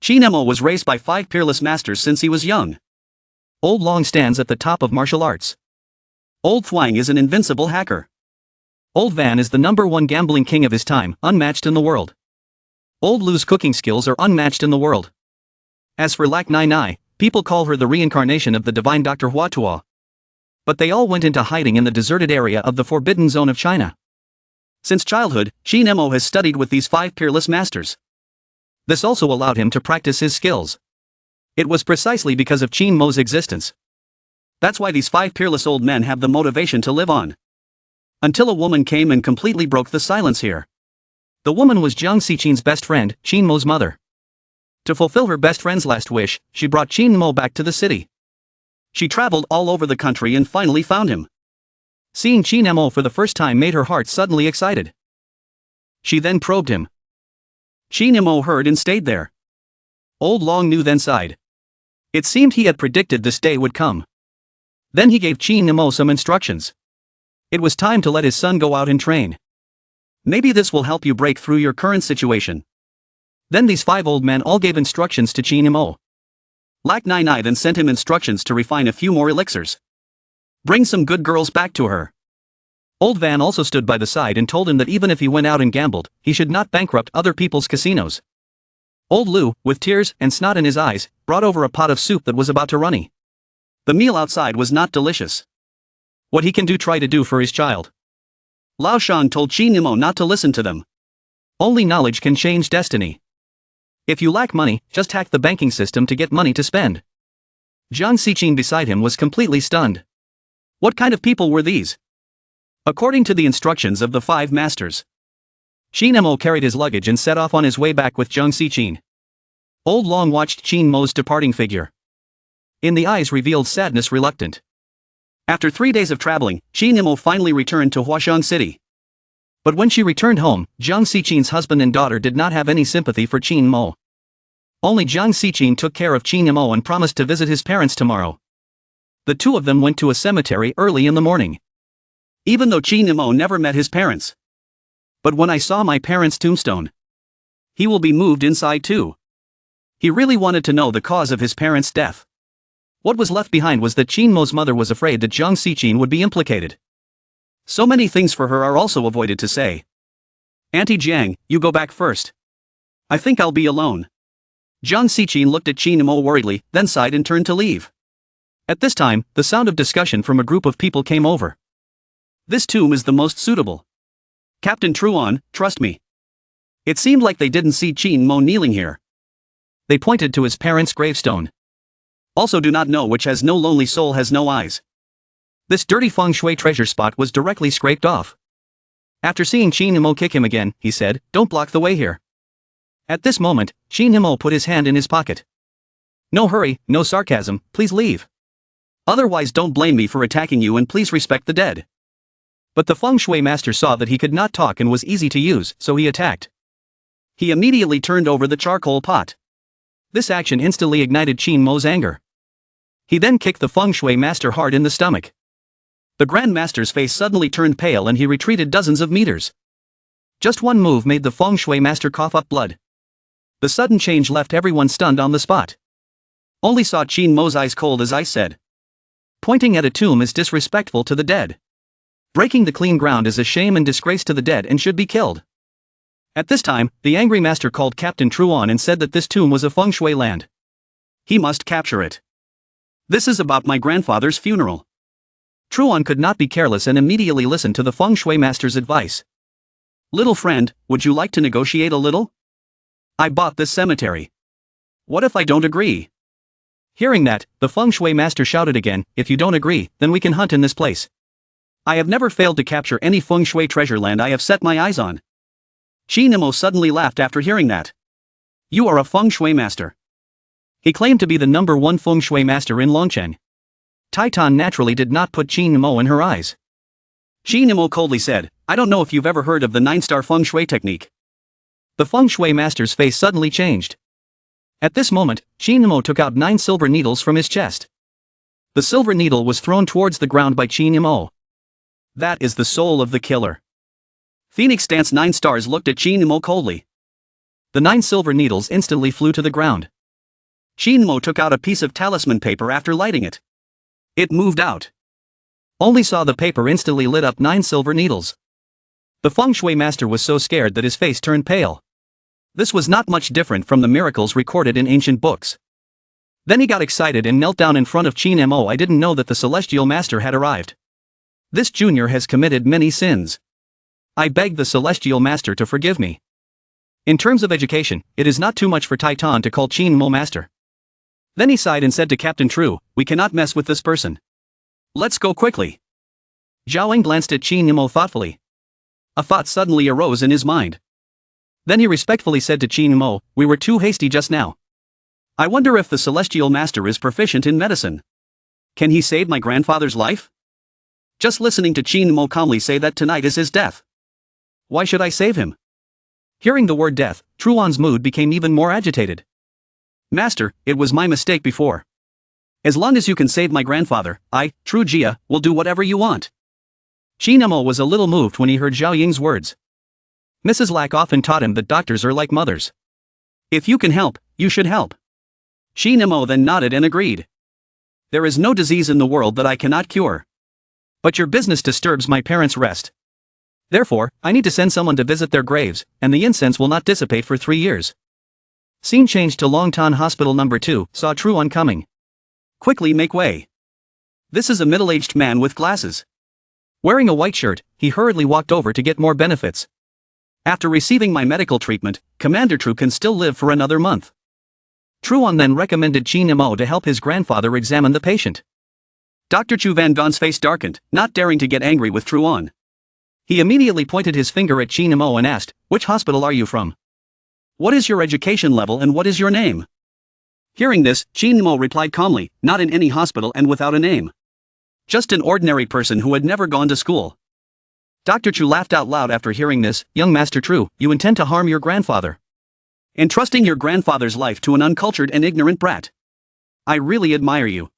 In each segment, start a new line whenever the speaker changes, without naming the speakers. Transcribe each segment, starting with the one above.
Qin Mo was raised by 5 peerless masters since he was young. Old Long stands at the top of martial arts. Old Thuang is an invincible hacker. Old Van is the #1 gambling king of his time, unmatched in the world. Old Lu's cooking skills are unmatched in the world. As for Lac Nai Nai, people call her the reincarnation of the divine Dr. Hua Tuo. But they all went into hiding in the deserted area of the Forbidden Zone of China. Since childhood, Qin Mo has studied with these 5 peerless masters. This also allowed him to practice his skills. It was precisely because of Qin Mo's existence. That's why these 5 peerless old men have the motivation to live on. Until a woman came and completely broke the silence here. The woman was Jiang Xiqin's best friend, Qin Mo's mother. To fulfill her best friend's last wish, she brought Qin Mo back to the city. She traveled all over the country and finally found him. Seeing Qin Mo for the first time made her heart suddenly excited. She then probed him. Qin Mo heard and stayed there. Old Long Nu then sighed. It seemed he had predicted this day would come. Then he gave Qin Mo some instructions. It was time to let his son go out and train. Maybe this will help you break through your current situation. Then these 5 old men all gave instructions to Qin Mo. Lac Nai Nai then sent him instructions to refine a few more elixirs. Bring some good girls back to her. Old Van also stood by the side and told him that even if he went out and gambled, he should not bankrupt other people's casinos. Old Lu, with tears and snot in his eyes, brought over a pot of soup that was about to runny. The meal outside was not delicious. What he can do, try to do for his child. Lao Shan told Qin Mo not to listen to them. Only knowledge can change destiny. If you lack money, just hack the banking system to get money to spend. Jiang Xiqin beside him was completely stunned. What kind of people were these? According to the instructions of the 5 masters, Qin Mo carried his luggage and set off on his way back with Jiang Xiqin. Old Long watched Qin Mo's departing figure. In the eyes revealed sadness reluctant. After 3 days of traveling, Qin Mo finally returned to Huashang City. But when she returned home, Jiang Xiqin's husband and daughter did not have any sympathy for Qin Mo. Only Jiang Xiqin took care of Qin Mo and promised to visit his parents tomorrow. The 2 of them went to a cemetery early in the morning. Even though Qin Mo never met his parents. But when I saw my parents' tombstone, he will be moved inside too. He really wanted to know the cause of his parents' death. What was left behind was that Qin Mo's mother was afraid that Jiang Xiqin would be implicated. So many things for her are also avoided to say. Auntie Jiang, you go back first. I think I'll be alone. Jiang Xiqin looked at Qin Mo worriedly, then sighed and turned to leave. At this time, the sound of discussion from a group of people came over. This tomb is the most suitable. Captain Truan, trust me. It seemed like they didn't see Qin Mo kneeling here. They pointed to his parents' gravestone. Also do not know which has no lonely soul has no eyes. This dirty feng shui treasure spot was directly scraped off. After seeing Qin Mo kick him again, he said, don't block the way here. At this moment, Qin Mo put his hand in his pocket. No hurry, no sarcasm, please leave. Otherwise don't blame me for attacking you and please respect the dead. But the feng shui master saw that he could not talk and was easy to use, so he attacked. He immediately turned over the charcoal pot. This action instantly ignited Qin Mo's anger. He then kicked the feng shui master hard in the stomach. The Grand Master's face suddenly turned pale and he retreated dozens of meters. Just one move made the feng shui master cough up blood. The sudden change left everyone stunned on the spot. Only saw Qin Mo's eyes cold as ice said. Pointing at a tomb is disrespectful to the dead. Breaking the clean ground is a shame and disgrace to the dead and should be killed. At this time, the angry master called Captain Truan and said that this tomb was a feng shui land. He must capture it. This is about my grandfather's funeral. Truan could not be careless and immediately listened to the feng shui master's advice. Little friend, would you like to negotiate a little? I bought this cemetery. What if I don't agree? Hearing that, the feng shui master shouted again, if you don't agree, then we can hunt in this place. I have never failed to capture any feng shui treasure land I have set my eyes on. Qin Mo suddenly laughed after hearing that. You are a feng shui master. He claimed to be the #1 feng shui master in Longcheng. Titan naturally did not put Qin Mo in her eyes. Qin Mo coldly said, I don't know if you've ever heard of the 9-star feng shui technique. The feng shui master's face suddenly changed. At this moment, Qin Mo took out 9 silver needles from his chest. The silver needle was thrown towards the ground by Qin Mo. That is the soul of the killer. Phoenix Dance 9 stars looked at Qin Mo coldly. The 9 silver needles instantly flew to the ground. Mo took out a piece of talisman paper after lighting it. It moved out. Only saw the paper instantly lit up 9 silver needles. The feng shui master was so scared that his face turned pale. This was not much different from the miracles recorded in ancient books. Then he got excited and knelt down in front of Mo. I didn't know that the celestial master had arrived. This junior has committed many sins. I beg the celestial master to forgive me. In terms of education, it is not too much for Titan to call Mo master. Then he sighed and said to Captain True, we cannot mess with this person. Let's go quickly. Zhao Ying glanced at Mo thoughtfully. A thought suddenly arose in his mind. Then he respectfully said to Mo, we were too hasty just now. I wonder if the celestial master is proficient in medicine. Can he save my grandfather's life? Just listening to Mo calmly say that tonight is his death. Why should I save him? Hearing the word death, Truan's mood became even more agitated. Master, it was my mistake before. As long as you can save my grandfather, I, True Jia, will do whatever you want. Mo was a little moved when he heard Zhao Ying's words. Mrs. Lack often taught him that doctors are like mothers. If you can help, you should help. Mo then nodded and agreed. There is no disease in the world that I cannot cure. But your business disturbs my parents' rest. Therefore, I need to send someone to visit their graves, and the incense will not dissipate for 3 years. Scene changed to Longtan Hospital number 2, saw Truan coming. Quickly make way. This is a middle-aged man with glasses. Wearing a white shirt, he hurriedly walked over to get more benefits. After receiving my medical treatment, Commander True can still live for another month. Truan then recommended Mo to help his grandfather examine the patient. Dr. Chu Van Gon's face darkened, not daring to get angry with Truan. He immediately pointed his finger at Mo and asked, which hospital are you from? What is your education level and what is your name? Hearing this, Mo replied calmly, not in any hospital and without a name. Just an ordinary person who had never gone to school. Dr. Chu laughed out loud after hearing this. Young Master True, you intend to harm your grandfather. Entrusting your grandfather's life to an uncultured and ignorant brat. I really admire you.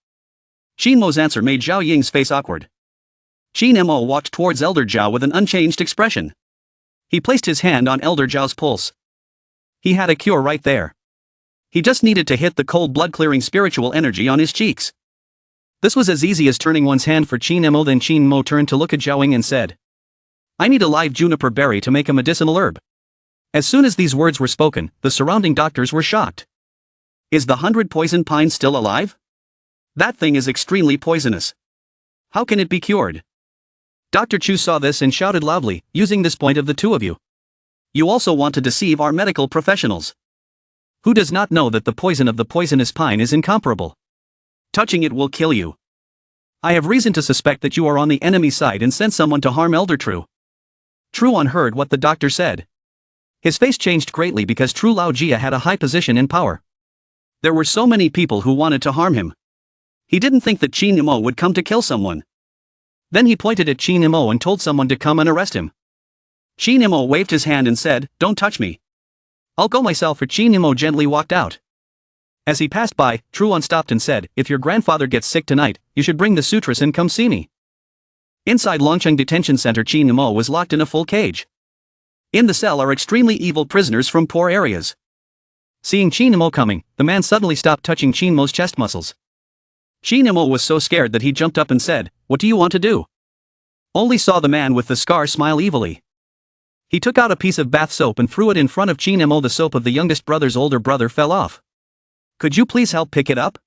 Mo's answer made Zhao Ying's face awkward. Mo walked towards Elder Zhao with an unchanged expression. He placed his hand on Elder Zhao's pulse. He had a cure right there. He just needed to hit the cold blood-clearing spiritual energy on his cheeks. This was as easy as turning one's hand for Mo. Then Mo turned to look at Zhao Ying and said, I need a live juniper berry to make a medicinal herb. As soon as these words were spoken, the surrounding doctors were shocked. Is the 100 poison pine still alive? That thing is extremely poisonous. How can it be cured? Dr. Chu saw this and shouted loudly, using this point of the two of you. You also want to deceive our medical professionals. Who does not know that the poison of the poisonous pine is incomparable? Touching it will kill you. I have reason to suspect that you are on the enemy side and sent someone to harm Elder True. Truan heard what the doctor said. His face changed greatly because True Lao Jia had a high position and power. There were so many people who wanted to harm him. He didn't think that Mo would come to kill someone. Then he pointed at Mo and told someone to come and arrest him. Mo waved his hand and said, don't touch me. I'll go myself. Mo gently walked out. As he passed by, Truan stopped and said, if your grandfather gets sick tonight, you should bring the sutras and come see me. Inside Longcheng Detention Center, Mo was locked in a full cage. In the cell are extremely evil prisoners from poor areas. Seeing Mo coming, the man suddenly stopped touching Mo's chest muscles. Mo was so scared that he jumped up and said, what do you want to do? Only saw the man with the scar smile evilly. He took out a piece of bath soap and threw it in front of Mo. The soap of the youngest brother's older brother fell off. Could you please help pick it up?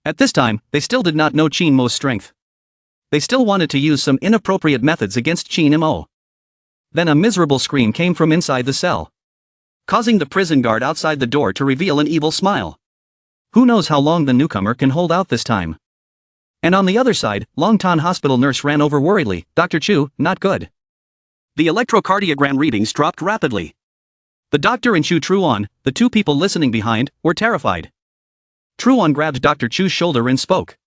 At this time, they still did not know Mo's strength. They still wanted to use some inappropriate methods against Mo. Then a miserable scream came from inside the cell, causing the prison guard outside the door to reveal an evil smile. Who knows how long the newcomer can hold out this time? And on the other side, Longtan Hospital nurse ran over worriedly, Dr. Chu, not good. The electrocardiogram readings dropped rapidly. The doctor and Chu Truan, the two people listening behind, were terrified. Truan grabbed Dr. Chu's shoulder and spoke.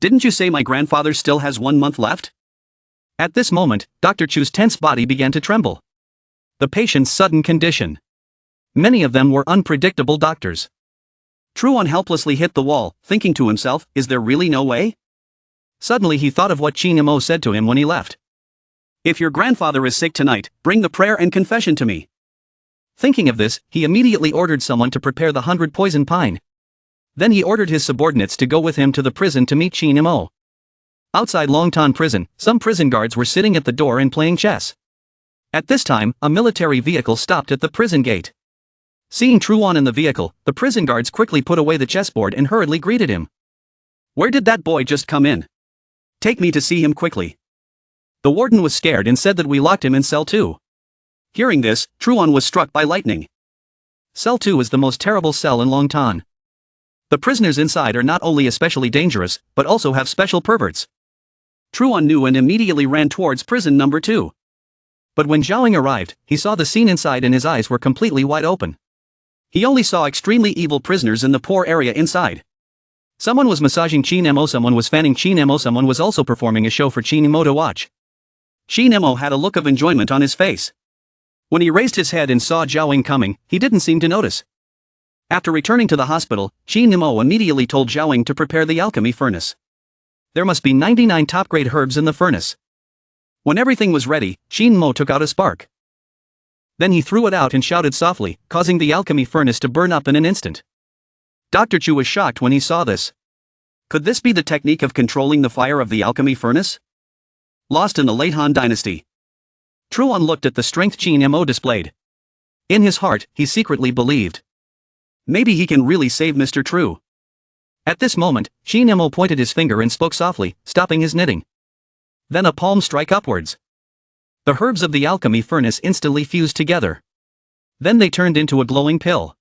Didn't you say my grandfather still has 1 month left? At this moment, Dr. Chu's tense body began to tremble. The patient's sudden condition. Many of them were unpredictable doctors. Truan helplessly hit the wall, thinking to himself, is there really no way? Suddenly he thought of what Mo said to him when he left. If your grandfather is sick tonight, bring the prayer and confession to me. Thinking of this, he immediately ordered someone to prepare the 100 poison pine. Then he ordered his subordinates to go with him to the prison to meet Chin Mo. Outside Longtan prison, some prison guards were sitting at the door and playing chess. At this time, a military vehicle stopped at the prison gate. Seeing Truan in the vehicle, the prison guards quickly put away the chessboard and hurriedly greeted him. "Where did that boy just come in? Take me to see him quickly." The warden was scared and said that we locked him in cell 2. Hearing this, Truan was struck by lightning. Cell 2 is the most terrible cell in Longtan. The prisoners inside are not only especially dangerous, but also have special perverts. Truan knew and immediately ran towards prison number 2. But when Zhaoying arrived, he saw the scene inside and his eyes were completely wide open. He only saw extremely evil prisoners in the poor area inside. Someone was massaging Chin Mo, someone was fanning Chin Mo, someone was also performing a show for Chin Mo to watch. Chin Mo had a look of enjoyment on his face. When he raised his head and saw Zhaoying coming, he didn't seem to notice. After returning to the hospital, Chin Mo immediately told Zhaoying to prepare the alchemy furnace. There must be 99 top-grade herbs in the furnace. When everything was ready, Chin Mo took out a spark. Then he threw it out and shouted softly, causing the alchemy furnace to burn up in an instant. Dr. Chu was shocked when he saw this. Could this be the technique of controlling the fire of the alchemy furnace? Lost in the late Han Dynasty. Truan looked at the strength Chin Mo displayed. In his heart, he secretly believed. Maybe he can really save Mr. True. At this moment, Chin Mo pointed his finger and spoke softly, stopping his knitting. Then a palm strike upwards. The herbs of the alchemy furnace instantly fused together. Then they turned into a glowing pill.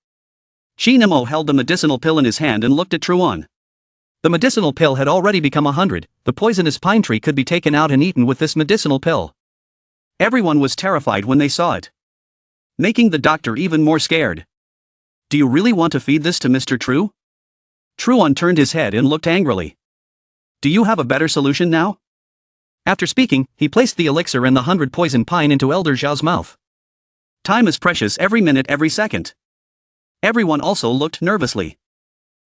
Chin Mo held the medicinal pill in his hand and looked at Truan. The medicinal pill had already become 100, the poisonous pine tree could be taken out and eaten with this medicinal pill. Everyone was terrified when they saw it, making the doctor even more scared. Do you really want to feed this to Mr. True? Truan turned his head and looked angrily. Do you have a better solution now? After speaking, he placed the elixir and the 100 poison pine into Elder Zhao's mouth. Time is precious, every minute, every second. Everyone also looked nervously.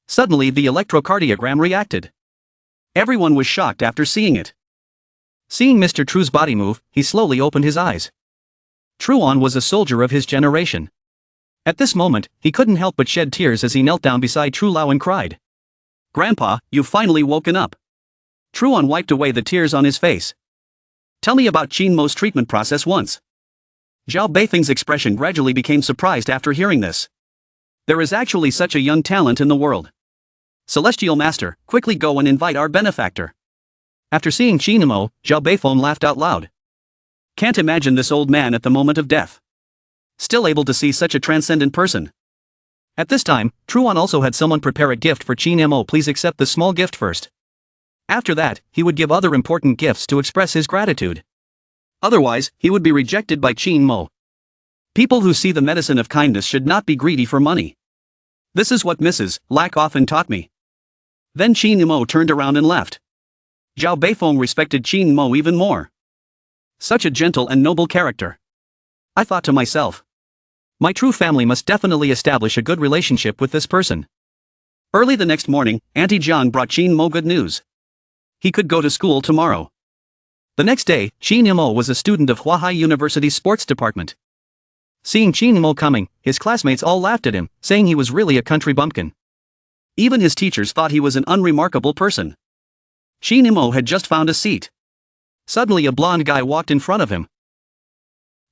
Suddenly the electrocardiogram reacted. Everyone was shocked after seeing it. Seeing Mr. True's body move, he slowly opened his eyes. Truan was a soldier of his generation. At this moment, he couldn't help but shed tears as he knelt down beside Tru Lao and cried. Grandpa, you've finally woken up. Truan wiped away the tears on his face. Tell me about Chin Mo's treatment process once. Zhao Beifeng's expression gradually became surprised after hearing this. There is actually such a young talent in the world. Celestial Master, quickly go and invite our benefactor. After seeing Chin Mo, Zhao Beifeng laughed out loud. Can't imagine this old man at the moment of death. Still able to see such a transcendent person. At this time, Truan also had someone prepare a gift for Chin Mo. Please accept the small gift first. After that, he would give other important gifts to express his gratitude. Otherwise, he would be rejected by Chin Mo. People who see the medicine of kindness should not be greedy for money. This is what Mrs. Lack often taught me. Then Chin Mo turned around and left. Zhao Beifeng respected Chin Mo even more. Such a gentle and noble character. I thought to myself. My true family must definitely establish a good relationship with this person. Early the next morning, Auntie Jiang brought Chin Mo good news. He could go to school tomorrow. The next day, Chin Mo was a student of Huahai University's sports department. Seeing Chin Mo coming, his classmates all laughed at him, saying he was really a country bumpkin. Even his teachers thought he was an unremarkable person. Chin Mo had just found a seat. Suddenly a blonde guy walked in front of him.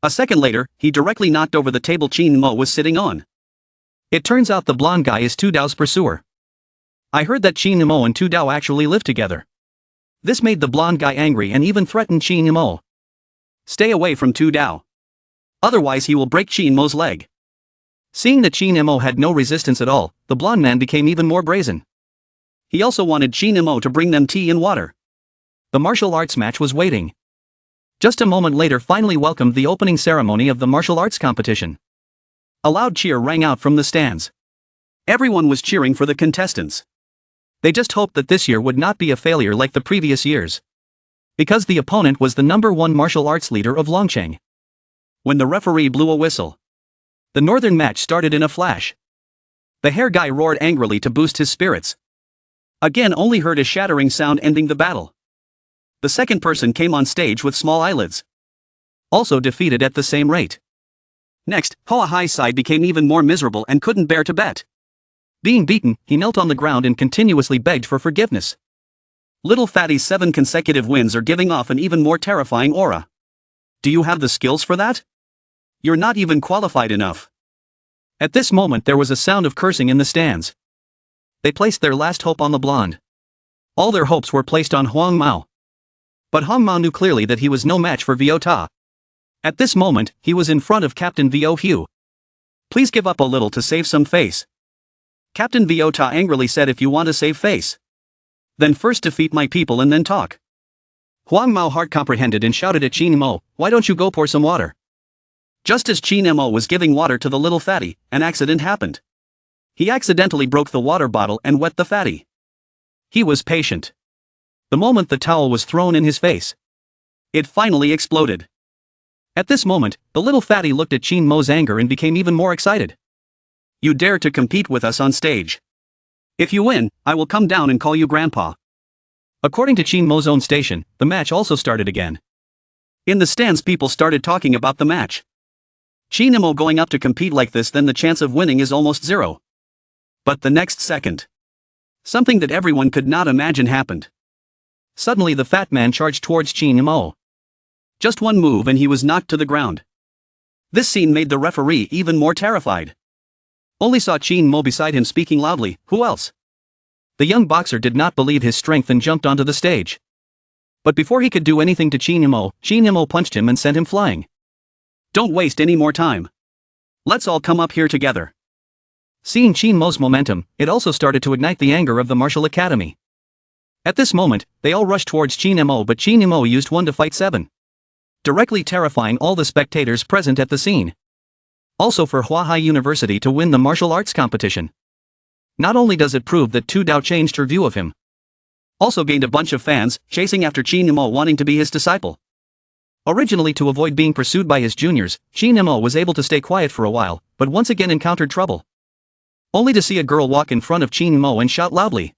A second later, he directly knocked over the table Chin Mo was sitting on. It turns out the blonde guy is Tu Dao's pursuer. I heard that Chin Mo and Tu Dao actually live together. This made the blonde guy angry and even threatened Chin Mo. Stay away from Tu Dao. Otherwise he will break Chin Mo's leg. Seeing that Chin Mo had no resistance at all, the blonde man became even more brazen. He also wanted Chin Mo to bring them tea and water. The martial arts match was waiting. Just a moment later finally welcomed the opening ceremony of the martial arts competition. A loud cheer rang out from the stands. Everyone was cheering for the contestants. They just hoped that this year would not be a failure like the previous years. Because the opponent was the #1 martial arts leader of Longcheng. When the referee blew a whistle, the northern match started in a flash. The hair guy roared angrily to boost his spirits. Again only heard a shattering sound ending the battle. The second person came on stage with small eyelids. Also defeated at the same rate. Next, Hoa Hai's side became even more miserable and couldn't bear to bet. Being beaten, he knelt on the ground and continuously begged for forgiveness. Little Fatty's 7 consecutive wins are giving off an even more terrifying aura. Do you have the skills for that? You're not even qualified enough. At this moment there was a sound of cursing in the stands. They placed their last hope on the blonde. All their hopes were placed on Huang Mao. But Huang Mao knew clearly that he was no match for Vio Ta. At this moment, he was in front of Captain Vio Hu. Please give up a little to save some face. Captain Vio Ta angrily said, if you want to save face, then first defeat my people and then talk. Huang Mao hard comprehended and shouted at Qin Mo, why don't you go pour some water? Just as Qin Mo was giving water to the little fatty, an accident happened. He accidentally broke the water bottle and wet the fatty. He was patient. The moment the towel was thrown in his face, it finally exploded. At this moment, the little fatty looked at Qin Mo's anger and became even more excited. You dare to compete with us on stage? If you win, I will come down and call you grandpa. According to Qin Mo's own station, the match also started again. In the stands people started talking about the match. Qin Mo going up to compete like this, then the chance of winning is almost zero. But the next second, something that everyone could not imagine happened. Suddenly the fat man charged towards Qin Mo. Just one move and he was knocked to the ground. This scene made the referee even more terrified. Only saw Qin Mo beside him speaking loudly, who else? The young boxer did not believe his strength and jumped onto the stage. But before he could do anything to Qin Mo punched him and sent him flying. Don't waste any more time. Let's all come up here together. Seeing Qin Mo's momentum, it also started to ignite the anger of the martial academy. At this moment, they all rushed towards Qin Mo, but Qin Mo used 1 to fight 7. Directly terrifying all the spectators present at the scene. Also for Huahai University to win the martial arts competition. Not only does it prove that Tu Dao changed her view of him, also gained a bunch of fans, chasing after Qin Mo wanting to be his disciple. Originally to avoid being pursued by his juniors, Qin Mo was able to stay quiet for a while, but once again encountered trouble. Only to see a girl walk in front of Qin Mo and shout loudly,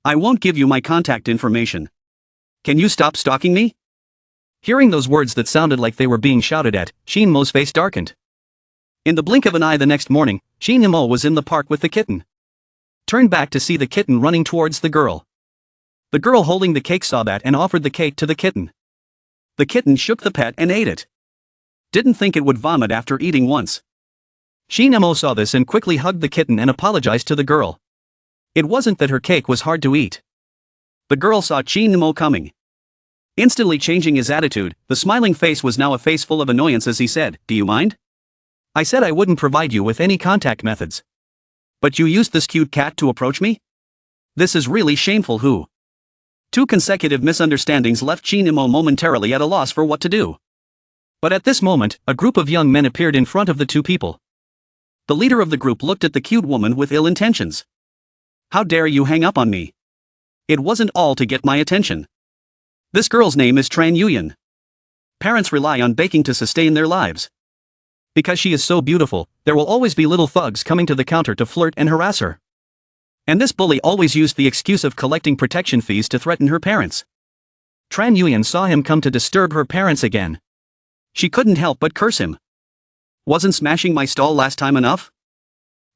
I won't give you my contact information. Can you stop stalking me? Hearing those words that sounded like they were being shouted at, Qin Mo's face darkened. In the blink of an eye the next morning, Qin Mo was in the park with the kitten. Turned back to see the kitten running towards the girl. The girl holding the cake saw that and offered the cake to the kitten. The kitten shook the pet and ate it. Didn't think it would vomit after eating once. Qin Mo saw this and quickly hugged the kitten and apologized to the girl. It wasn't that her cake was hard to eat. The girl saw Qin Mo coming. Instantly changing his attitude, the smiling face was now a face full of annoyance as he said, do you mind? I said I wouldn't provide you with any contact methods. But you used this cute cat to approach me? This is really shameful. Who? 2 consecutive misunderstandings left Qin Mo momentarily at a loss for what to do. But at this moment, a group of young men appeared in front of the 2 people. The leader of the group looked at the cute woman with ill intentions. How dare you hang up on me? It wasn't all to get my attention. This girl's name is Tran Yuyan. Parents rely on baking to sustain their lives. Because she is so beautiful, there will always be little thugs coming to the counter to flirt and harass her. And this bully always used the excuse of collecting protection fees to threaten her parents. Tran Yuyan saw him come to disturb her parents again. She couldn't help but curse him. Wasn't smashing my stall last time enough?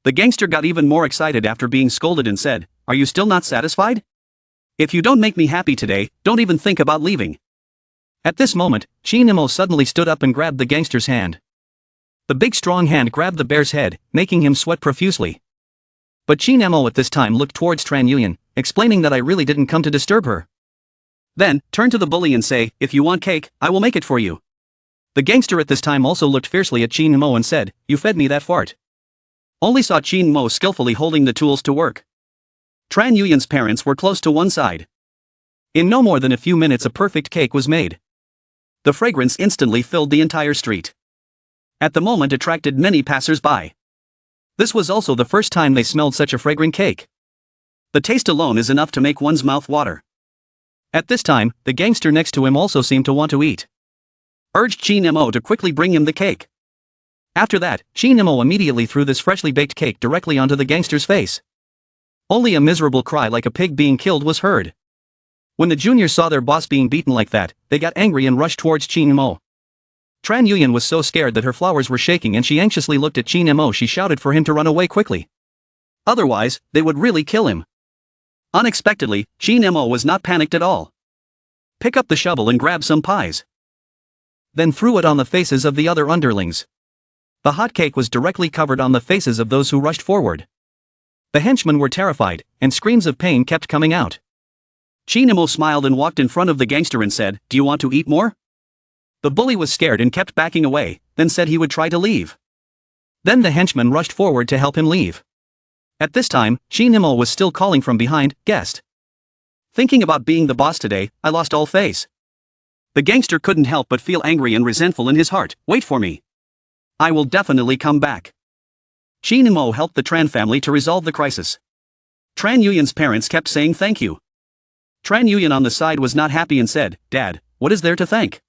The gangster got even more excited after being scolded and said, are you still not satisfied? If you don't make me happy today, don't even think about leaving. At this moment, Qin Mo suddenly stood up and grabbed the gangster's hand. The big strong hand grabbed the bear's head, making him sweat profusely. But Qin Mo at this time looked towards Tran Yuyan, explaining that I really didn't come to disturb her. Then, turn to the bully and say, if you want cake, I will make it for you. The gangster at this time also looked fiercely at Qin Mo and said, you fed me that fart. Only saw Qin Mo skillfully holding the tools to work. Tran Yuyan's parents were close to one side. In no more than a few minutes a perfect cake was made. The fragrance instantly filled the entire street. At the moment attracted many passers-by. This was also the first time they smelled such a fragrant cake. The taste alone is enough to make one's mouth water. At this time, the gangster next to him also seemed to want to eat. Urged Qin Mo to quickly bring him the cake. After that, Qin Mo immediately threw this freshly baked cake directly onto the gangster's face. Only a miserable cry like a pig being killed was heard. When the juniors saw their boss being beaten like that, they got angry and rushed towards Qin Mo. Tran Yuyan was so scared that her flowers were shaking and she anxiously looked at Qin Mo. She shouted for him to run away quickly. Otherwise, they would really kill him. Unexpectedly, Qin Mo was not panicked at all. Pick up the shovel and grab some pies. Then threw it on the faces of the other underlings. The hot cake was directly covered on the faces of those who rushed forward. The henchmen were terrified, and screams of pain kept coming out. Qin Mo smiled and walked in front of the gangster and said, "Do you want to eat more?" The bully was scared and kept backing away, then said he would try to leave. Then the henchman rushed forward to help him leave. At this time, Qin Mo was still calling from behind, "Guest. Thinking about being the boss today, I lost all face." The gangster couldn't help but feel angry and resentful in his heart. "Wait for me. I will definitely come back." Qin Mo helped the Tran family to resolve the crisis. Tran Yuyan's parents kept saying thank you. Tran Yuyan on the side was not happy and said, "Dad, what is there to thank?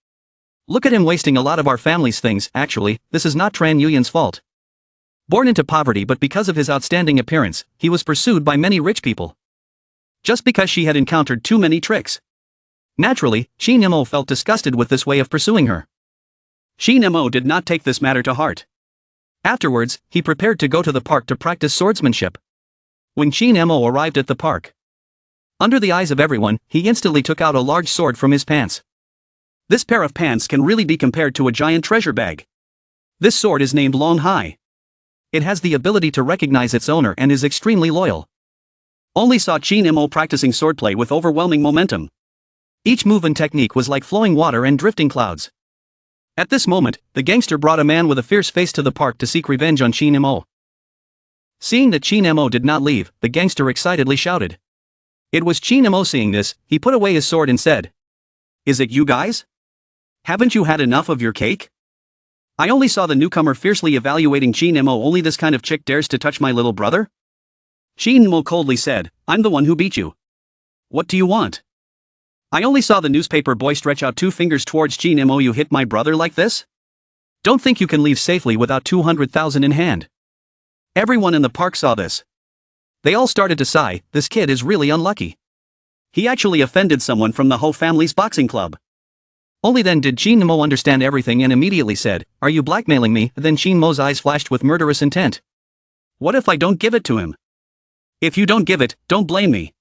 Look at him wasting a lot of our family's things." Actually, this is not Tran Yuyan's fault. Born into poverty but because of his outstanding appearance, he was pursued by many rich people. Just because she had encountered too many tricks. Naturally, Qin Mo felt disgusted with this way of pursuing her. Qin Mo did not take this matter to heart. Afterwards, he prepared to go to the park to practice swordsmanship. When Qin Mo arrived at the park, under the eyes of everyone, he instantly took out a large sword from his pants. This pair of pants can really be compared to a giant treasure bag. This sword is named Long Hai. It has the ability to recognize its owner and is extremely loyal. Only saw Qin Mo practicing swordplay with overwhelming momentum. Each move and technique was like flowing water and drifting clouds. At this moment, the gangster brought a man with a fierce face to the park to seek revenge on Qin Mo. Seeing that Qin Mo did not leave, the gangster excitedly shouted. It was Qin Mo. Seeing this, he put away his sword and said, "Is it you guys? Haven't you had enough of your cake? I only saw the newcomer fiercely evaluating Qin Mo. Only this kind of chick dares to touch my little brother?" Qin Mo coldly said, "I'm the one who beat you. What do you want? I only saw the newspaper boy stretch out 2 fingers towards Qin Mo. You hit my brother like this? Don't think you can leave safely without 200,000 in hand." Everyone in the park saw this. They all started to sigh. This kid is really unlucky. He actually offended someone from the Ho family's boxing club. Only then did Qin Mo understand everything and immediately said, "Are you blackmailing me?" Then Qin Mo's eyes flashed with murderous intent. "What if I don't give it to him? If you don't give it, don't blame me."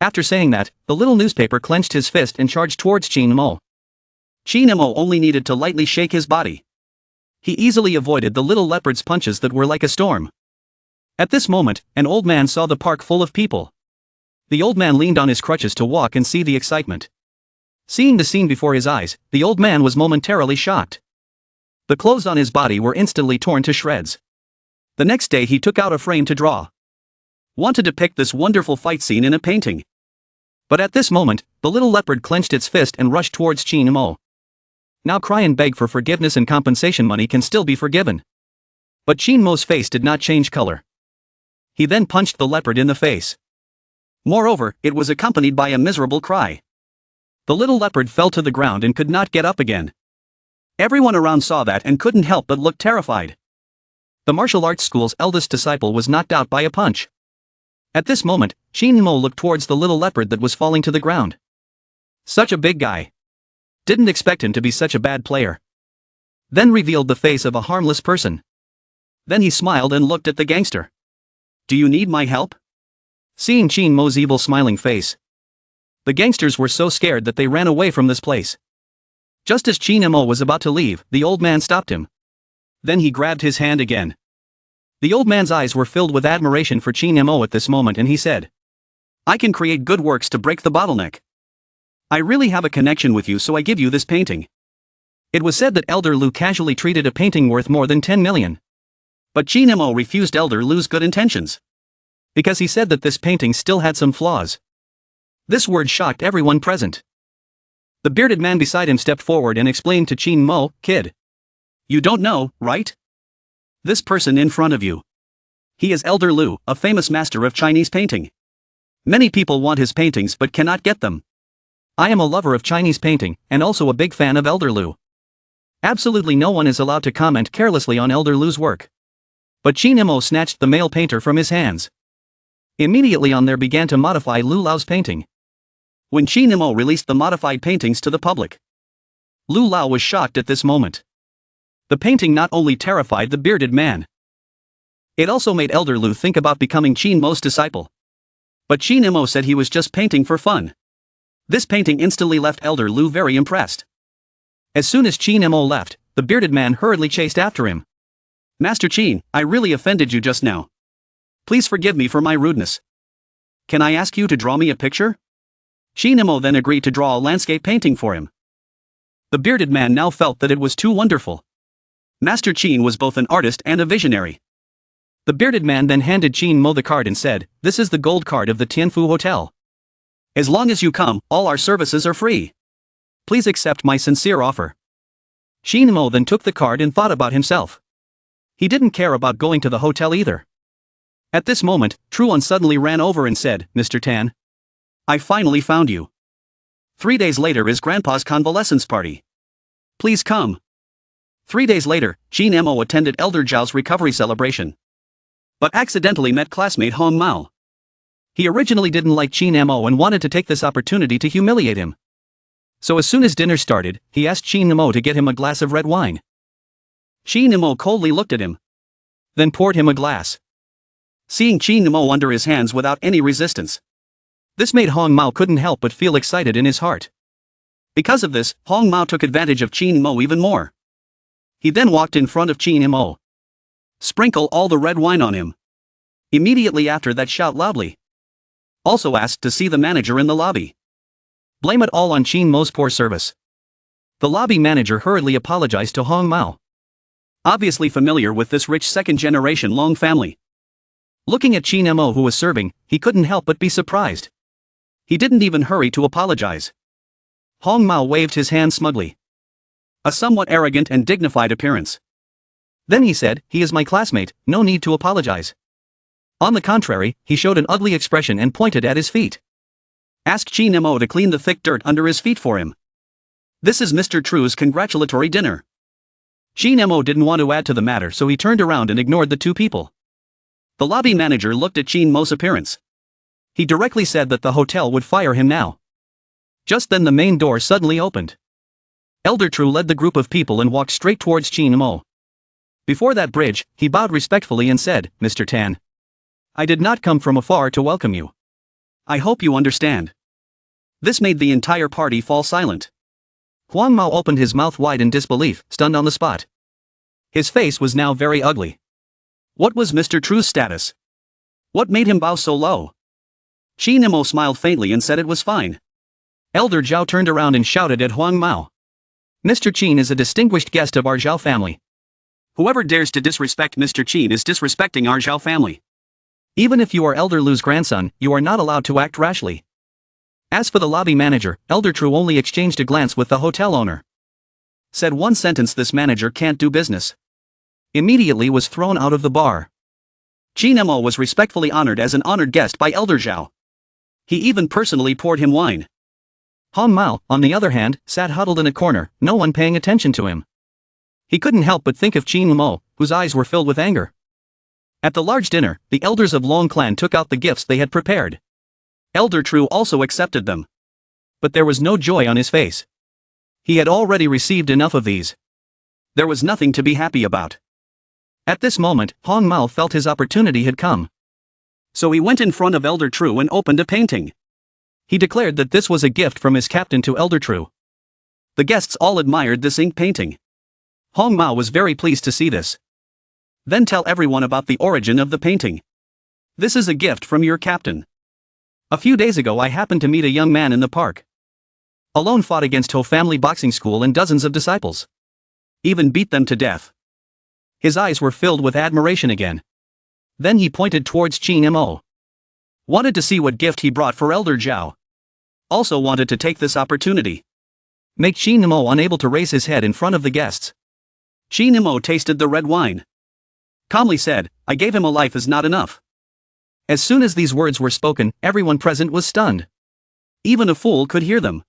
After saying that, the little newspaper clenched his fist and charged towards Qin Mo. Qin Mo only needed to lightly shake his body. He easily avoided the little leopard's punches that were like a storm. At this moment, an old man saw the park full of people. The old man leaned on his crutches to walk and see the excitement. Seeing the scene before his eyes, the old man was momentarily shocked. The clothes on his body were instantly torn to shreds. The next day he took out a frame to draw. Want to depict this wonderful fight scene in a painting. But at this moment, the little leopard clenched its fist and rushed towards Qin Mo. Now cry and beg for forgiveness and compensation money can still be forgiven. But Qin Mo's face did not change color. He then punched the leopard in the face. Moreover, it was accompanied by a miserable cry. The little leopard fell to the ground and could not get up again. Everyone around saw that and couldn't help but look terrified. The martial arts school's eldest disciple was knocked out by a punch. At this moment, Qin Mo looked towards the little leopard that was falling to the ground. Such a big guy. Didn't expect him to be such a bad player. Then revealed the face of a harmless person. Then he smiled and looked at the gangster. "Do you need my help?" Seeing Qin Mo's evil smiling face, the gangsters were so scared that they ran away from this place. Just as Qin Mo was about to leave, the old man stopped him. Then he grabbed his hand again. The old man's eyes were filled with admiration for Qin Mo at this moment and he said, "I can create good works to break the bottleneck. I really have a connection with you, so I give you this painting." It was said that Elder Lu casually treated a painting worth more than 10 million. But Qin Mo refused Elder Lu's good intentions. Because he said that this painting still had some flaws. This word shocked everyone present. The bearded man beside him stepped forward and explained to Qin Mo, "Kid. You don't know, right? This person in front of you. He is Elder Lu, a famous master of Chinese painting. Many people want his paintings but cannot get them. I am a lover of Chinese painting, and also a big fan of Elder Lu. Absolutely no one is allowed to comment carelessly on Elder Lu's work." But Qin Mo snatched the male painter from his hands. Immediately on there began to modify Lu Lao's painting. When Qin Mo released the modified paintings to the public, Lu Lao was shocked at this moment. The painting not only terrified the bearded man, It also made Elder Lu think about becoming Qin Mo's disciple. But Qin Mo said he was just painting for fun. This painting instantly left Elder Lu very impressed. As soon as Qin Mo left, the bearded man hurriedly chased after him. Master Qin, I really offended you just now. Please forgive me for my rudeness. Can I ask you to draw me a picture? Qin Mo then agreed to draw a landscape painting for him. The bearded man now felt that it was too wonderful. Master Qin was both an artist and a visionary. The bearded man then handed Qin Mo the card and said, "This is the gold card of the Tianfu Hotel. As long as you come, all our services are free. Please accept my sincere offer." Qin Mo then took the card and thought about himself. He didn't care about going to the hotel either. At this moment, Truan suddenly ran over and said, "Mr. Tan. I finally found you. 3 days later is Grandpa's convalescence party. Please come." 3 days later, Qin Mo attended Elder Zhao's recovery celebration. But accidentally met classmate Hong Mao. He originally didn't like Qin Mo and wanted to take this opportunity to humiliate him. So as soon as dinner started, he asked Qin Mo to get him a glass of red wine. Qin Mo coldly looked at him. Then poured him a glass. Seeing Qin Mo under his hands without any resistance. This made Hong Mao couldn't help but feel excited in his heart. Because of this, Hong Mao took advantage of Qin Mo even more. He then walked in front of Qin Mo. Sprinkle all the red wine on him. Immediately after that shout loudly. Also asked to see the manager in the lobby. Blame it all on Qin Mo's poor service. The lobby manager hurriedly apologized to Hong Mao. Obviously familiar with this rich second-generation Long family. Looking at Qin Mo who was serving, he couldn't help but be surprised. He didn't even hurry to apologize. Hong Mao waved his hand smugly. A somewhat arrogant and dignified appearance. Then he said, "He is my classmate, no need to apologize." On the contrary, he showed an ugly expression and pointed at his feet. Ask Qin Mo to clean the thick dirt under his feet for him. This is Mr. Tru's congratulatory dinner. Qin Mo didn't want to add to the matter, so he turned around and ignored the two people. The lobby manager looked at Qin Mo's appearance. He directly said that the hotel would fire him now. Just then the main door suddenly opened. Elder Tru led the group of people and walked straight towards Qin Mo. Before that bridge, he bowed respectfully and said, "Mr. Tan. I did not come from afar to welcome you. I hope you understand." This made the entire party fall silent. Huang Mao opened his mouth wide in disbelief, stunned on the spot. His face was now very ugly. What was Mr. Tru's status? What made him bow so low? Qin Mo smiled faintly and said it was fine. Elder Zhao turned around and shouted at Huang Mao. "Mr. Qin is a distinguished guest of our Zhao family. Whoever dares to disrespect Mr. Qin is disrespecting our Zhao family. Even if you are Elder Lu's grandson, you are not allowed to act rashly." As for the lobby manager, Elder Tru only exchanged a glance with the hotel owner. Said one sentence, "This manager can't do business." Immediately was thrown out of the bar. Qin Mo was respectfully honored as an honored guest by Elder Zhao. He even personally poured him wine. Hong Mao, on the other hand, sat huddled in a corner, no one paying attention to him. He couldn't help but think of Qin Mo, whose eyes were filled with anger. At the large dinner, the elders of Long clan took out the gifts they had prepared. Elder Tru also accepted them. But there was no joy on his face. He had already received enough of these. There was nothing to be happy about. At this moment, Hong Mao felt his opportunity had come. So he went in front of Elder Tru and opened a painting. He declared that this was a gift from his captain to Elder Tru. The guests all admired this ink painting. Hong Mao was very pleased to see this. Then tell everyone about the origin of the painting. This is a gift from your captain. A few days ago I happened to meet a young man in the park. Alone fought against Ho family boxing school and dozens of disciples. Even beat them to death. His eyes were filled with admiration again. Then he pointed towards Qin Mo. Wanted to see what gift he brought for Elder Zhao. Also wanted to take this opportunity. Make Qin Mo unable to raise his head in front of the guests. Qin Mo tasted the red wine. Calmly said, "I gave him a life is not enough." As soon as these words were spoken, everyone present was stunned. Even a fool could hear them.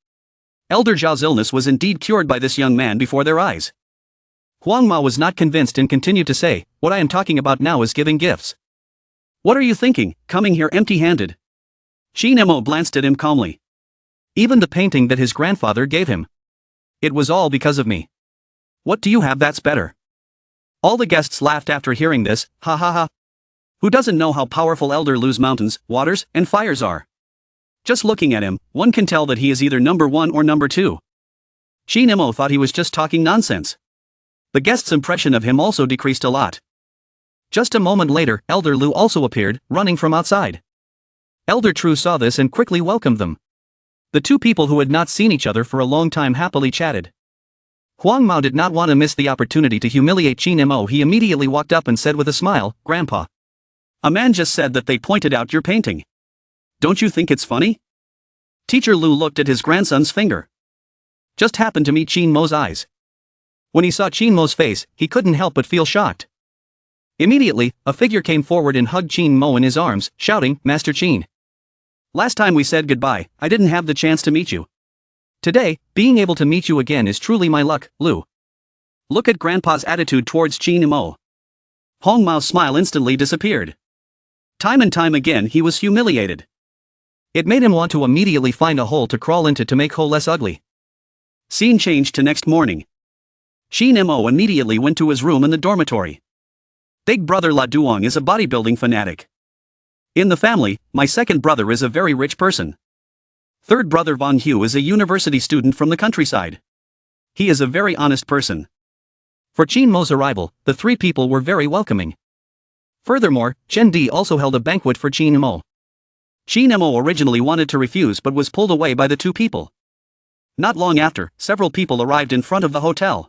Elder Zhao's illness was indeed cured by this young man before their eyes. Huang Mao was not convinced and continued to say, "What I am talking about now is giving gifts. What are you thinking, coming here empty-handed?" Qin Mo glanced at him calmly. "Even the painting that his grandfather gave him. It was all because of me. What do you have that's better?" All the guests laughed after hearing this, "Ha ha ha. Who doesn't know how powerful Elder Lu's mountains, waters, and fires are? Just looking at him, one can tell that he is either number 1 or number 2. Shin Mo thought he was just talking nonsense. The guest's impression of him also decreased a lot. Just a moment later, Elder Lu also appeared, running from outside. Elder Tru saw this and quickly welcomed them. The two people who had not seen each other for a long time happily chatted. Huang Mao did not want to miss the opportunity to humiliate Shin Mo. He immediately walked up and said with a smile, "Grandpa, a man just said that they pointed out your painting. Don't you think it's funny?" Teacher Lu looked at his grandson's finger. Just happened to meet Shin Mo's eyes. When he saw Shin Mo's face, he couldn't help but feel shocked. Immediately, a figure came forward and hugged Shin Mo in his arms, shouting, "Master Shin. Last time we said goodbye, I didn't have the chance to meet you. Today, being able to meet you again is truly my luck, Lu." Look at Grandpa's attitude towards Shin Mo. Hong Mao's smile instantly disappeared. Time and time again he was humiliated. It made him want to immediately find a hole to crawl into to make Ho less ugly. Scene changed to next morning. Shin Mo immediately went to his room in the dormitory. Big brother La Duong is a bodybuilding fanatic. In the family, my second brother is a very rich person. Third brother Von Hu is a university student from the countryside. He is a very honest person. For Shin Mo's arrival, the three people were very welcoming. Furthermore, Chen Di also held a banquet for Shin Mo. Shin Mo originally wanted to refuse but was pulled away by the two people. Not long after, several people arrived in front of the hotel.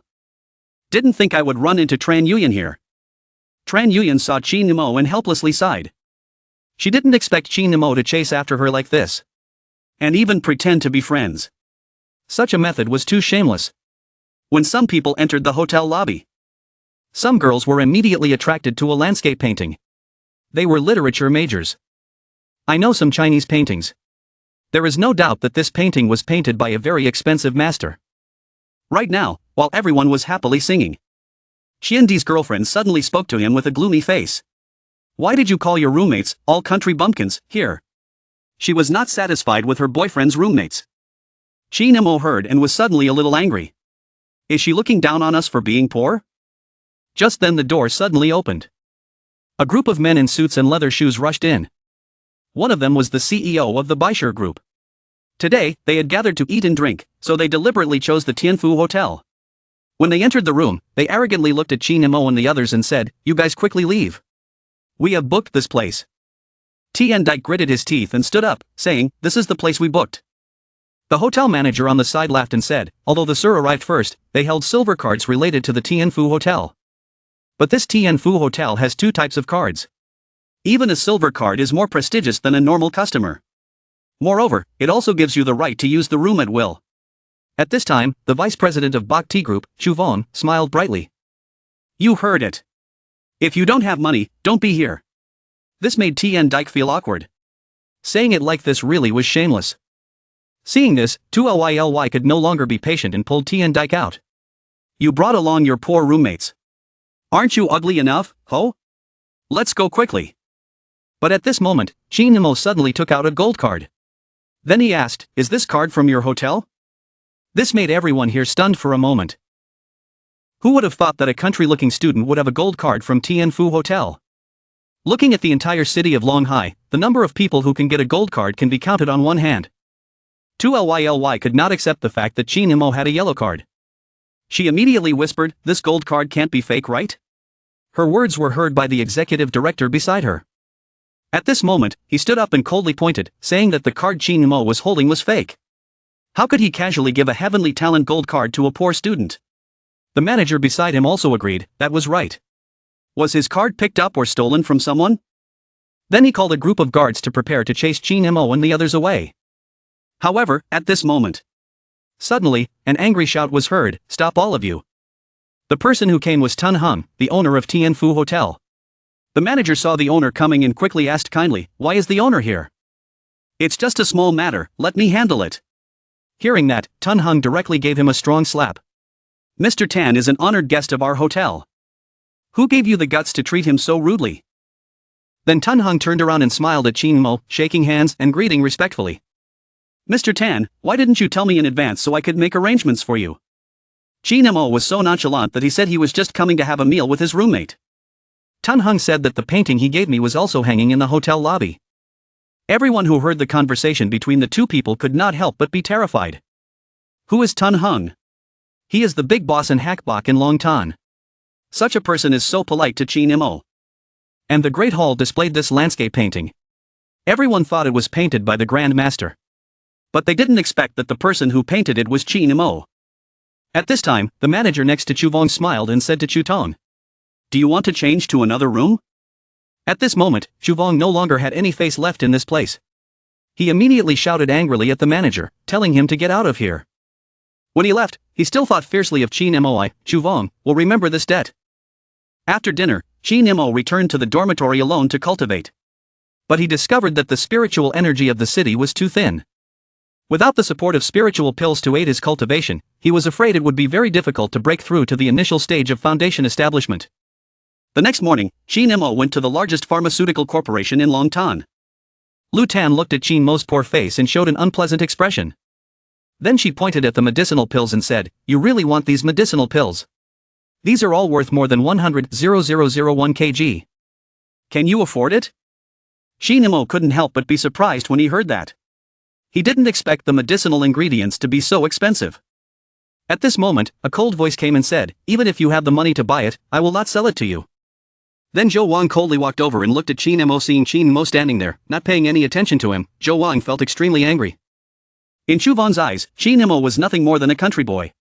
"Didn't think I would run into Tran Yuyan here." Tran Yuyan saw Shin Mo and helplessly sighed. She didn't expect Shin Mo to chase after her like this. And even pretend to be friends. Such a method was too shameless. When some people entered the hotel lobby, some girls were immediately attracted to a landscape painting. They were literature majors. I know some Chinese paintings. There is no doubt that this painting was painted by a very expensive master. Right now, while everyone was happily singing, Xiandi's girlfriend suddenly spoke to him with a gloomy face. "Why did you call your roommates, all country bumpkins, here?" She was not satisfied with her boyfriend's roommates. Shin Mo heard and was suddenly a little angry. Is she looking down on us for being poor? Just then the door suddenly opened. A group of men in suits and leather shoes rushed in. One of them was the CEO of the Baishur Group. Today, they had gathered to eat and drink, so they deliberately chose the Tianfu Hotel. When they entered the room, they arrogantly looked at Shin Mo and the others and said, "You guys quickly leave. We have booked this place." Tian Dike gritted his teeth and stood up, saying, "This is the place we booked." The hotel manager on the side laughed and said, although the Sir arrived first, they held silver cards related to the Tianfu Hotel. But this Tianfu Hotel has two types of cards. Even a silver card is more prestigious than a normal customer. Moreover, it also gives you the right to use the room at will. At this time, the vice president of Bak Tea Group, Chu Von, smiled brightly. "You heard it. If you don't have money, don't be here." This made Tian Dike feel awkward. Saying it like this really was shameless. Seeing this, Tu Lyly could no longer be patient and pulled Tian Dike out. "You brought along your poor roommates. Aren't you ugly enough, ho? Let's go quickly." But at this moment, Shin Mo suddenly took out a gold card. Then he asked, "Is this card from your hotel?" This made everyone here stunned for a moment. Who would have thought that a country-looking student would have a gold card from Tianfu Hotel? Looking at the entire city of Longhai, the number of people who can get a gold card can be counted on one hand. Tu Lyly could not accept the fact that Shin Mo had a yellow card. She immediately whispered, "This gold card can't be fake, right?" Her words were heard by the executive director beside her. At this moment, he stood up and coldly pointed, saying that the card Shin Mo was holding was fake. How could he casually give a heavenly talent gold card to a poor student? The manager beside him also agreed, that was right. Was his card picked up or stolen from someone? Then he called a group of guards to prepare to chase Shin Mo and the others away. However, at this moment, suddenly, an angry shout was heard, "Stop all of you." The person who came was Tun Hung, the owner of Tianfu Hotel. The manager saw the owner coming and quickly asked kindly, "Why is the owner here?" "It's just a small matter, let me handle it." Hearing that, Tun Hung directly gave him a strong slap. "Mr. Tan is an honored guest of our hotel. Who gave you the guts to treat him so rudely?" Then Tun Hung turned around and smiled at Shin Mo, shaking hands and greeting respectfully. "Mr. Tan, why didn't you tell me in advance so I could make arrangements for you?" Shin Mo was so nonchalant that he said he was just coming to have a meal with his roommate. Tan Hung said that the painting he gave me was also hanging in the hotel lobby. Everyone who heard the conversation between the two people could not help but be terrified. Who is Tan Hung? He is the big boss in Hakbok in Longtan. Such a person is so polite to Chin Mo. And the Great Hall displayed this landscape painting. Everyone thought it was painted by the Grand Master. But they didn't expect that the person who painted it was Chin Mo. At this time, the manager next to Chu Vong smiled and said to Chu Tong, "Do you want to change to another room?" At this moment, Chu Vong no longer had any face left in this place. He immediately shouted angrily at the manager, telling him to get out of here. When he left, he still thought fiercely of Chin Moi. Chu Vong will remember this debt. After dinner, Chin Mo returned to the dormitory alone to cultivate. But he discovered that the spiritual energy of the city was too thin. Without the support of spiritual pills to aid his cultivation, he was afraid it would be very difficult to break through to the initial stage of foundation establishment. The next morning, Chin Mo went to the largest pharmaceutical corporation in Longtan. Lu Tan looked at Chin Mo's poor face and showed an unpleasant expression. Then she pointed at the medicinal pills and said, "You really want these medicinal pills? These are all worth more than 100,001 kg. Can you afford it?" Chin Mo couldn't help but be surprised when he heard that. He didn't expect the medicinal ingredients to be so expensive. At this moment, a cold voice came and said, "Even if you have the money to buy it, I will not sell it to you." Then Zhou Wang coldly walked over and looked at Chin Mo. Seeing Chin Mo standing there, not paying any attention to him, Zhou Wang felt extremely angry. In Chu Vong's eyes, Chin Mo was nothing more than a country boy.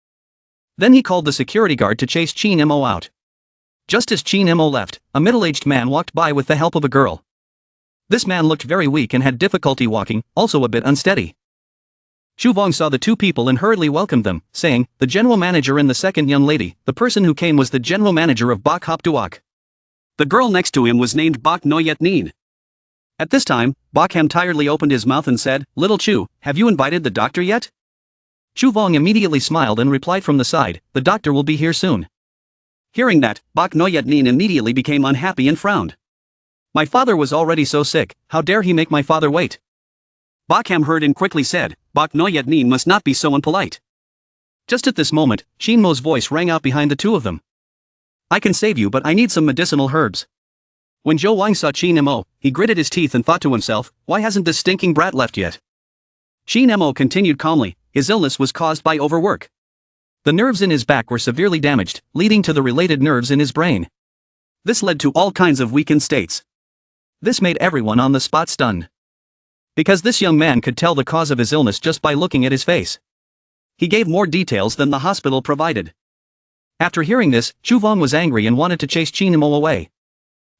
Then he called the security guard to chase Chin Mo out. Just as Chin Mo left, a middle-aged man walked by with the help of a girl. This man looked very weak and had difficulty walking, also a bit unsteady. Chu Vong saw the two people and hurriedly welcomed them, saying, "The general manager and the second young lady." The person who came was the general manager of Bak Hop Duok. The girl next to him was named Bak Noyet Nin. At this time, Bak Ham tiredly opened his mouth and said, "Little Chu, have you invited the doctor yet?" Chu Vong immediately smiled and replied from the side, "The doctor will be here soon." Hearing that, Bak Noyet Nin immediately became unhappy and frowned. "My father was already so sick, how dare he make my father wait?" Bak Ham heard and quickly said, "Bak Noyet Nin must not be so impolite." Just at this moment, Chin Mo's voice rang out behind the two of them. "I can save you, but I need some medicinal herbs." When Zhou Wang saw Chin Mo, he gritted his teeth and thought to himself, "Why hasn't this stinking brat left yet?" Chin Mo continued calmly, his illness was caused by overwork. The nerves in his back were severely damaged, leading to the related nerves in his brain. This led to all kinds of weakened states. This made everyone on the spot stunned. Because this young man could tell the cause of his illness just by looking at his face. He gave more details than the hospital provided. After hearing this, Chu Vong was angry and wanted to chase Chin Mo away.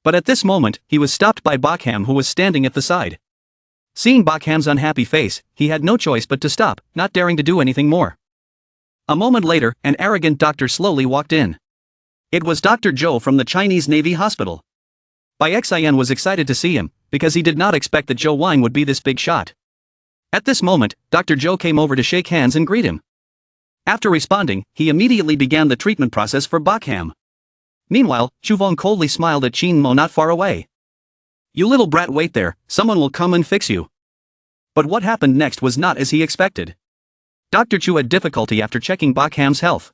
But at this moment, he was stopped by Bak Ham, who was standing at the side. Seeing Bak Ham's unhappy face, he had no choice but to stop, not daring to do anything more. A moment later, an arrogant doctor slowly walked in. It was Dr. Zhou from the Chinese Navy Hospital. Bai Xian was excited to see him, because he did not expect that Zhou Wang would be this big shot. At this moment, Dr. Zhou came over to shake hands and greet him. After responding, he immediately began the treatment process for Bak Ham. Meanwhile, Chu Vong coldly smiled at Chin Mo not far away. "You little brat, wait there, someone will come and fix you." But what happened next was not as he expected. Dr. Chu had difficulty after checking Bak Ham's health.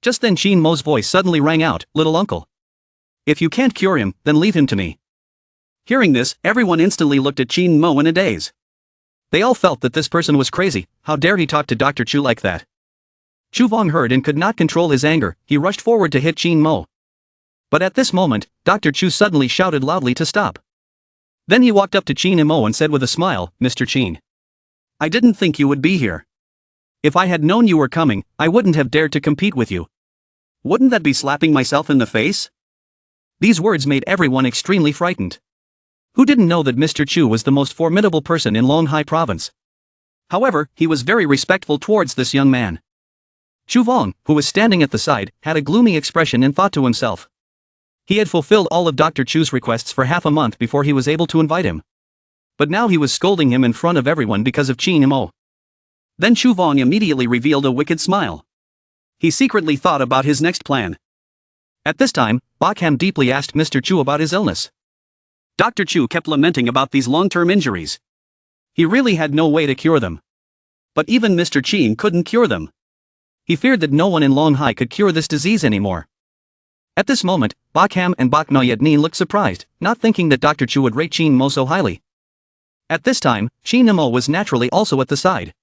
Just then Chin Mo's voice suddenly rang out, "Little uncle. If you can't cure him, then leave him to me." Hearing this, everyone instantly looked at Chin Mo in a daze. They all felt that this person was crazy. How dare he talk to Dr. Chu like that? Chu Vong heard and could not control his anger. He rushed forward to hit Chin Mo. But at this moment, Dr. Chu suddenly shouted loudly to stop. Then he walked up to Chin Mo and said with a smile, "Mr. Chin, I didn't think you would be here. If I had known you were coming, I wouldn't have dared to compete with you. Wouldn't that be slapping myself in the face?" These words made everyone extremely frightened. Who didn't know that Mr. Chu was the most formidable person in Longhai province? However, he was very respectful towards this young man. Chu Vong, who was standing at the side, had a gloomy expression and thought to himself. He had fulfilled all of Dr. Chu's requests for half a month before he was able to invite him. But now he was scolding him in front of everyone because of Chin Mo. Then Chu Vong immediately revealed a wicked smile. He secretly thought about his next plan. At this time, Bak Ham deeply asked Mr. Chu about his illness. Dr. Chu kept lamenting about these long-term injuries. He really had no way to cure them. But even Mr. Chin couldn't cure them. He feared that no one in Longhai could cure this disease anymore. At this moment, Bakham and Bak Noyadnin looked surprised, not thinking that Dr. Chu would rate Chin Mo so highly. At this time, Chin Mo was naturally also at the side.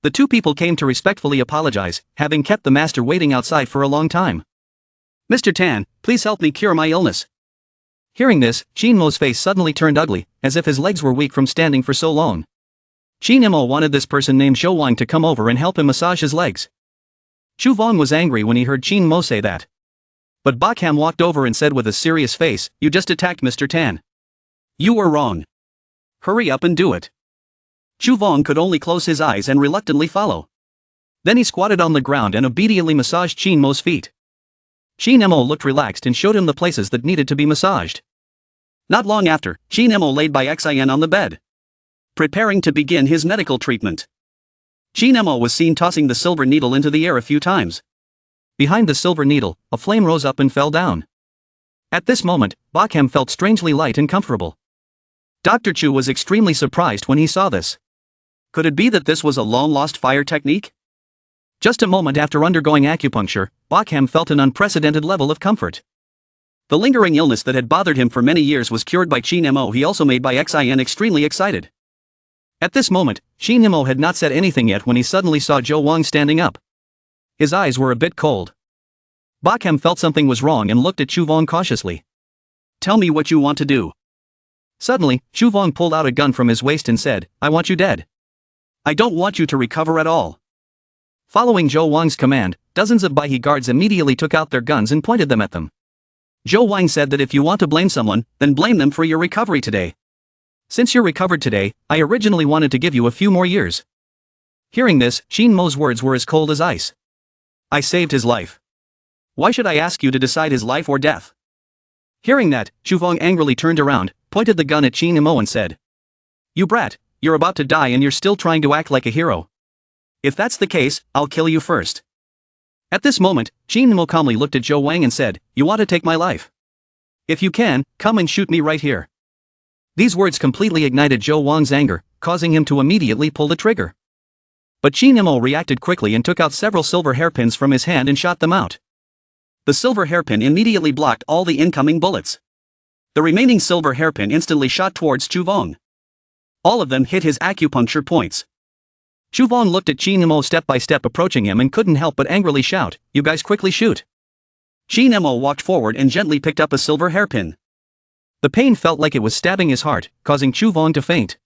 The two people came to respectfully apologize, having kept the master waiting outside for a long time. "Mr. Tan, please help me cure my illness." Hearing this, Chin Mo's face suddenly turned ugly, as if his legs were weak from standing for so long. Chin Mo wanted this person named Zhou Wang to come over and help him massage his legs. Chu Vong was angry when he heard Chin Mo say that. But Bakham walked over and said with a serious face, "You just attacked Mr. Tan. You were wrong. Hurry up and do it." Chu Vong could only close his eyes and reluctantly follow. Then he squatted on the ground and obediently massaged Chin Mo's feet. Chin Mo looked relaxed and showed him the places that needed to be massaged. Not long after, Chin Mo laid by Xian on the bed, preparing to begin his medical treatment. Chin Mo was seen tossing the silver needle into the air a few times. Behind the silver needle, a flame rose up and fell down. At this moment, Bakham felt strangely light and comfortable. Dr. Chu was extremely surprised when he saw this. Could it be that this was a long-lost fire technique? Just a moment after undergoing acupuncture, Bakham felt an unprecedented level of comfort. The lingering illness that had bothered him for many years was cured by Chin Mo. He also made by Xian extremely excited. At this moment, Chin Mo had not said anything yet when he suddenly saw Zhou Wang standing up. His eyes were a bit cold. Bakham felt something was wrong and looked at Chu Vong cautiously. "Tell me what you want to do." Suddenly, Chu Vong pulled out a gun from his waist and said, "I want you dead. I don't want you to recover at all." Following Zhou Wang's command, dozens of Baihe guards immediately took out their guns and pointed them at them. Zhou Wang said that if you want to blame someone, then blame them for your recovery today. Since you're recovered today, I originally wanted to give you a few more years. Hearing this, Chin Mo's words were as cold as ice. I saved his life. Why should I ask you to decide his life or death? Hearing that, Chu Vong angrily turned around, pointed the gun at Chin Mo and said, "You brat, you're about to die and you're still trying to act like a hero. If that's the case, I'll kill you first." At this moment, Chin Mo calmly looked at Zhou Wang and said, "You want to take my life? If you can, come and shoot me right here." These words completely ignited Zhou Wang's anger, causing him to immediately pull the trigger. But Chin Mo reacted quickly and took out several silver hairpins from his hand and shot them out. The silver hairpin immediately blocked all the incoming bullets. The remaining silver hairpin instantly shot towards Chu Vong. All of them hit his acupuncture points. Chu Vong looked at Chin Mo step by step approaching him and couldn't help but angrily shout, "You guys quickly shoot." Chin Mo walked forward and gently picked up a silver hairpin. The pain felt like it was stabbing his heart, causing Chu Vong to faint.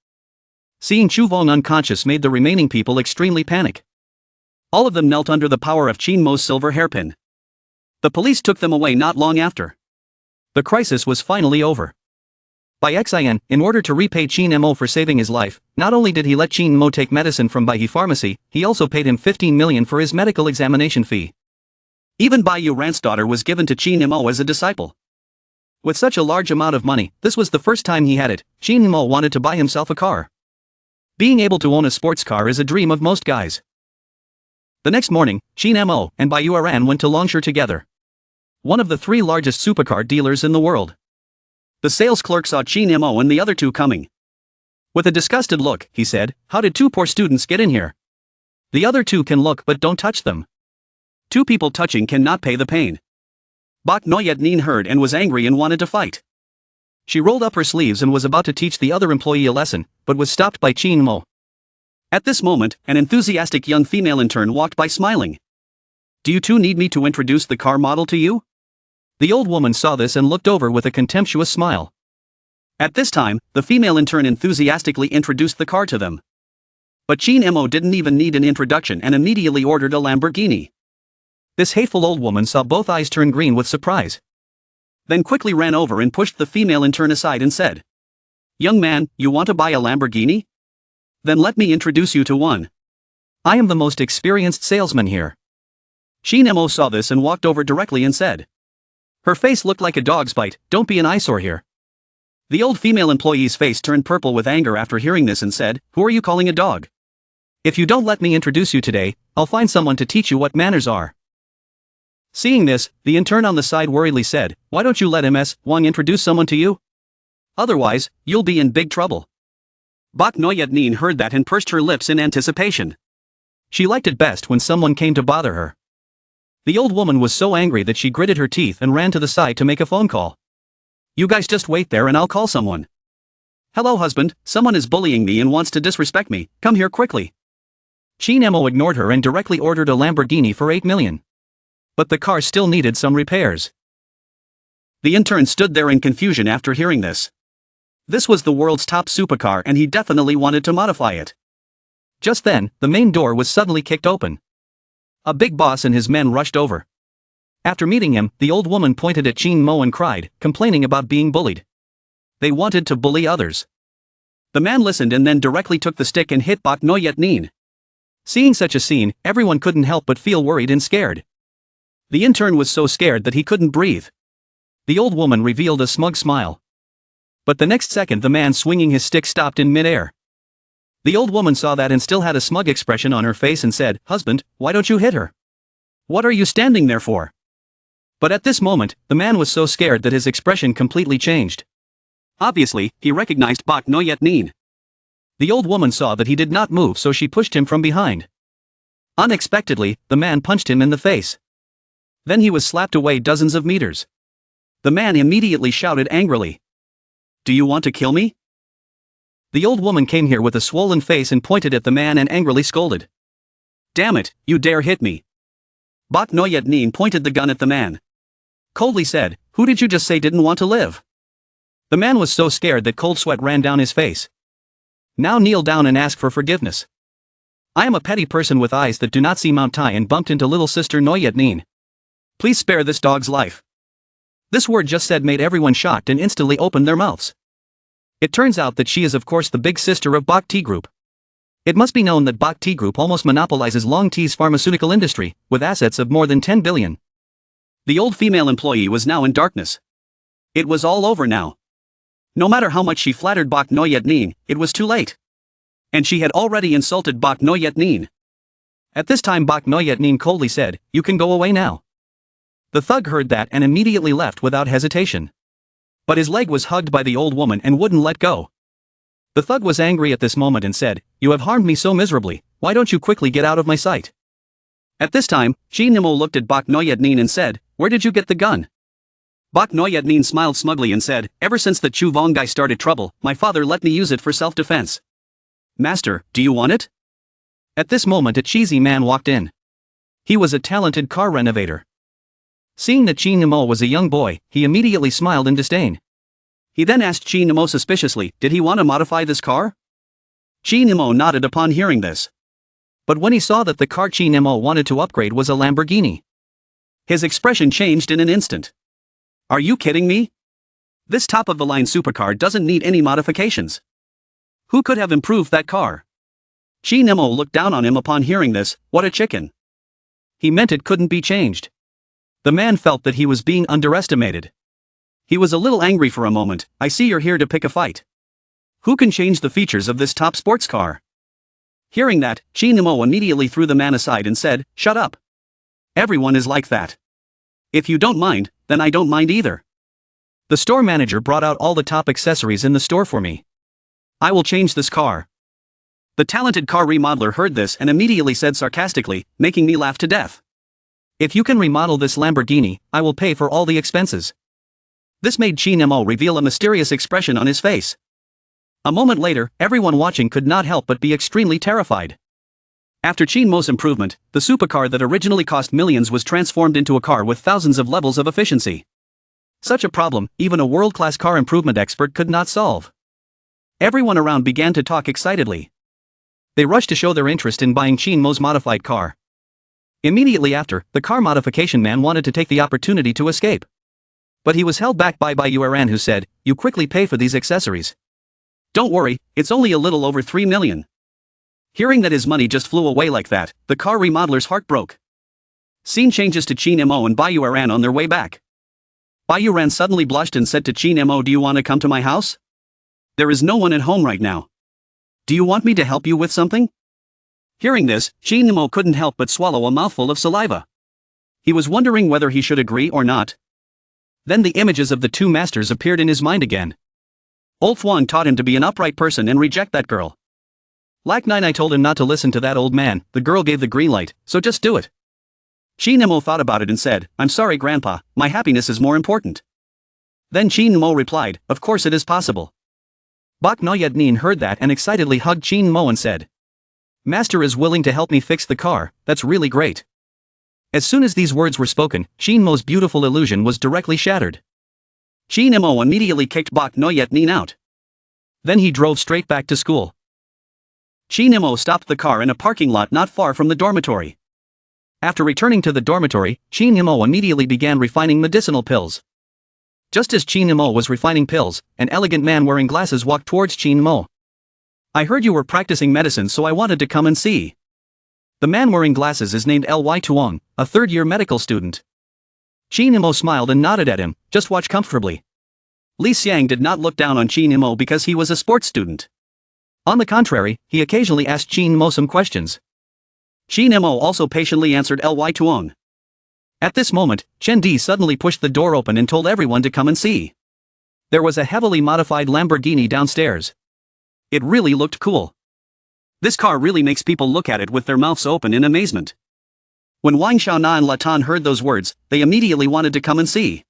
Seeing Chu Vong unconscious made the remaining people extremely panic. All of them knelt under the power of Chin Mo's silver hairpin. The police took them away not long after. The crisis was finally over. By Xian, in order to repay Chin Mo for saving his life, not only did he let Chin Mo take medicine from Baihe Pharmacy, he also paid him 15 million for his medical examination fee. Even Bai Ran's daughter was given to Chin Mo as a disciple. With such a large amount of money, this was the first time he had it. Chin Mo wanted to buy himself a car. Being able to own a sports car is a dream of most guys. The next morning, Chin Mo and Bai Ran went to Longshore together, one of the 3 largest supercar dealers in the world. The sales clerk saw Chin Mo and the other two coming. With a disgusted look, he said, "How did 2 poor students get in here? The other 2 can look but don't touch them. 2 people touching cannot pay the pain." Bak Noyadnin heard and was angry and wanted to fight. She rolled up her sleeves and was about to teach the other employee a lesson, but was stopped by Chin Mo. At this moment, an enthusiastic young female intern walked by smiling. "Do you two need me to introduce the car model to you?" The old woman saw this and looked over with a contemptuous smile. At this time, the female intern enthusiastically introduced the car to them. But Chin Mo didn't even need an introduction and immediately ordered a Lamborghini. This hateful old woman saw both eyes turn green with surprise. Then quickly ran over and pushed the female intern aside and said, "Young man, you want to buy a Lamborghini? Then let me introduce you to one. I am the most experienced salesman here." Chin Mo saw this and walked over directly and said. Her face looked like a dog's bite, "Don't be an eyesore here." The old female employee's face turned purple with anger after hearing this and said, "Who are you calling a dog? If you don't let me introduce you today, I'll find someone to teach you what manners are." Seeing this, the intern on the side worriedly said, "Why don't you let Ms. Wang introduce someone to you? Otherwise, you'll be in big trouble." Bak Noyadnin heard that and pursed her lips in anticipation. She liked it best when someone came to bother her. The old woman was so angry that she gritted her teeth and ran to the side to make a phone call. You guys just wait there and I'll call someone. Hello husband, someone is bullying me and wants to disrespect me, come here quickly. Chinemo ignored her and directly ordered a Lamborghini for 8 million. But the car still needed some repairs. The intern stood there in confusion after hearing this. This was the world's top supercar and he definitely wanted to modify it. Just then, the main door was suddenly kicked open. A big boss and his men rushed over. After meeting him, the old woman pointed at Chin Mo and cried, complaining about being bullied. They wanted to bully others. The man listened and then directly took the stick and hit Bok Noyet Nin. Seeing such a scene, everyone couldn't help but feel worried and scared. The intern was so scared that he couldn't breathe. The old woman revealed a smug smile. But the next second the man swinging his stick stopped in midair. The old woman saw that and still had a smug expression on her face and said, Husband, why don't you hit her? What are you standing there for? But at this moment, the man was so scared that his expression completely changed. Obviously, he recognized Bok Noyet Nin. The old woman saw that he did not move, so she pushed him from behind. Unexpectedly, the man punched him in the face. Then he was slapped away dozens of meters. The man immediately shouted angrily, Do you want to kill me? The old woman came here with a swollen face and pointed at the man and angrily scolded. Damn it, you dare hit me. Bok Noyet Nin pointed the gun at the man. Coldly said, Who did you just say didn't want to live? The man was so scared that cold sweat ran down his face. Now kneel down and ask for forgiveness. I am a petty person with eyes that do not see Mount Tai and bumped into little sister Noyet Nin. Please spare this dog's life. This word just said made everyone shocked and instantly opened their mouths. It turns out that she is of course the big sister of Bok T Group. It must be known that Bok T Group almost monopolizes Long T's pharmaceutical industry, with assets of more than 10 billion. The old female employee was now in darkness. It was all over now. No matter how much she flattered Bok Noyet Nin, it was too late. And she had already insulted Bok Noyet Nin. At this time Bok Noyet Nin coldly said, You can go away now. The thug heard that and immediately left without hesitation. But his leg was hugged by the old woman and wouldn't let go. The thug was angry at this moment and said, You have harmed me so miserably, why don't you quickly get out of my sight? At this time, Chinemo looked at Bok Noyet Nin and said, Where did you get the gun? Bok Noyet Nin smiled smugly and said, Ever since the Chu Vong guy started trouble, my father let me use it for self-defense. Master, do you want it? At this moment a cheesy man walked in. He was a talented car renovator. Seeing that Chinemo was a young boy, he immediately smiled in disdain. He then asked Chinemo suspiciously, Did he want to modify this car? Chinemo nodded upon hearing this. But when he saw that the car Chinemo wanted to upgrade was a Lamborghini, his expression changed in an instant. Are you kidding me? This top-of-the-line supercar doesn't need any modifications. Who could have improved that car? Chinemo looked down on him upon hearing this, what a chicken. He meant it couldn't be changed. The man felt that he was being underestimated. He was a little angry for a moment. I see you're here to pick a fight. Who can change the features of this top sports car? Hearing that, Chinemo immediately threw the man aside and said, Shut up. Everyone is like that. If you don't mind, then I don't mind either. The store manager brought out all the top accessories in the store for me. I will change this car. The talented car remodeler heard this and immediately said sarcastically, making me laugh to death. If you can remodel this Lamborghini, I will pay for all the expenses. This made Chinemo reveal a mysterious expression on his face. A moment later, everyone watching could not help but be extremely terrified. After Chinmo's improvement, the supercar that originally cost millions was transformed into a car with thousands of levels of efficiency. Such a problem, even a world-class car improvement expert could not solve. Everyone around began to talk excitedly. They rushed to show their interest in buying Chinmo's modified car. Immediately after, the car modification man wanted to take the opportunity to escape. But he was held back by Yuran, who said, You quickly pay for these accessories. Don't worry, it's only a little over 3 million. Hearing that his money just flew away like that, the car remodeler's heart broke. Scene changes to Chinemo and Yuran on their way back. Yuran suddenly blushed and said to Chinemo, Do you want to come to my house? There is no one at home right now. Do you want me to help you with something? Hearing this, Chinemo couldn't help but swallow a mouthful of saliva. He was wondering whether he should agree or not. Then the images of the two masters appeared in his mind again. Old Huang taught him to be an upright person and reject that girl. Like 9 I told him not to listen to that old man, the girl gave the green light, so just do it. Shin Mo thought about it and said, "I'm sorry grandpa, my happiness is more important." Then Shin Mo replied, "Of course it is possible." Bok Noyadnin heard that and excitedly hugged Shin Mo and said, "Master is willing to help me fix the car, that's really great." As soon as these words were spoken, Shin Mo's beautiful illusion was directly shattered. Shin Mo immediately kicked Bok Noyadnin out. Then he drove straight back to school. Shin Mo stopped the car in a parking lot not far from the dormitory. After returning to the dormitory, Shin Mo immediately began refining medicinal pills. Just as Shin Mo was refining pills, an elegant man wearing glasses walked towards Shin Mo. "I heard you were practicing medicine, so I wanted to come and see." The man wearing glasses is named Ly Tuong, a third-year medical student. Shin Mo smiled and nodded at him, "Just watch comfortably." Li Xiang did not look down on Shin Mo because he was a sports student. On the contrary, he occasionally asked Shin Mo some questions. Shin Mo also patiently answered Ly Tuong. At this moment, Chen Di suddenly pushed the door open and told everyone to come and see. There was a heavily modified Lamborghini downstairs. It really looked cool. This car really makes people look at it with their mouths open in amazement. When Wang Xiaona and Latan heard those words, they immediately wanted to come and see.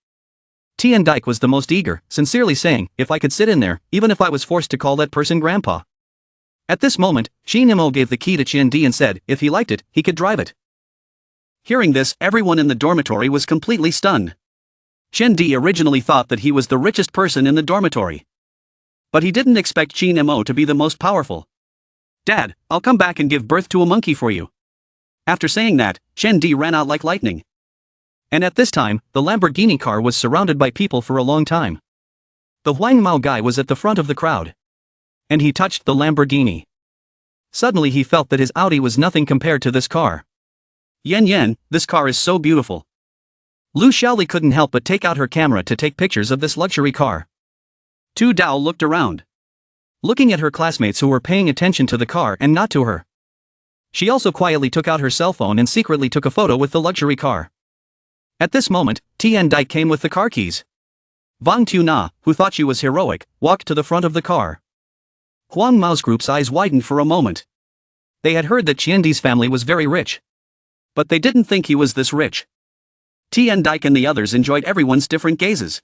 Tian Dike was the most eager, sincerely saying, "If I could sit in there, even if I was forced to call that person grandpa." At this moment, Shin Mo gave the key to Chen Di and said, if he liked it, he could drive it. Hearing this, everyone in the dormitory was completely stunned. Chen Di originally thought that he was the richest person in the dormitory. But he didn't expect Shin Mo to be the most powerful. "Dad, I'll come back and give birth to a monkey for you." After saying that, Chen Di ran out like lightning. And at this time, the Lamborghini car was surrounded by people for a long time. The Huang Mao guy was at the front of the crowd. And he touched the Lamborghini. Suddenly he felt that his Audi was nothing compared to this car. "Yen, this car is so beautiful." Lu Xiaoli couldn't help but take out her camera to take pictures of this luxury car. Tu Dao looked around, looking at her classmates who were paying attention to the car and not to her. She also quietly took out her cell phone and secretly took a photo with the luxury car. At this moment, Tian Dike came with the car keys. Wang Tuna, who thought she was heroic, walked to the front of the car. Huang Mao's group's eyes widened for a moment. They had heard that Qiandi's family was very rich. But they didn't think he was this rich. Tian Dike and the others enjoyed everyone's different gazes.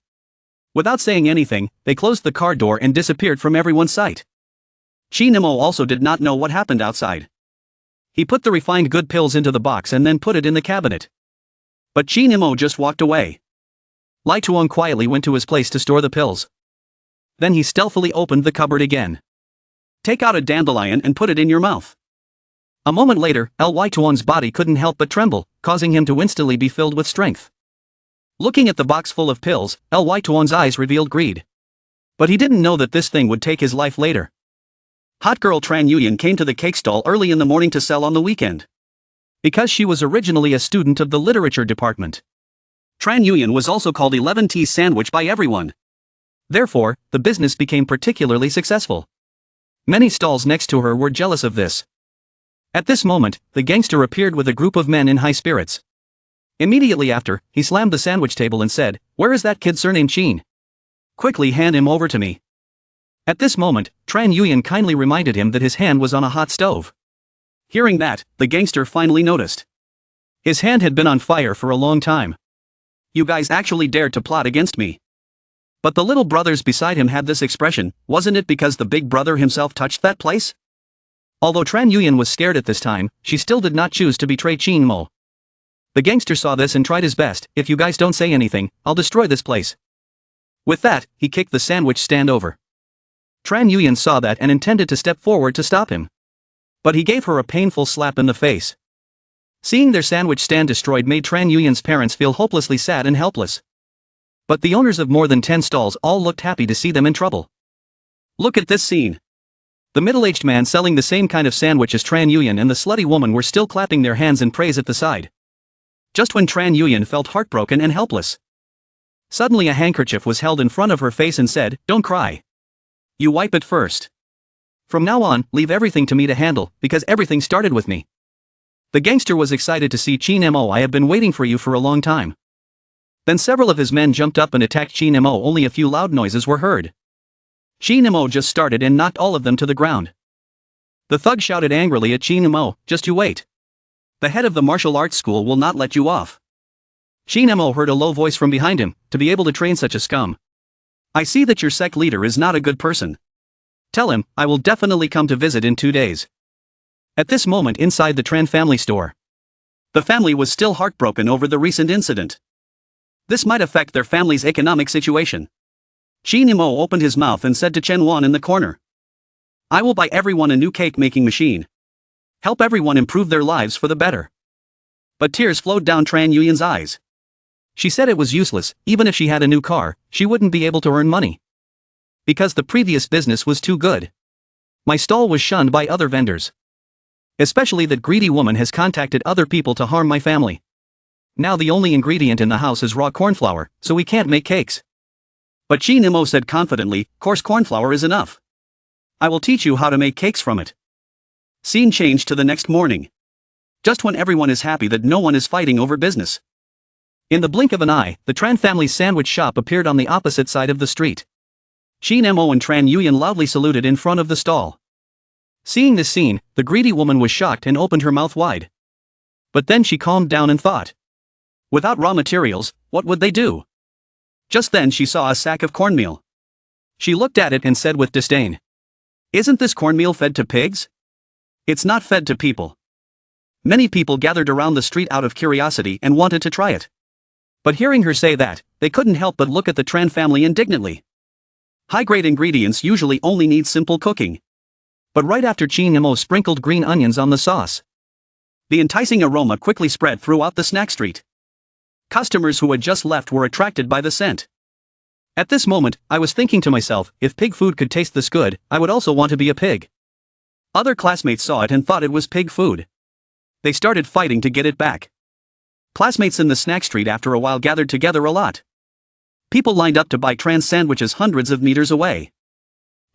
Without saying anything, they closed the car door and disappeared from everyone's sight. Shin Mo also did not know what happened outside. He put the refined good pills into the box and then put it in the cabinet. But Shin Mo just walked away. Lai Tuong quietly went to his place to store the pills. Then he stealthily opened the cupboard again. "Take out a dandelion and put it in your mouth." A moment later, Ly Tuong's body couldn't help but tremble, causing him to instantly be filled with strength. Looking at the box full of pills, Ly Tuong's eyes revealed greed. But he didn't know that this thing would take his life later. Hot girl Tran Yuyan came to the cake stall early in the morning to sell on the weekend. Because she was originally a student of the literature department. Tran Yuyan was also called 11T sandwich by everyone. Therefore, the business became particularly successful. Many stalls next to her were jealous of this. At this moment, the gangster appeared with a group of men in high spirits. Immediately after, he slammed the sandwich table and said, "Where is that kid surnamed Sheen? Quickly hand him over to me." At this moment, Tran Yuyan kindly reminded him that his hand was on a hot stove. Hearing that, the gangster finally noticed. His hand had been on fire for a long time. "You guys actually dared to plot against me." But the little brothers beside him had this expression, wasn't it because the big brother himself touched that place? Although Tran Yuyan was scared at this time, she still did not choose to betray Qin Mo. The gangster saw this and tried his best, "If you guys don't say anything, I'll destroy this place." With that, he kicked the sandwich stand over. Tran Yuyan saw that and intended to step forward to stop him. But he gave her a painful slap in the face. Seeing their sandwich stand destroyed made Tran Yuyan's parents feel hopelessly sad and helpless. But the owners of more than 10 stalls all looked happy to see them in trouble. Look at this scene. The middle-aged man selling the same kind of sandwich as Tran Yuyan and the slutty woman were still clapping their hands in praise at the side. Just when Tran Yuyan felt heartbroken and helpless. Suddenly a handkerchief was held in front of her face and said, "Don't cry. You wipe it first. From now on, leave everything to me to handle, because everything started with me." The gangster was excited to see Qin Mo. "I have been waiting for you for a long time." Then several of his men jumped up and attacked Qin Mo. Only a few loud noises were heard. Qin Mo just started and knocked all of them to the ground. The thug shouted angrily at Qin Mo, "Just you wait. The head of the martial arts school will not let you off. Shin Mo heard a low voice from behind him, to be able to train such a scum. I see that your sect leader is not a good person. Tell him, I will definitely come to visit in 2 days. At this moment inside the Tran family store, the family was still heartbroken over the recent incident. This might affect their family's economic situation. Shin Mo opened his mouth and said to Chen Wan in the corner, I will buy everyone a new cake-making machine. Help everyone improve their lives for the better. But tears flowed down Tran Yuyan's eyes. She said it was useless, even if she had a new car, she wouldn't be able to earn money. Because the previous business was too good. My stall was shunned by other vendors. Especially that greedy woman has contacted other people to harm my family. Now the only ingredient in the house is raw corn flour, so we can't make cakes. But Shin Mo said confidently, coarse corn flour is enough. I will teach you how to make cakes from it. Scene changed to the next morning. Just when everyone is happy that no one is fighting over business. In the blink of an eye, the Tran family's sandwich shop appeared on the opposite side of the street. Shin Mo and Tran Yuyan loudly saluted in front of the stall. Seeing this scene, the greedy woman was shocked and opened her mouth wide. But then she calmed down and thought. Without raw materials, what would they do? Just then she saw a sack of cornmeal. She looked at it and said with disdain. Isn't this cornmeal fed to pigs? It's not fed to people. Many people gathered around the street out of curiosity and wanted to try it. But hearing her say that, they couldn't help but look at the Tran family indignantly. High-grade ingredients usually only need simple cooking. But right after Shin Mo sprinkled green onions on the sauce, the enticing aroma quickly spread throughout the snack street. Customers who had just left were attracted by the scent. At this moment, I was thinking to myself, if pig food could taste this good, I would also want to be a pig. Other classmates saw it and thought it was pig food. They started fighting to get it back. Classmates in the snack street after a while gathered together a lot. People lined up to buy Tran sandwiches hundreds of meters away.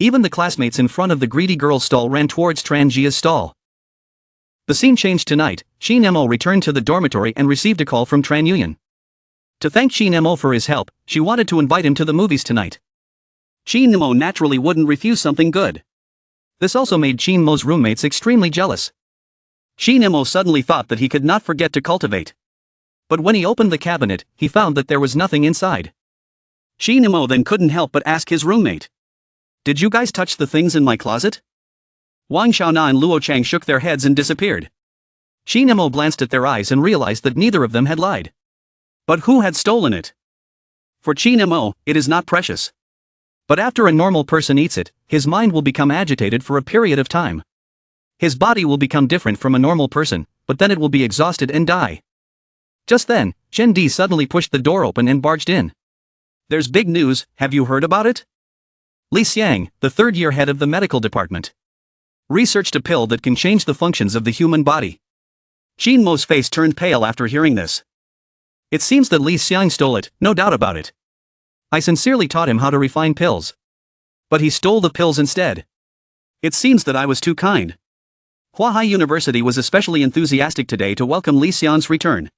Even the classmates in front of the greedy girl's stall ran towards Tran Jia's stall. The scene changed tonight. Shin Mo returned to the dormitory and received a call from Tran Yuyan. To thank Shin Mo for his help, she wanted to invite him to the movies tonight. Shin Mo naturally wouldn't refuse something good. This also made Shin Mo's roommates extremely jealous. Shin Mo suddenly thought that he could not forget to cultivate. But when he opened the cabinet, he found that there was nothing inside. Shin Mo then couldn't help but ask his roommate. Did you guys touch the things in my closet? Wang Xiaona and Luo Chang shook their heads and disappeared. Shin Mo glanced at their eyes and realized that neither of them had lied. But who had stolen it? For Shin Mo, it is not precious. But after a normal person eats it, his mind will become agitated for a period of time. His body will become different from a normal person, but then it will be exhausted and die. Just then, Chen Di suddenly pushed the door open and barged in. There's big news, have you heard about it? Li Xiang, the third-year head of the medical department, researched a pill that can change the functions of the human body. Shin Mo's face turned pale after hearing this. It seems that Li Xiang stole it, no doubt about it. I sincerely taught him how to refine pills. But he stole the pills instead. It seems that I was too kind. Huahai University was especially enthusiastic today to welcome Li Xiang's return.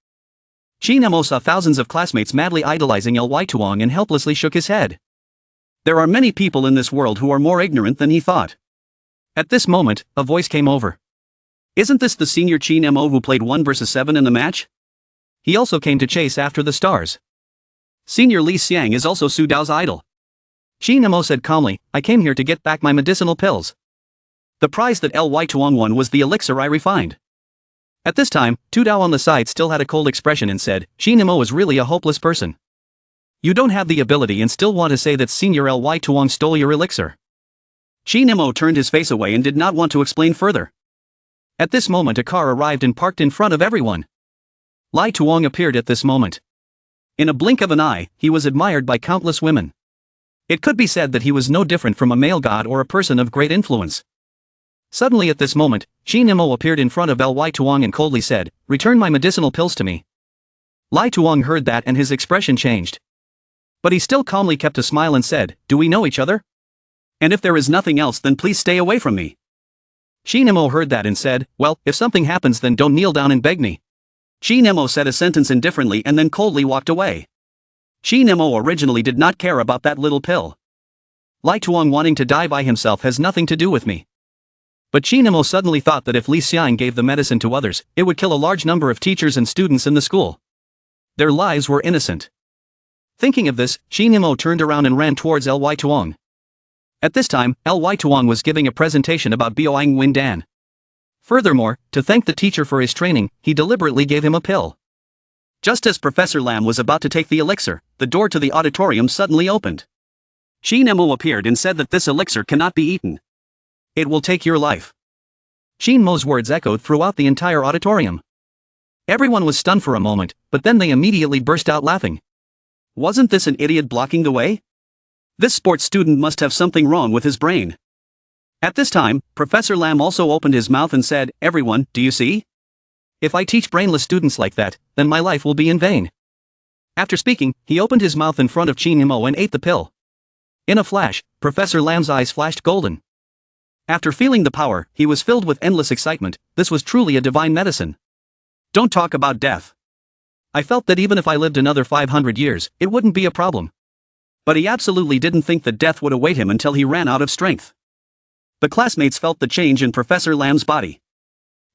Shin Mo saw thousands of classmates madly idolizing Ly Tuong and helplessly shook his head. There are many people in this world who are more ignorant than he thought. At this moment, a voice came over. Isn't this the senior Shin Mo who played 1 versus 7 in the match? He also came to chase after the stars. Senior Li Xiang is also Su Dao's idol. Shin Mo said calmly, I came here to get back my medicinal pills. The prize that Ly Tuong won was the elixir I refined. At this time, Tu Dao on the side still had a cold expression and said, Shin Mo is really a hopeless person. You don't have the ability and still want to say that Senior Ly Tuong stole your elixir. Shin Mo turned his face away and did not want to explain further. At this moment a car arrived and parked in front of everyone. Ly Tuong appeared at this moment. In a blink of an eye, he was admired by countless women. It could be said that he was no different from a male god or a person of great influence. Suddenly at this moment, Shin Mo appeared in front of Ly Tuong and coldly said, Return my medicinal pills to me. Ly Tuong heard that and his expression changed. But he still calmly kept a smile and said, Do we know each other? And if there is nothing else then please stay away from me. Shin Mo heard that and said, Well, if something happens then don't kneel down and beg me. Shin Mo said a sentence indifferently and then coldly walked away. Shin Mo originally did not care about that little pill. Ly Tuong wanting to die by himself has nothing to do with me. But Qin Nemo suddenly thought that if Li Xiang gave the medicine to others, it would kill a large number of teachers and students in the school. Their lives were innocent. Thinking of this, Qin Nemo turned around and ran towards Ly Tuong. At this time, Ly Tuong was giving a presentation about Boang Win Dan. Furthermore, to thank the teacher for his training, he deliberately gave him a pill. Just as Professor Lam was about to take the elixir, the door to the auditorium suddenly opened. Qin Nemo appeared and said that this elixir cannot be eaten. It will take your life. Qin Mo's words echoed throughout the entire auditorium. Everyone was stunned for a moment, but then they immediately burst out laughing. Wasn't this an idiot blocking the way? This sports student must have something wrong with his brain. At this time, Professor Lam also opened his mouth and said, "Everyone, do you see? If I teach brainless students like that, then my life will be in vain." After speaking, he opened his mouth in front of Qin Nemo and ate the pill. In a flash, Professor Lam's eyes flashed golden. After feeling the power, he was filled with endless excitement. This was truly a divine medicine. Don't talk about death. I felt that even if I lived another 500 years, it wouldn't be a problem. But he absolutely didn't think that death would await him until he ran out of strength. The classmates felt the change in Professor Lam's body.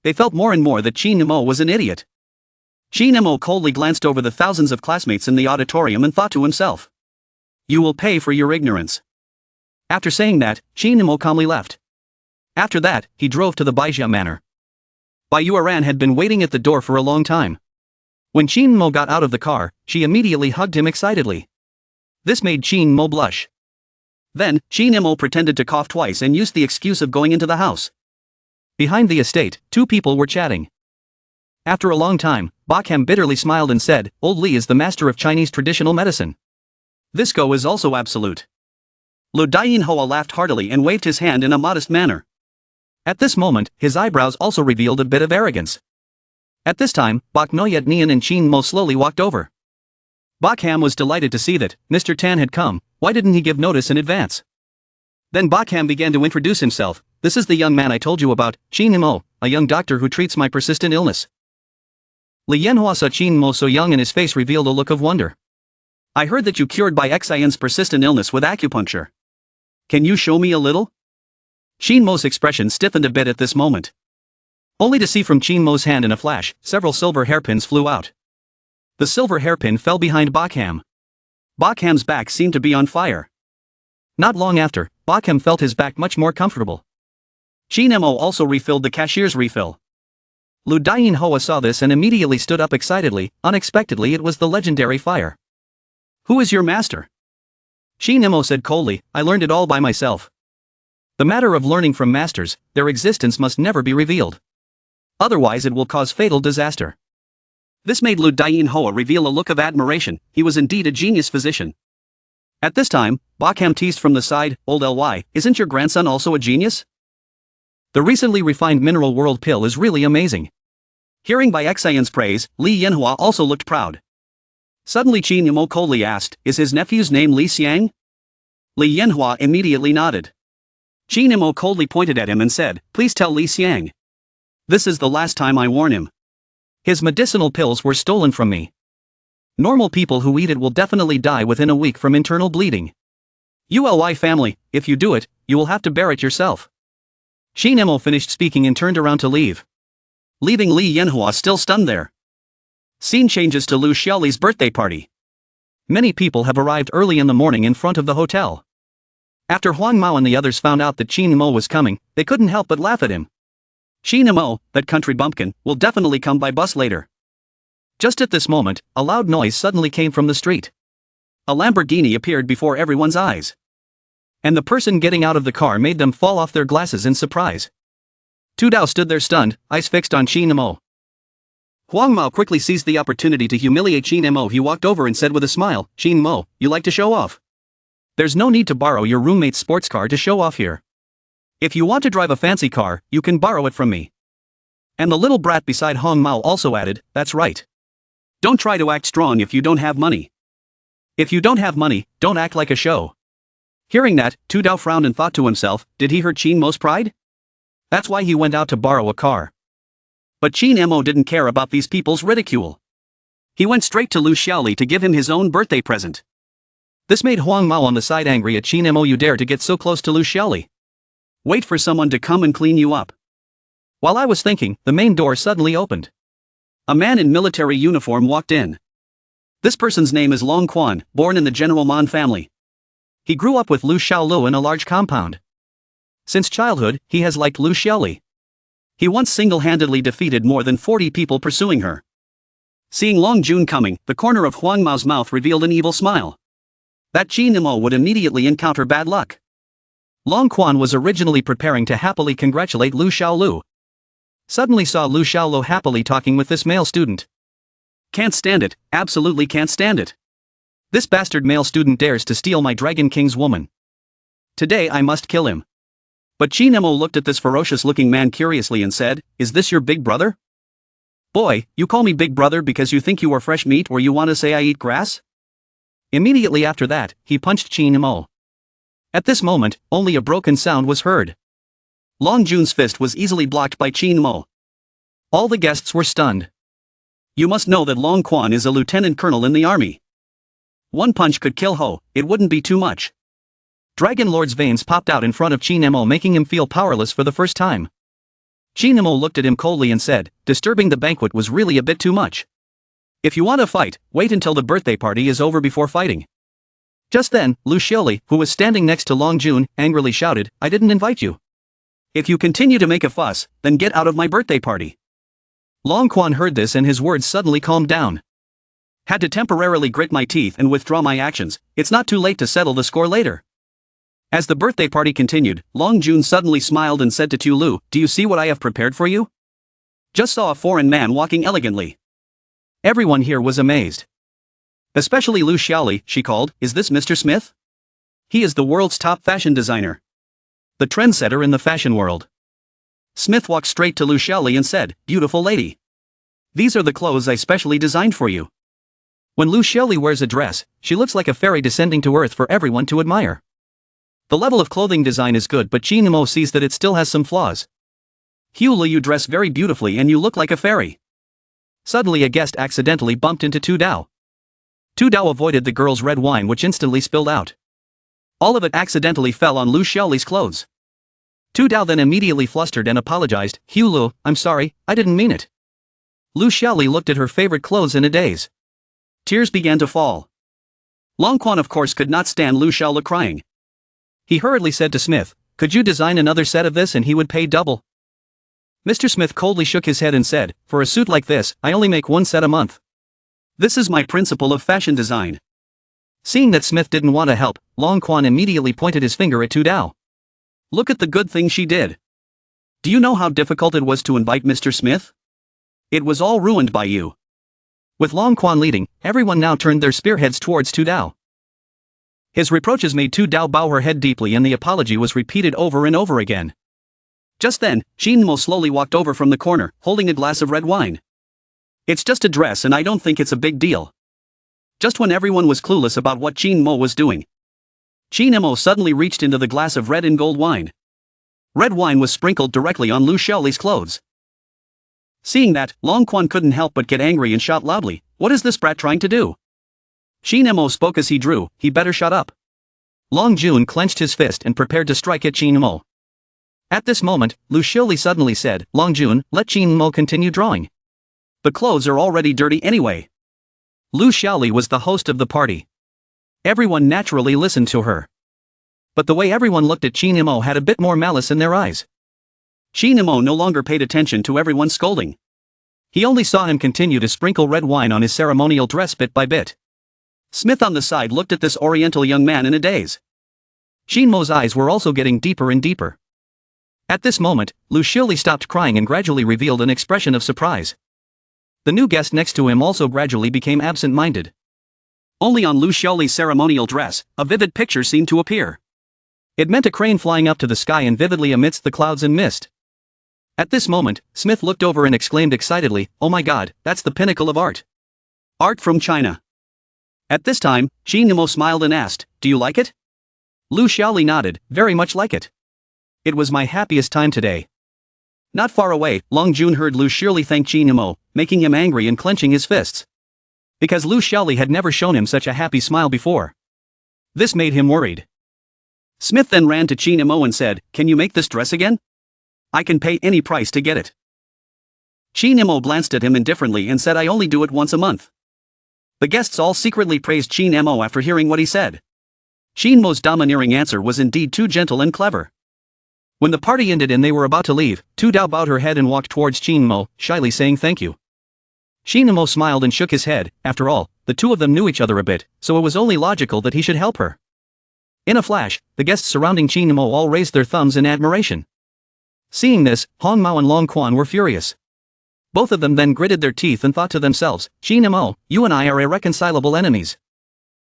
They felt more and more that Qin Nemo was an idiot. Qin Nemo coldly glanced over the thousands of classmates in the auditorium and thought to himself, "You will pay for your ignorance." After saying that, Qin Nemo calmly left. After that, he drove to the Baijia Manor. Bai Yuan had been waiting at the door for a long time. When Qin Nemo got out of the car, she immediately hugged him excitedly. This made Qin Nemo blush. Then, Qin Nemo pretended to cough twice and used the excuse of going into the house. Behind the estate, two people were chatting. After a long time, Bakham bitterly smiled and said, "Old Li is the master of Chinese traditional medicine. This go is also absolute." Lu Dianhua laughed heartily and waved his hand in a modest manner. At this moment, his eyebrows also revealed a bit of arrogance. At this time, Bak Noyet Nian and Qin Mo slowly walked over. Bakham was delighted to see that Mr. Tan had come. Why didn't he give notice in advance? Then Bakham began to introduce himself. "This is the young man I told you about, Qin Mo, a young doctor who treats my persistent illness." Li Yanhua saw Qin Mo so young and his face revealed a look of wonder. "I heard that you cured Bai Xian's persistent illness with acupuncture. Can you show me a little?" Qin Mo's expression stiffened a bit at this moment. Only to see from Qin Mo's hand in a flash, several silver hairpins flew out. The silver hairpin fell behind Bakham. Bakham's back seemed to be on fire. Not long after, Bakham felt his back much more comfortable. Qin Nemo also refilled the cashier's refill. Lu Dianhua saw this and immediately stood up excitedly. Unexpectedly, it was the legendary fire. "Who is your master?" Qin Nemo said coldly, "I learned it all by myself." The matter of learning from masters, their existence must never be revealed. Otherwise it will cause fatal disaster. This made Lu Dianhua reveal a look of admiration. He was indeed a genius physician. At this time, Bakham teased from the side, "Old Ly, isn't your grandson also a genius? The recently refined mineral world pill is really amazing." Hearing Bai Xian's praise, Li Yanhua also looked proud. Suddenly Qin Nemo coldly asked, "Is his nephew's name Li Xiang?" Li Yanhua immediately nodded. Qin Nemo coldly pointed at him and said, "Please tell Li Xiang. This is the last time I warn him. His medicinal pills were stolen from me. Normal people who eat it will definitely die within a week from internal bleeding. Uli family, if you do it, you will have to bear it yourself." Qin Nemo finished speaking and turned around to leave. Leaving Li Yanhua still stunned there. Scene changes to Lu Xiaoli's birthday party. Many people have arrived early in the morning in front of the hotel. After Huang Mao and the others found out that Qin Nemo was coming, they couldn't help but laugh at him. "Qin Nemo, that country bumpkin, will definitely come by bus later." Just at this moment, a loud noise suddenly came from the street. A Lamborghini appeared before everyone's eyes. And the person getting out of the car made them fall off their glasses in surprise. Tu Dao stood there stunned, eyes fixed on Qin Nemo. Huang Mao quickly seized the opportunity to humiliate Qin Nemo. He walked over and said with a smile, "Qin Nemo, you like to show off? There's no need to borrow your roommate's sports car to show off here. If you want to drive a fancy car, you can borrow it from me." And the little brat beside Huang Mao also added, "That's right. Don't try to act strong if you don't have money. If you don't have money, don't act like a show." Hearing that, Tu Dao frowned and thought to himself, did he hurt Qin Mo's pride? That's why he went out to borrow a car. But Qin Nemo didn't care about these people's ridicule. He went straight to Lu Xiaoli to give him his own birthday present. This made Huang Mao on the side angry at Qin Nemo. "You dare to get so close to Lu Xiaoli? Wait for someone to come and clean you up. While I was thinking, the main door suddenly opened. A man in military uniform walked in. This person's name is Long Quan, born in the General Man family. He grew up with Lu Xiaolu in a large compound. Since childhood, he has liked Lu Xiaoli. He once single-handedly defeated more than 40 people pursuing her. Seeing Long Jun coming, the corner of Huang Mao's mouth revealed an evil smile. That Qi Nemo would immediately encounter bad luck. Long Quan was originally preparing to happily congratulate Lu Xiaolu. Suddenly saw Lu Xiaolu happily talking with this male student. Can't stand it, absolutely can't stand it. This bastard male student dares to steal my Dragon King's woman. Today I must kill him. But Qi Nemo looked at this ferocious-looking man curiously and said, "Is this your big brother?" "Boy, you call me big brother because you think you are fresh meat or you want to say I eat grass?" Immediately after that, he punched Qi Nemo. At this moment, only a broken sound was heard. Long Jun's fist was easily blocked by Qi Nemo. All the guests were stunned. You must know that Long Quan is a lieutenant colonel in the army. One punch could kill Ho, it wouldn't be too much. Dragon Lord's veins popped out in front of Qi Nemo, making him feel powerless for the first time. Qi Nemo looked at him coldly and said, "Disturbing the banquet was really a bit too much. If you want to fight, wait until the birthday party is over before fighting." Just then, Lu Xiaoli, who was standing next to Long Jun, angrily shouted, "I didn't invite you. If you continue to make a fuss, then get out of my birthday party." Long Quan heard this and his words suddenly calmed down. Had to temporarily grit my teeth and withdraw my actions, it's not too late to settle the score later. As the birthday party continued, Long Jun suddenly smiled and said to Tu Lu, "Do you see what I have prepared for you?" Just saw a foreign man walking elegantly. Everyone here was amazed. Especially Lu Xiaoli, she called, "Is this Mr. Smith? He is the world's top fashion designer. The trendsetter in the fashion world." Smith walked straight to Lu Xiaoli and said, "Beautiful lady. These are the clothes I specially designed for you." When Lu Xiaoli wears a dress, she looks like a fairy descending to earth for everyone to admire. The level of clothing design is good, but Qi Nemo sees that it still has some flaws. "Lu, you dress very beautifully and you look like a fairy." Suddenly a guest accidentally bumped into Tu Dao. Tu Dao avoided the girl's red wine, which instantly spilled out. All of it accidentally fell on Lu Xiaoli's clothes. Tu Dao then immediately flustered and apologized, "Lu, I'm sorry, I didn't mean it." Lu Xiaoli looked at her favorite clothes in a daze. Tears began to fall. Long Quan of course could not stand Lu Xiaoli crying. He hurriedly said to Smith, "Could you design another set of this and he would pay double?" Mr. Smith coldly shook his head and said, "For a suit like this, I only make one set a month. This is my principle of fashion design." Seeing that Smith didn't want to help, Long Quan immediately pointed his finger at Tu Dao. "Look at the good thing she did. Do you know how difficult it was to invite Mr. Smith? It was all ruined by you." With Long Quan leading, everyone now turned their spearheads towards Tu Dao. His reproaches made Tu Dao bow her head deeply and the apology was repeated over and over again. Just then, Qi Nemo slowly walked over from the corner, holding a glass of red wine. "It's just a dress and I don't think it's a big deal." Just when everyone was clueless about what Qi Nemo was doing, Qi Nemo suddenly reached into the glass of red and gold wine. Red wine was sprinkled directly on Lu Xiaoli's clothes. Seeing that, Long Quan couldn't help but get angry and shout loudly, "What is this brat trying to do?" Qi Nemo spoke as he drew, "He better shut up." Long Jun clenched his fist and prepared to strike at Qi Nemo. At this moment, Lu Xiaoli suddenly said, "Long Jun, let Qi Nemo continue drawing. The clothes are already dirty anyway." Lu Xiaoli was the host of the party. Everyone naturally listened to her. But the way everyone looked at Qi Nemo had a bit more malice in their eyes. Qi Nemo no longer paid attention to everyone's scolding. He only saw him continue to sprinkle red wine on his ceremonial dress bit by bit. Smith on the side looked at this oriental young man in a daze. Qi Nemo's eyes were also getting deeper and deeper. At this moment, Lu Xiaoli stopped crying and gradually revealed an expression of surprise. The new guest next to him also gradually became absent-minded. Only on Lu Xiaoli's ceremonial dress, a vivid picture seemed to appear. It meant a crane flying up to the sky and vividly amidst the clouds and mist. At this moment, Smith looked over and exclaimed excitedly, "Oh my God, that's the pinnacle of art. Art from China." At this time, Qi Nemo smiled and asked, "Do you like it?" Lu Xiaoli nodded, "Very much like it. It was my happiest time today." Not far away, Long Jun heard Lu Xiaoli thank Qi Nemo, making him angry and clenching his fists. Because Lu Xiaoli had never shown him such a happy smile before. This made him worried. Smith then ran to Qin Mo and said, "Can you make this dress again? I can pay any price to get it." Qin Mo glanced at him indifferently and said, "I only do it once a month." The guests all secretly praised Qin Mo after hearing what he said. Qin Mo's domineering answer was indeed too gentle and clever. When the party ended and they were about to leave, Tu Dao bowed her head and walked towards Qin Mo, shyly saying thank you. Qin Mo smiled and shook his head. After all, the two of them knew each other a bit, so it was only logical that he should help her. In a flash, the guests surrounding Qin Mo all raised their thumbs in admiration. Seeing this, Hong Mao and Long Quan were furious. Both of them then gritted their teeth and thought to themselves, "Qin Mo, you and I are irreconcilable enemies."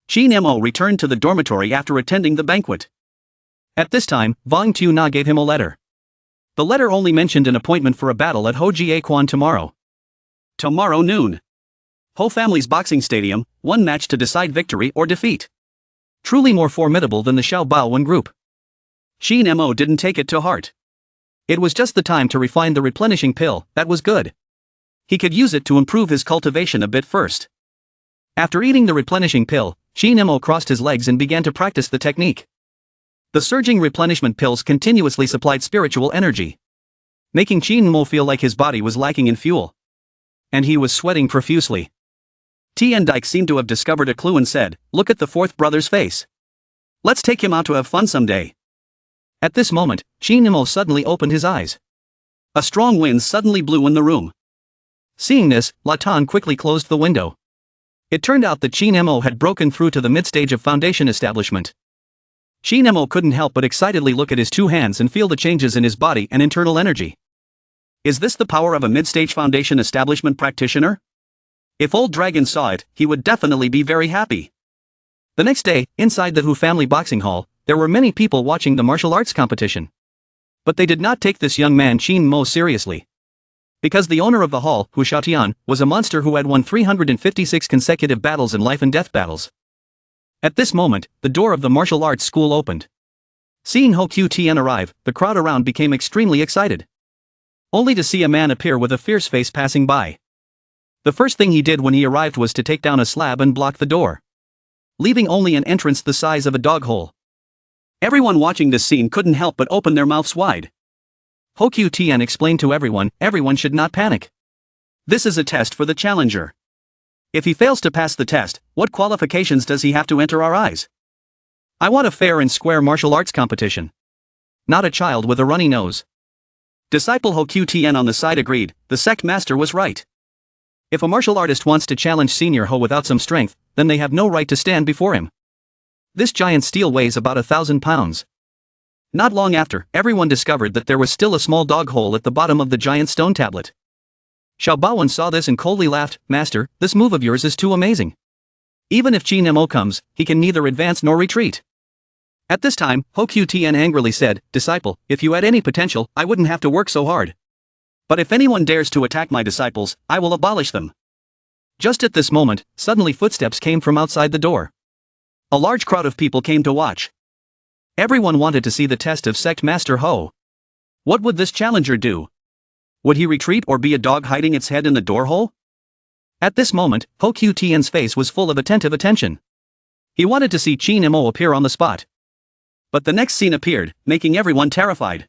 Qin Mo returned to the dormitory after attending the banquet. At this time, Vong Tu Na gave him a letter. The letter only mentioned an appointment for a battle at Ho Jie Quan tomorrow. Tomorrow noon. Ho family's boxing stadium, one match to decide victory or defeat. Truly more formidable than the Xiao Baowen group. Qin Mo didn't take it to heart. It was just the time to refine the replenishing pill, that was good. He could use it to improve his cultivation a bit first. After eating the replenishing pill, Qin Mo crossed his legs and began to practice the technique. The surging replenishment pills continuously supplied spiritual energy, making Qin Mo feel like his body was lacking in fuel. And he was sweating profusely. Tian Dike seemed to have discovered a clue and said, "Look at the fourth brother's face. Let's take him out to have fun someday." At this moment, Qin Mo suddenly opened his eyes. A strong wind suddenly blew in the room. Seeing this, Latan quickly closed the window. It turned out that Qin Mo had broken through to the mid-stage of foundation establishment. Qin Mo couldn't help but excitedly look at his two hands and feel the changes in his body and internal energy. Is this the power of a mid-stage foundation establishment practitioner? If Old Dragon saw it, he would definitely be very happy. The next day, inside the Hu family boxing hall, there were many people watching the martial arts competition. But they did not take this young man Qin Mo seriously. Because the owner of the hall, Hu Xiaotian, was a monster who had won 356 consecutive battles in life and death battles. At this moment, the door of the martial arts school opened. Seeing Ho Qiutian arrive, the crowd around became extremely excited. Only to see a man appear with a fierce face passing by. The first thing he did when he arrived was to take down a slab and block the door, leaving only an entrance the size of a dog hole. Everyone watching this scene couldn't help but open their mouths wide. Ho Qiutian explained to everyone should not panic. This is a test for the challenger. If he fails to pass the test, what qualifications does he have to enter our eyes? I want a fair and square martial arts competition. Not a child with a runny nose. Disciple Ho Qiutian on the side agreed, the sect master was right. If a martial artist wants to challenge Senior Ho without some strength, then they have no right to stand before him. This giant steel weighs about 1,000 pounds. Not long after, everyone discovered that there was still a small dog hole at the bottom of the giant stone tablet. Xiao Baowen saw this and coldly laughed, "Master, this move of yours is too amazing. Even if Qin Mo comes, he can neither advance nor retreat." At this time, Ho Qiutian angrily said, "Disciple, if you had any potential, I wouldn't have to work so hard. But if anyone dares to attack my disciples, I will abolish them." Just at this moment, suddenly footsteps came from outside the door. A large crowd of people came to watch. Everyone wanted to see the test of Sect Master Ho. What would this challenger do? Would he retreat or be a dog hiding its head in the door hole? At this moment, Ho Qiutian's face was full of attentive attention. He wanted to see Qin Mo appear on the spot. But the next scene appeared, making everyone terrified.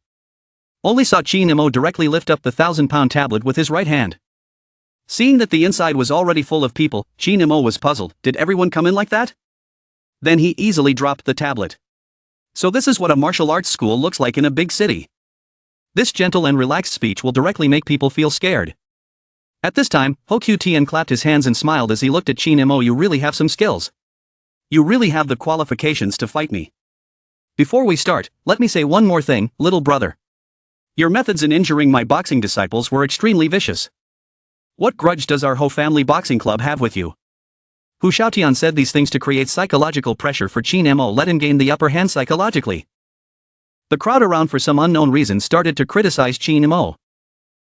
Only saw Qin Mo directly lift up the 1,000-pound tablet with his right hand. Seeing that the inside was already full of people, Qin Mo was puzzled. Did everyone come in like that? Then he easily dropped the tablet. So this is what a martial arts school looks like in a big city. This gentle and relaxed speech will directly make people feel scared. At this time, Ho Qiutian clapped his hands and smiled as he looked at Qin Mo. "You really have some skills. You really have the qualifications to fight me. Before we start, let me say one more thing, little brother. Your methods in injuring my boxing disciples were extremely vicious. What grudge does our Ho family boxing club have with you?" Hu Xiaotian said these things to create psychological pressure for Qin Mo, let him gain the upper hand psychologically. The crowd around for some unknown reason started to criticize Qin Mo.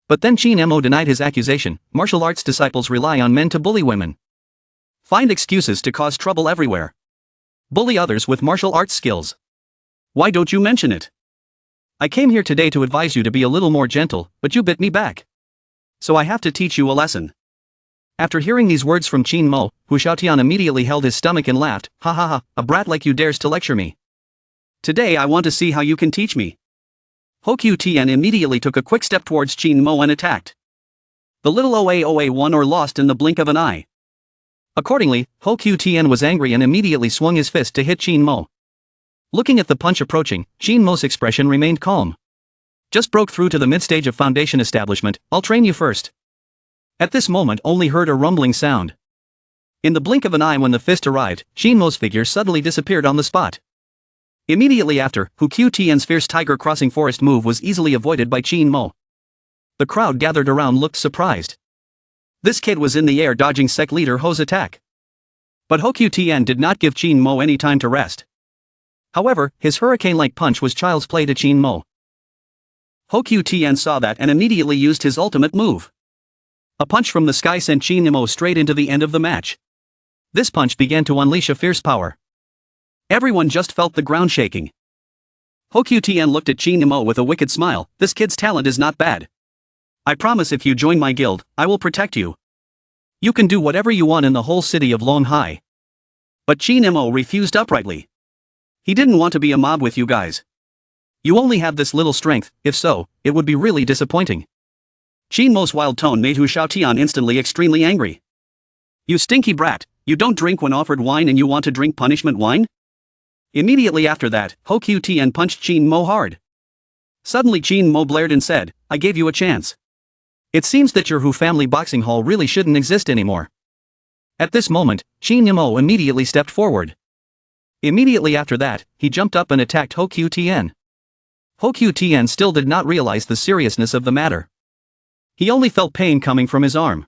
But then Qin Mo denied his accusation. Martial arts disciples rely on men to bully women. Find excuses to cause trouble everywhere. Bully others with martial arts skills. Why don't you mention it? I came here today to advise you to be a little more gentle, but you bit me back. So I have to teach you a lesson. After hearing these words from Qin Mo, Hu Xiaotian immediately held his stomach and laughed, "Ha ha ha, a brat like you dares to lecture me. Today I want to see how you can teach me. Hokyu Tien immediately took a quick step towards Qin Mo and attacked. The little OA won or lost in the blink of an eye. Accordingly, Hokyu Tien was angry and immediately swung his fist to hit Qin Mo. Looking at the punch approaching, Qin Mo's expression remained calm. Just broke through to the mid-stage of foundation establishment, I'll train you first. At this moment only heard a rumbling sound. In the blink of an eye when the fist arrived, Qin Mo's figure suddenly disappeared on the spot. Immediately after, Hokyu Tien's fierce tiger crossing forest move was easily avoided by Qin Mo. The crowd gathered around looked surprised. This kid was in the air dodging sect leader Ho's attack. But Hokyu Tien did not give Qin Mo any time to rest. However, his hurricane-like punch was child's play to Qin Mo. Hokyu Tien saw that and immediately used his ultimate move. A punch from the sky sent Qin Mo straight into the end of the match. This punch began to unleash a fierce power. Everyone just felt the ground shaking. Hokyu Tien looked at Qin Mo with a wicked smile. This kid's talent is not bad. I promise if you join my guild, I will protect you. You can do whatever you want in the whole city of Longhai. But Qin Mo refused uprightly. He didn't want to be a mob with you guys. You only have this little strength, if so, it would be really disappointing. Qin Mo's wild tone made Hu Shaotian instantly extremely angry. You stinky brat, you don't drink when offered wine and you want to drink punishment wine? Immediately after that, Hokyu Tien punched Qin Mo hard. Suddenly Qin Mo blared and said, I gave you a chance. It seems that your Hu family boxing hall really shouldn't exist anymore. At this moment, Qin Mo immediately stepped forward. Immediately after that, he jumped up and attacked Hokyu Tien. Hokyu Tien still did not realize the seriousness of the matter. He only felt pain coming from his arm.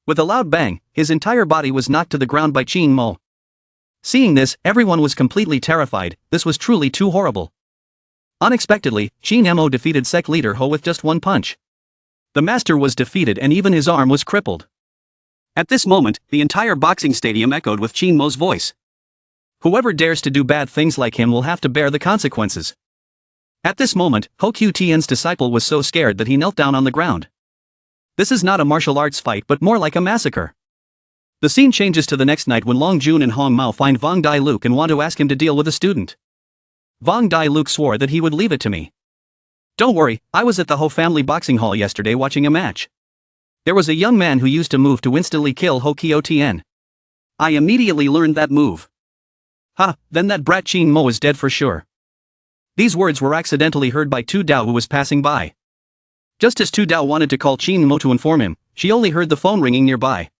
With a loud bang, his entire body was knocked to the ground by Qin Mo. Seeing this, everyone was completely terrified. This was truly too horrible. Unexpectedly, Qin Mo defeated sect leader Ho with just one punch. The master was defeated and even his arm was crippled. At this moment, the entire boxing stadium echoed with Qin Mo's voice. Whoever dares to do bad things like him will have to bear the consequences. At this moment, Hokyu Tien's disciple was so scared that he knelt down on the ground. This is not a martial arts fight but more like a massacre. The scene changes to the next night when Long Jun and Hong Mao find Vong Dai Luke and want to ask him to deal with a student. Vong Dai Luke swore that he would leave it to me. Don't worry, I was at the Ho family boxing hall yesterday watching a match. There was a young man who used a move to instantly kill Hokyu Tien. I immediately learned that move. Ha, then that brat Qin Mo is dead for sure. These words were accidentally heard by Tu Dao who was passing by. Just as Tu Dao wanted to call Qin Mo to inform him, she only heard the phone ringing nearby.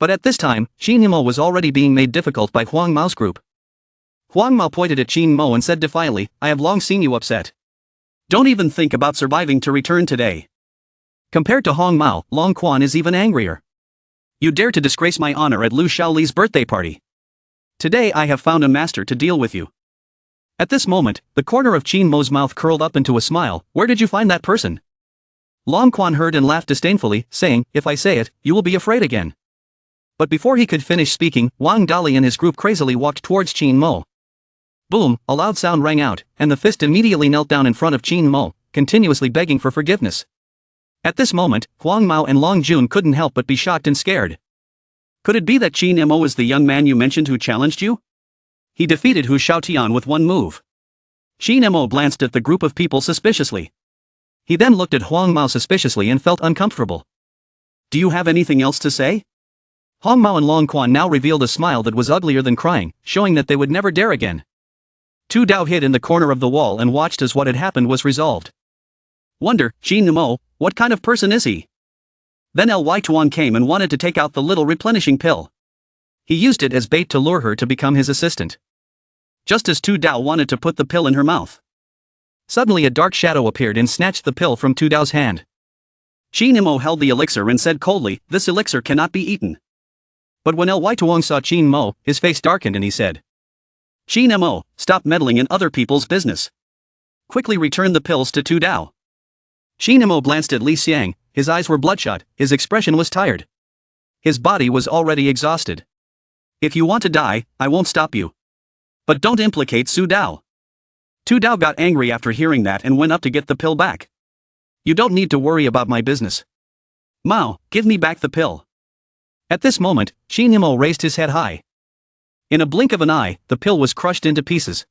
But at this time, Qin Mo was already being made difficult by Huang Mao's group. Huang Mao pointed at Qin Mo and said defiantly, I have long seen you upset. Don't even think about surviving to return today. Compared to Hong Mao, Long Quan is even angrier. You dare to disgrace my honor at Lu Shaoli's birthday party. Today I have found a master to deal with you. At this moment, the corner of Qin Mo's mouth curled up into a smile. Where did you find that person? Long Quan heard and laughed disdainfully, saying, if I say it, you will be afraid again. But before he could finish speaking, Wang Dali and his group crazily walked towards Qin Mo. Boom, a loud sound rang out, and the fist immediately knelt down in front of Qin Mo, continuously begging for forgiveness. At this moment, Huang Mao and Long Jun couldn't help but be shocked and scared. Could it be that Qin Mo is the young man you mentioned who challenged you? He defeated Hu Shaotian with one move. Qin Mo glanced at the group of people suspiciously. He then looked at Huang Mao suspiciously and felt uncomfortable. Do you have anything else to say? Hong Mao and Long Quan now revealed a smile that was uglier than crying, showing that they would never dare again. Tu Dao hid in the corner of the wall and watched as what had happened was resolved. Wonder, Qin Mo, what kind of person is he? Then Ly Tuan came and wanted to take out the little replenishing pill. He used it as bait to lure her to become his assistant. Just as Tu Dao wanted to put the pill in her mouth. Suddenly a dark shadow appeared and snatched the pill from Tu Dao's hand. Qin Mo held the elixir and said coldly, this elixir cannot be eaten. But when Ly Tuan saw Qin Mo, his face darkened and he said, Qin Mo, stop meddling in other people's business. Quickly return the pills to Tu Dao. Qin Mo glanced at Li Xiang, his eyes were bloodshot, his expression was tired. His body was already exhausted. If you want to die, I won't stop you. But don't implicate Su Dao. Tu Dao got angry after hearing that and went up to get the pill back. You don't need to worry about my business. Mao, give me back the pill. At this moment, Qin Mo raised his head high. In a blink of an eye, the pill was crushed into pieces.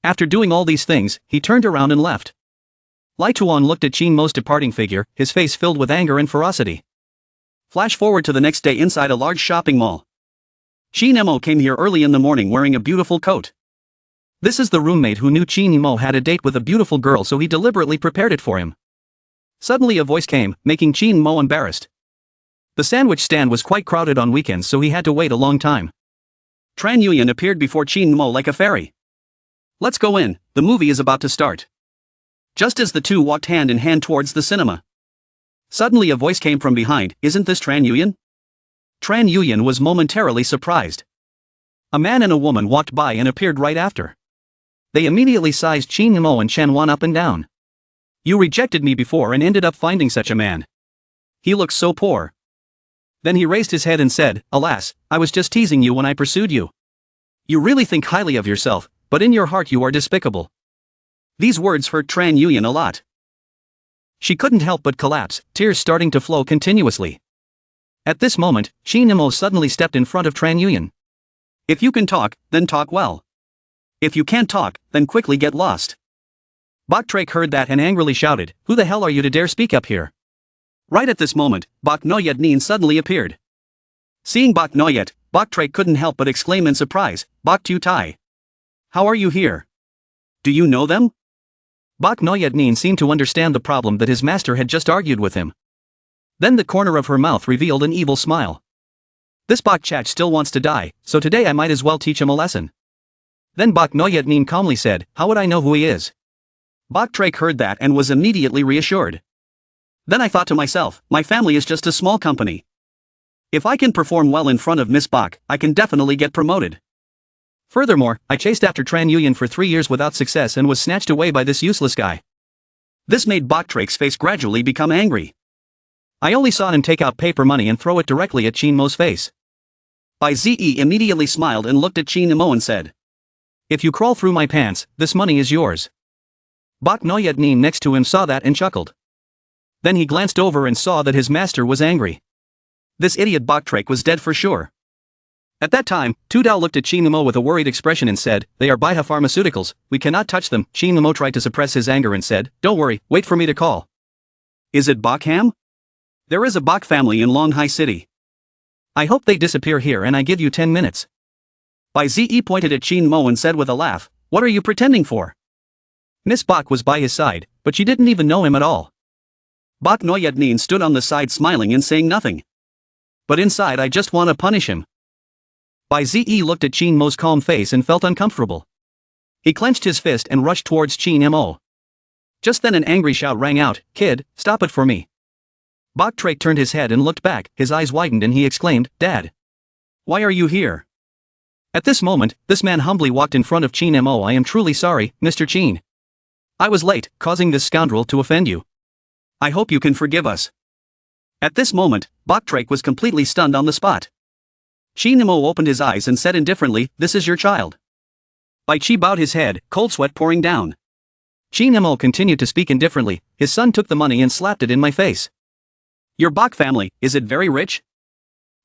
After doing all these things, he turned around and left. Lai Tuan looked at Qin Mo's departing figure, his face filled with anger and ferocity. Flash forward to the next day inside a large shopping mall. Qin Mo came here early in the morning wearing a beautiful coat. This is the roommate who knew Qin Mo had a date with a beautiful girl, so he deliberately prepared it for him. Suddenly a voice came, making Qin Mo embarrassed. The sandwich stand was quite crowded on weekends, so he had to wait a long time. Tran Yuyan appeared before Qin Mo like a fairy. Let's go in, the movie is about to start. Just as the two walked hand in hand towards the cinema. Suddenly a voice came from behind, isn't this Tran Yuyan? Tran Yuyan was momentarily surprised. A man and a woman walked by and appeared right after. They immediately sized Qin Mo and Chen Wan up and down. You rejected me before and ended up finding such a man. He looks so poor. Then he raised his head and said, alas, I was just teasing you when I pursued you. You really think highly of yourself, but in your heart you are despicable. These words hurt Tran Yuyan a lot. She couldn't help but collapse, tears starting to flow continuously. At this moment, Qin Mo suddenly stepped in front of Tran Yuyan. If you can talk, then talk well. If you can't talk, then quickly get lost. Bok Trake heard that and angrily shouted, who the hell are you to dare speak up here? Right at this moment, Bok Noyet Nin suddenly appeared. Seeing Bok Noyet, Bok Trake couldn't help but exclaim in surprise, Bok Tu Tai. How are you here? Do you know them? Bok Noyet Nin seemed to understand the problem that his master had just argued with him. Then the corner of her mouth revealed an evil smile. This Bok Chach still wants to die, so today I might as well teach him a lesson. Then Bok Noyet Nin calmly said, how would I know who he is? Bok Trake heard that and was immediately reassured. Then I thought to myself, my family is just a small company. If I can perform well in front of Miss Bok, I can definitely get promoted. Furthermore, I chased after Tran Yuyan for 3 years without success and was snatched away by this useless guy. This made Bok Trake's face gradually become angry. I only saw him take out paper money and throw it directly at Qin Mo's face. Bai Ze immediately smiled and looked at Qin Mo and said, if you crawl through my pants, this money is yours. Bok Noyet Nin next to him saw that and chuckled. Then he glanced over and saw that his master was angry. This idiot Bok Trake was dead for sure. At that time, Tu Dao looked at Qin Mo with a worried expression and said, they are Baiha Pharmaceuticals, we cannot touch them. Qin Mo tried to suppress his anger and said, don't worry, wait for me to call. Is it Bok Ham? There is a Bok family in Longhai City. I hope they disappear here and I give you 10 minutes. Bai Ze pointed at Qin Mo and said with a laugh, what are you pretending for? Miss Bok was by his side, but she didn't even know him at all. Bok Noyet Nin stood on the side smiling and saying nothing. But inside I just want to punish him. Bai Ze looked at Qin Mo's calm face and felt uncomfortable. He clenched his fist and rushed towards Qin Mo. Just then an angry shout rang out, kid, stop it for me. Bok Trake turned his head and looked back, his eyes widened and he exclaimed, Dad. Why are you here? At this moment, this man humbly walked in front of Qin Mo. I am truly sorry, Mr. Qin. I was late, causing this scoundrel to offend you. I hope you can forgive us. At this moment, Bok Trake was completely stunned on the spot. Qin Mo opened his eyes and said indifferently, this is your child. Bai Chi bowed his head, cold sweat pouring down. Qin Mo continued to speak indifferently, his son took the money and slapped it in my face. Your Bok family, is it very rich?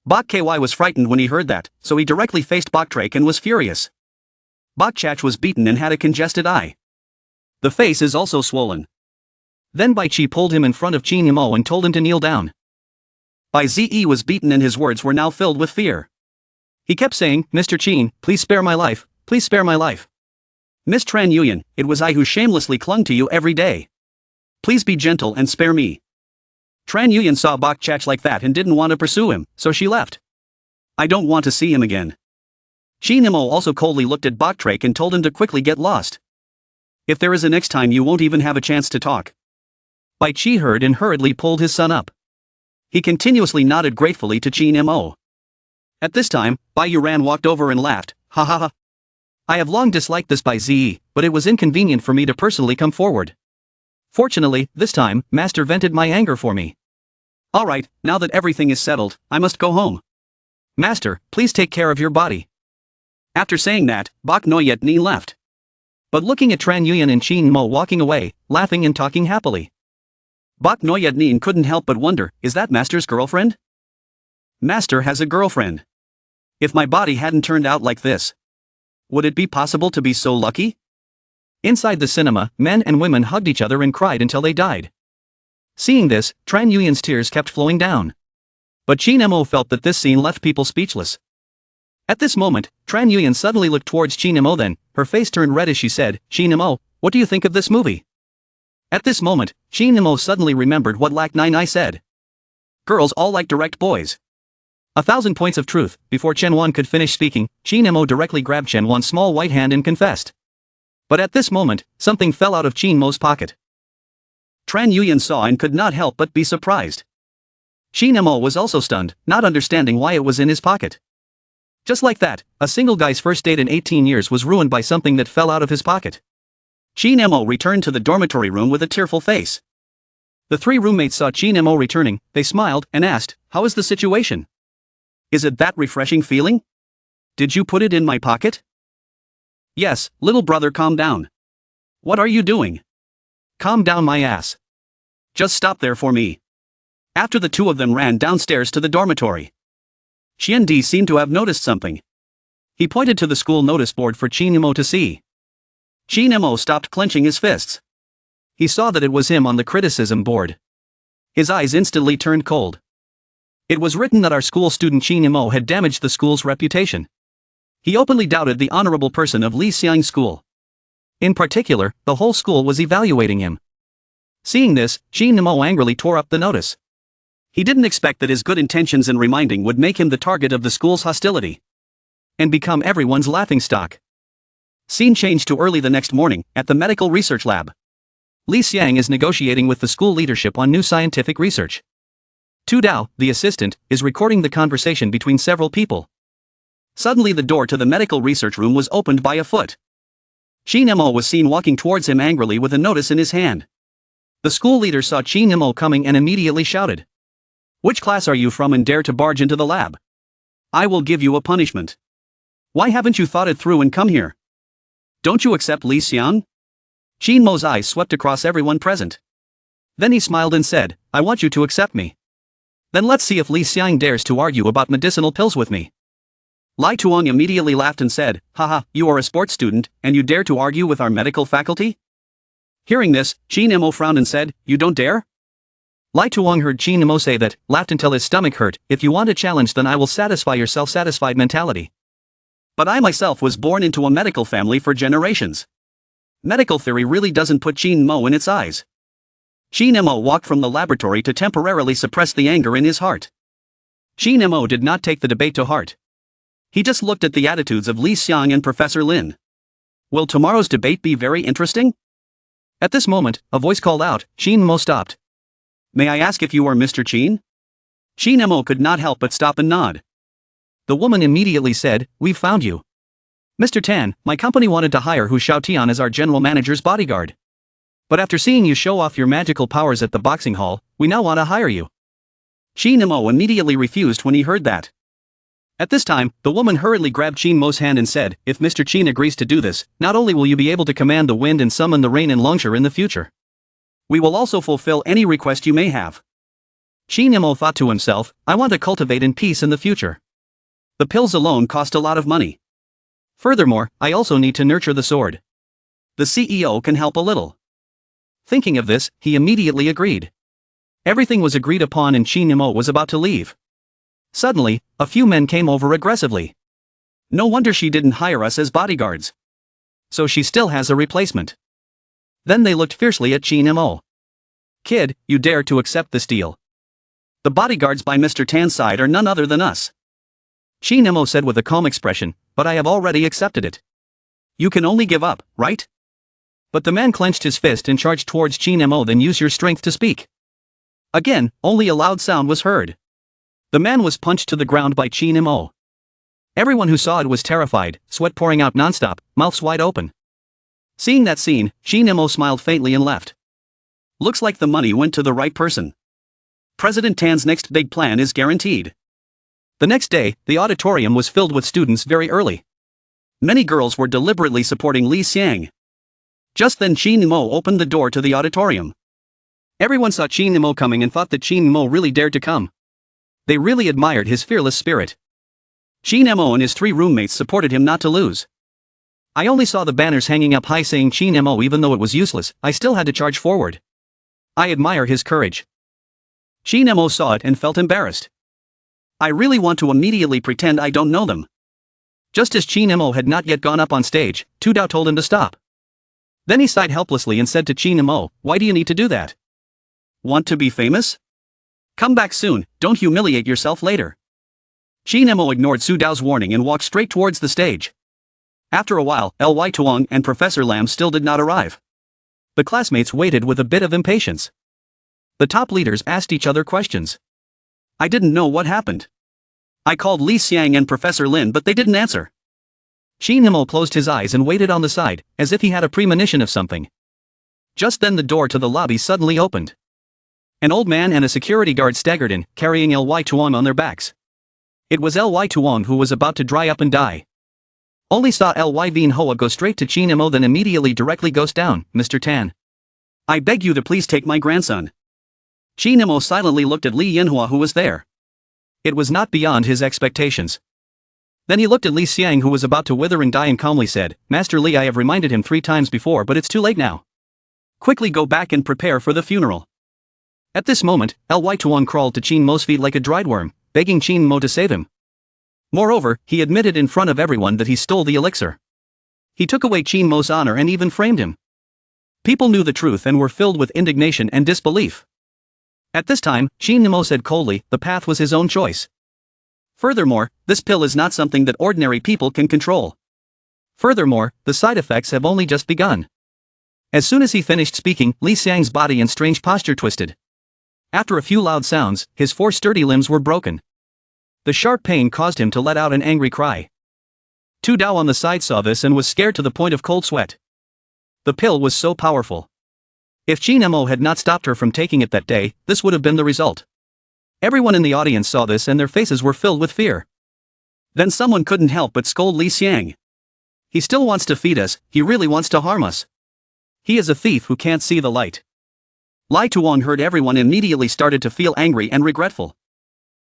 Bok KY was frightened when he heard that, so he directly faced Bok Trake and was furious. Bok Chach was beaten and had a congested eye. The face is also swollen. Then Bai Chi pulled him in front of Qin Mo and told him to kneel down. Bai Ze was beaten and his words were now filled with fear. He kept saying, Mr. Qin, please spare my life, please spare my life. Miss Tran Yuyan, it was I who shamelessly clung to you every day. Please be gentle and spare me. Tran Yuyan saw Bok Chach like that and didn't want to pursue him, so she left. I don't want to see him again. Qin Mo also coldly looked at Bok Trake and told him to quickly get lost. If there is a next time you won't even have a chance to talk. Bai Chi heard and hurriedly pulled his son up. He continuously nodded gratefully to Qin Mo. At this time, Bai Yuran walked over and laughed, ha ha ha. I have long disliked this Bai Ze, but it was inconvenient for me to personally come forward. Fortunately, this time, Master vented my anger for me. Alright, now that everything is settled, I must go home. Master, please take care of your body. After saying that, Bok Noyet Nin left. But looking at Tran Yuyan and Qin Mo walking away, laughing and talking happily. Bok Noyet Nin couldn't help but wonder, is that Master's girlfriend? Master has a girlfriend. If my body hadn't turned out like this. Would it be possible to be so lucky? Inside the cinema, men and women hugged each other and cried until they died. Seeing this, Tran Yuyan's tears kept flowing down. But Chin Mo felt that this scene left people speechless. At this moment, Tran Yuyan suddenly looked towards Chin Mo, then her face turned red as she said, "Chin Mo, what do you think of this movie?" At this moment, Chin Mo suddenly remembered what Lac Nai Nai said. Girls all like direct boys. 1,000 points of truth. Before Chen Wan could finish speaking, Chin Mo directly grabbed Chen Wan's small white hand and confessed. But at this moment, something fell out of Chin Mo's pocket. Tran Yuyan saw and could not help but be surprised. Chin Mo was also stunned, not understanding why it was in his pocket. Just like that, a single guy's first date in 18 years was ruined by something that fell out of his pocket. Chin Mo returned to the dormitory room with a tearful face. The three roommates saw Chin Mo returning, they smiled and asked, "How is the situation? Is it that refreshing feeling? Did you put it in my pocket?" "Yes, little brother, calm down. What are you doing? Calm down my ass. Just stop there for me." After the two of them ran downstairs to the dormitory. Xian Di seemed to have noticed something. He pointed to the school notice board for Chin Mo to see. Chin Mo stopped clenching his fists. He saw that it was him on the criticism board. His eyes instantly turned cold. It was written that our school student Chin Mo had damaged the school's reputation. He openly doubted the honorable person of Li Xiang's school. In particular, the whole school was evaluating him. Seeing this, Chin Mo angrily tore up the notice. He didn't expect that his good intentions and reminding would make him the target of the school's hostility. And become everyone's laughingstock. Scene changed to early the next morning, at the medical research lab. Li Xiang is negotiating with the school leadership on new scientific research. Tu Dao, the assistant, is recording the conversation between several people. Suddenly the door to the medical research room was opened by a foot. Chin Mo was seen walking towards him angrily with a notice in his hand. The school leader saw Chin Mo coming and immediately shouted, "Which class are you from and dare to barge into the lab? I will give you a punishment. Why haven't you thought it through and come here? Don't you accept Li Xiang?" Chin Mo's eyes swept across everyone present. Then he smiled and said, "I want you to accept me. Then let's see if Li Xiang dares to argue about medicinal pills with me." Lai Tuong immediately laughed and said, "Haha, you are a sports student, and you dare to argue with our medical faculty?" Hearing this, Chin Mo frowned and said, "You don't dare?" Lai Tuong heard Chin Mo say that, laughed until his stomach hurt. "If you want a challenge, then I will satisfy your self-satisfied mentality. But I myself was born into a medical family for generations. Medical theory really doesn't put Chin Mo in its eyes." Chin Mo walked from the laboratory to temporarily suppress the anger in his heart. Chin Mo did not take the debate to heart. He just looked at the attitudes of Li Xiang and Professor Lin. Will tomorrow's debate be very interesting? At this moment, a voice called out. Chin Mo stopped. "May I ask if you are Mr. Chin?" Chin Mo could not help but stop and nod. The woman immediately said, "We've found you. Mr. Tan, my company wanted to hire Hu Xiaotian as our general manager's bodyguard. But after seeing you show off your magical powers at the boxing hall, we now want to hire you." Chin Mo immediately refused when he heard that. At this time, the woman hurriedly grabbed Chin Mo's hand and said, "If Mr. Chin agrees to do this, not only will you be able to command the wind and summon the rain in Longshire in the future, we will also fulfill any request you may have." Chin Mo thought to himself, "I want to cultivate in peace in the future. The pills alone cost a lot of money. Furthermore, I also need to nurture the sword. The CEO can help a little." Thinking of this, he immediately agreed. Everything was agreed upon and Chin Mo was about to leave. Suddenly, a few men came over aggressively. "No wonder she didn't hire us as bodyguards. So she still has a replacement." Then they looked fiercely at Chin Mo. "Kid, you dare to accept this deal? The bodyguards by Mr. Tan's side are none other than us." Chin Mo said with a calm expression, "But I have already accepted it. You can only give up, right?" But the man clenched his fist and charged towards Chin Mo. "Then use your strength to speak." Again, only a loud sound was heard. The man was punched to the ground by Chin Mo. Everyone who saw it was terrified, sweat pouring out nonstop, mouths wide open. Seeing that scene, Chin Mo smiled faintly and left. Looks like the money went to the right person. President Tan's next big plan is guaranteed. The next day, the auditorium was filled with students very early. Many girls were deliberately supporting Li Xiang. Just then Chin Mo opened the door to the auditorium. Everyone saw Chin Mo coming and thought that Chin Mo really dared to come. They really admired his fearless spirit. Chin Mo and his three roommates supported him not to lose. I only saw the banners hanging up high saying Chin Mo. Even though it was useless, I still had to charge forward. I admire his courage. Chin Mo saw it and felt embarrassed. I really want to immediately pretend I don't know them. Just as Chin Mo had not yet gone up on stage, Tu Dao told him to stop. Then he sighed helplessly and said to Chin Mo, "Why do you need to do that? Want to be famous? Come back soon, don't humiliate yourself later." Chin Mo ignored Su Dao's warning and walked straight towards the stage. After a while, Ly Tuong and Professor Lam still did not arrive. The classmates waited with a bit of impatience. The top leaders asked each other questions. I didn't know what happened. I called Li Xiang and Professor Lin but they didn't answer. Chin Mo closed his eyes and waited on the side, as if he had a premonition of something. Just then the door to the lobby suddenly opened. An old man and a security guard staggered in, carrying Ly Tuong on their backs. It was Ly Tuong who was about to dry up and die. Only saw Ly Vien Hoa go straight to Chin Mo then immediately directly goes down. "Mr. Tan. I beg you to please take my grandson." Chin Mo silently looked at Li Yanhua who was there. It was not beyond his expectations. Then he looked at Li Xiang who was about to wither and die and calmly said, "Master Li, I have reminded him 3 times before but it's too late now. Quickly go back and prepare for the funeral." At this moment, Ly Tuong crawled to Chin Mo's feet like a dried worm, begging Chin Mo to save him. Moreover, he admitted in front of everyone that he stole the elixir. He took away Chin Mo's honor and even framed him. People knew the truth and were filled with indignation and disbelief. At this time, Chin Mo said coldly, the path was his own choice. Furthermore, this pill is not something that ordinary people can control. Furthermore, the side effects have only just begun. As soon as he finished speaking, Li Xiang's body and strange posture twisted. After a few loud sounds, his 4 sturdy limbs were broken. The sharp pain caused him to let out an angry cry. Tu Dao on the side saw this and was scared to the point of cold sweat. The pill was so powerful. If Chin Mo had not stopped her from taking it that day, this would have been the result. Everyone in the audience saw this and their faces were filled with fear. Then someone couldn't help but scold Li Xiang. He still wants to feed us, he really wants to harm us. He is a thief who can't see the light. Ly Tuong heard everyone immediately started to feel angry and regretful.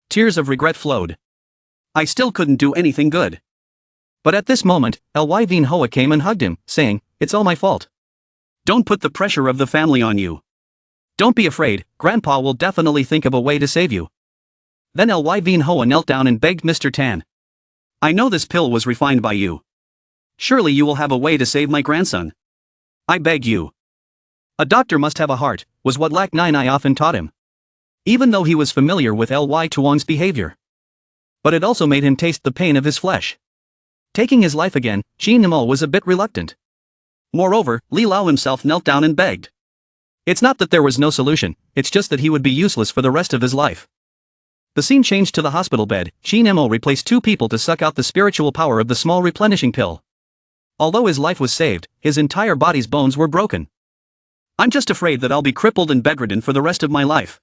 Tears of regret flowed. I still couldn't do anything good. But at this moment, Ly Vien Hoa came and hugged him, saying, "It's all my fault. Don't put the pressure of the family on you. Don't be afraid, Grandpa will definitely think of a way to save you." Then Ly Vien Hoa knelt down and begged Mr. Tan. "I know this pill was refined by you. Surely you will have a way to save my grandson. I beg you." A doctor must have a heart, was what Lac Nine I often taught him. Even though he was familiar with Ly Tuong's behavior. But it also made him taste the pain of his flesh. Taking his life again, Chin Mo was a bit reluctant. Moreover, Li Lao himself knelt down and begged. It's not that there was no solution, it's just that he would be useless for the rest of his life. The scene changed to the hospital bed. Chin Mo replaced 2 people to suck out the spiritual power of the small replenishing pill. Although his life was saved, his entire body's bones were broken. "I'm just afraid that I'll be crippled and bedridden for the rest of my life."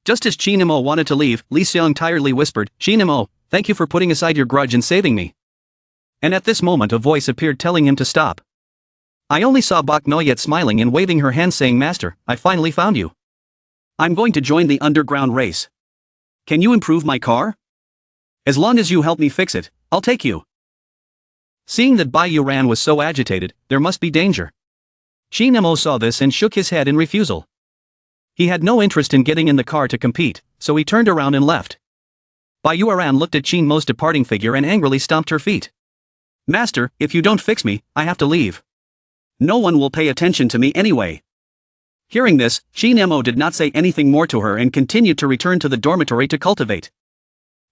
Just as Chin Mo wanted to leave, Li Xiang tiredly whispered, "Chin Mo, thank you for putting aside your grudge and saving me." And at this moment a voice appeared telling him to stop. I only saw Bok Noyet smiling and waving her hand saying, "Master, I finally found you. I'm going to join the underground race. Can you improve my car? As long as you help me fix it, I'll take you." Seeing that Bai Yuran was so agitated, there must be danger. Chin Mo saw this and shook his head in refusal. He had no interest in getting in the car to compete, so he turned around and left. Bai Yuran looked at Chin Mo's departing figure and angrily stomped her feet. "Master, if you don't fix me, I have to leave. No one will pay attention to me anyway." Hearing this, Chin Mo did not say anything more to her and continued to return to the dormitory to cultivate.